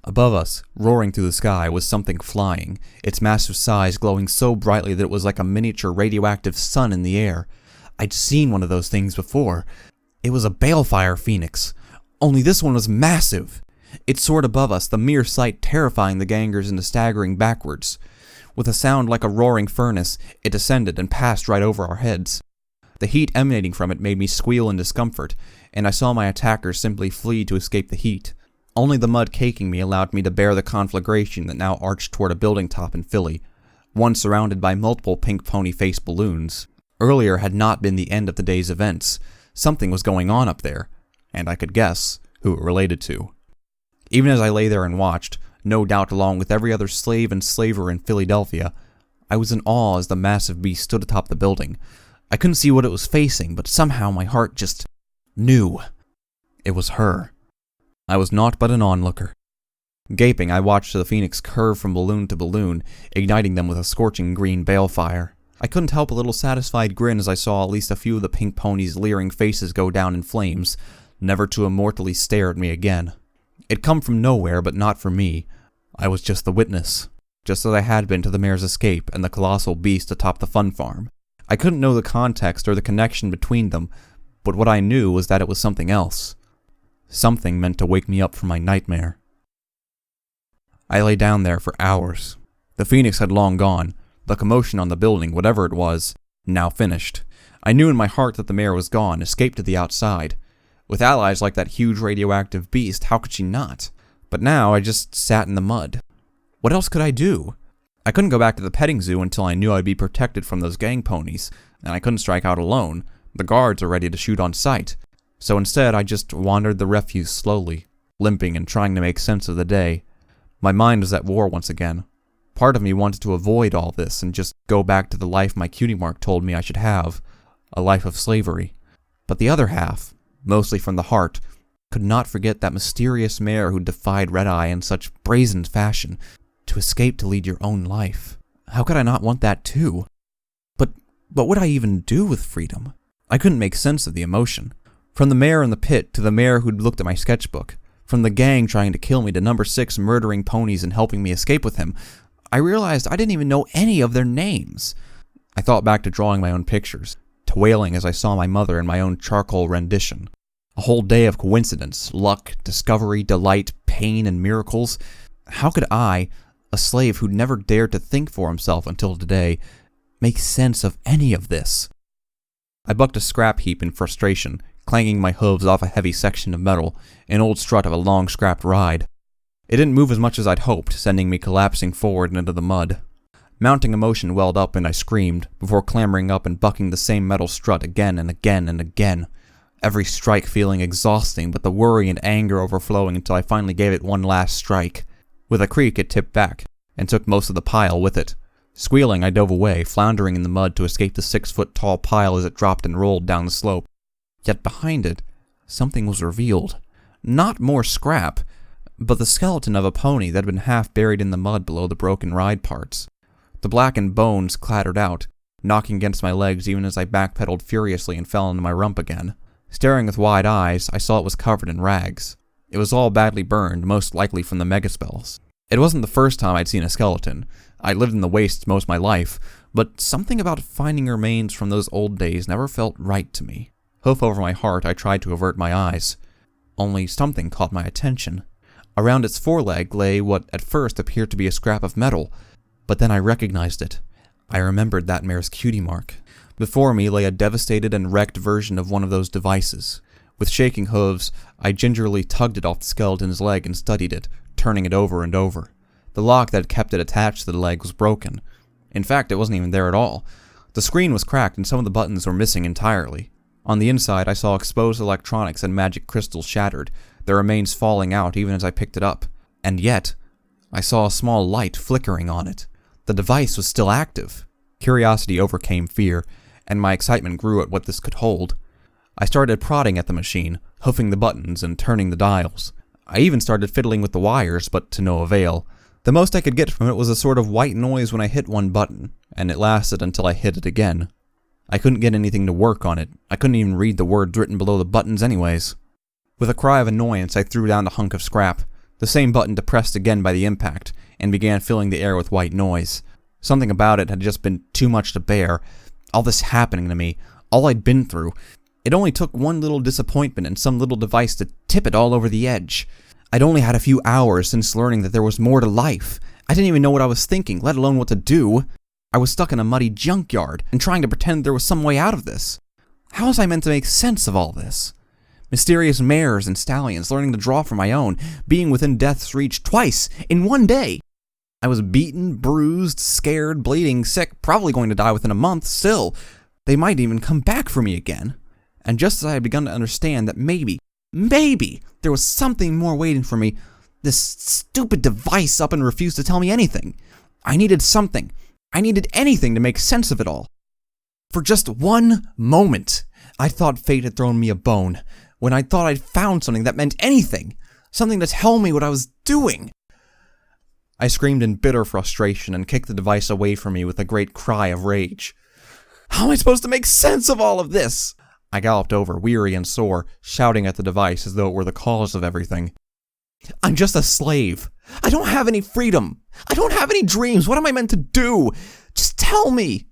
Above us, roaring through the sky, was something flying, its massive size glowing so brightly that it was like a miniature radioactive sun in the air. I'd seen one of those things before. It was a balefire phoenix, only this one was massive. It soared above us, the mere sight terrifying the gangers into staggering backwards. With a sound like a roaring furnace, it descended and passed right over our heads. The heat emanating from it made me squeal in discomfort, and I saw my attackers simply flee to escape the heat. Only the mud caking me allowed me to bear the conflagration that now arched toward a building top in Philly, one surrounded by multiple pink pony-faced balloons. Earlier had not been the end of the day's events. Something was going on up there, and I could guess who it related to. Even as I lay there and watched, no doubt along with every other slave and slaver in Philadelphia, I was in awe as the massive beast stood atop the building. I couldn't see what it was facing, but somehow my heart just knew. It was her. I was naught but an onlooker. Gaping, I watched the phoenix curve from balloon to balloon, igniting them with a scorching green balefire. I couldn't help a little satisfied grin as I saw at least a few of the pink ponies' leering faces go down in flames, never to immortally stare at me again. It'd come from nowhere, but not from me. I was just the witness, just as I had been to the mare's escape and the colossal beast atop the fun farm. I couldn't know the context or the connection between them, but what I knew was that it was something else. Something meant to wake me up from my nightmare. I lay down there for hours. The phoenix had long gone. The commotion on the building, whatever it was, now finished. I knew in my heart that the mare was gone, escaped to the outside. With allies like that huge radioactive beast, how could she not? But now I just sat in the mud. What else could I do? I couldn't go back to the petting zoo until I knew I'd be protected from those gang ponies, and I couldn't strike out alone. The guards were ready to shoot on sight. So instead, I just wandered the refuse slowly, limping and trying to make sense of the day. My mind was at war once again. Part of me wanted to avoid all this and just go back to the life my cutie mark told me I should have, a life of slavery. But the other half, mostly from the heart, could not forget that mysterious mare who defied Red-Eye in such brazen fashion, to escape to lead your own life. How could I not want that too? But what would I even do with freedom? I couldn't make sense of the emotion. From the mare in the pit to the mare who'd looked at my sketchbook, From the gang trying to kill me to number 6 murdering ponies and helping me escape with him, I realized I didn't even know any of their names. I thought back to drawing my own pictures, to wailing as I saw my mother in my own charcoal rendition. A whole day of coincidence, luck, discovery, delight, pain, and miracles. How could I, a slave who'd never dared to think for himself until today, make sense of any of this? I bucked a scrap heap in frustration, clanging my hooves off a heavy section of metal, an old strut of a long scrapped ride. It didn't move as much as I'd hoped, sending me collapsing forward into the mud. Mounting emotion welled up and I screamed, before clambering up and bucking the same metal strut again and again and again. Every strike feeling exhausting, but the worry and anger overflowing until I finally gave it one last strike. With a creak, it tipped back, and took most of the pile with it. Squealing, I dove away, floundering in the mud to escape the 6-foot-tall pile as it dropped and rolled down the slope. Yet behind it, something was revealed. Not more scrap, but the skeleton of a pony that had been half buried in the mud below the broken ride parts. The blackened bones clattered out, knocking against my legs even as I backpedaled furiously and fell into my rump again. Staring with wide eyes, I saw it was covered in rags. It was all badly burned, most likely from the megaspells. It wasn't the first time I'd seen a skeleton. I'd lived in the wastes most of my life, but something about finding remains from those old days never felt right to me. Hoof over my heart, I tried to avert my eyes. Only something caught my attention. Around its foreleg lay what at first appeared to be a scrap of metal, but then I recognized it. I remembered that mare's cutie mark. Before me lay a devastated and wrecked version of one of those devices. With shaking hooves, I gingerly tugged it off the skeleton's leg and studied it, turning it over and over. The lock that had kept it attached to the leg was broken. In fact, it wasn't even there at all. The screen was cracked and some of the buttons were missing entirely. On the inside, I saw exposed electronics and magic crystals shattered, their remains falling out even as I picked it up. And yet, I saw a small light flickering on it. The device was still active. Curiosity overcame fear, and my excitement grew at what this could hold. I started prodding at the machine, hoofing the buttons and turning the dials. I even started fiddling with the wires, but to no avail. The most I could get from it was a sort of white noise when I hit one button, and it lasted until I hit it again. I couldn't get anything to work on it. I couldn't even read the words written below the buttons anyways. With a cry of annoyance, I threw down the hunk of scrap, the same button depressed again by the impact, and began filling the air with white noise. Something about it had just been too much to bear. All this happening to me, all I'd been through. It only took one little disappointment and some little device to tip it all over the edge. I'd only had a few hours since learning that there was more to life. I didn't even know what I was thinking, let alone what to do. I was stuck in a muddy junkyard and trying to pretend there was some way out of this. How was I meant to make sense of all this? Mysterious mares and stallions, learning to draw for my own, being within death's reach twice in one day. I was beaten, bruised, scared, bleeding, sick, probably going to die within a month. Still, they might even come back for me again. And just as I had begun to understand that maybe there was something more waiting for me, this stupid device up and refused to tell me anything. I needed something. I needed anything to make sense of it all. For just one moment, I thought fate had thrown me a bone, when I thought I'd found something that meant anything, something to tell me what I was doing. I screamed in bitter frustration and kicked the device away from me with a great cry of rage. How am I supposed to make sense of all of this? I galloped over, weary and sore, shouting at the device as though it were the cause of everything. I'm just a slave. I don't have any freedom. I don't have any dreams. What am I meant to do? Just tell me.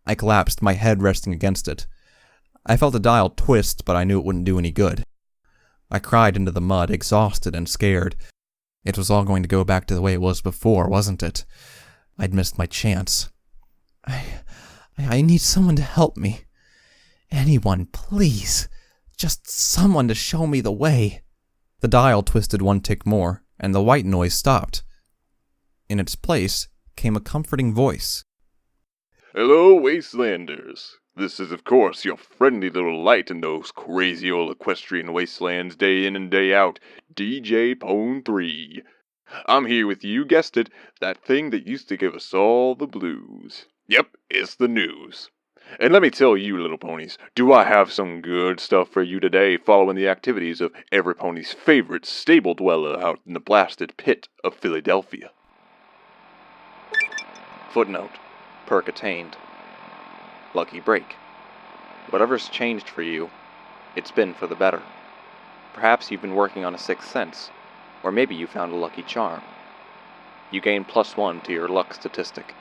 I collapsed, my head resting against it. I felt the dial twist, but I knew it wouldn't do any good. I cried into the mud, exhausted and scared. It was all going to go back to the way it was before, wasn't it? I'd missed my chance. I need someone to help me. Anyone, please. Just someone to show me the way. The dial twisted one tick more, and the white noise stopped. In its place came a comforting voice. Hello, Wastelanders. This is, of course, your friendly little light in those crazy old equestrian wastelands day in and day out, DJ Pone 3. I'm here with, you guessed it, that thing that used to give us all the blues. Yep, it's the news. And let me tell you, little ponies, do I have some good stuff for you today following the activities of every pony's favorite stable dweller out in the blasted pit of Philadelphia. Footnote. Perk attained. Lucky break. Whatever's changed for you, it's been for the better. Perhaps you've been working on a sixth sense, Or maybe you found a lucky charm. You gain +1 to your luck statistic.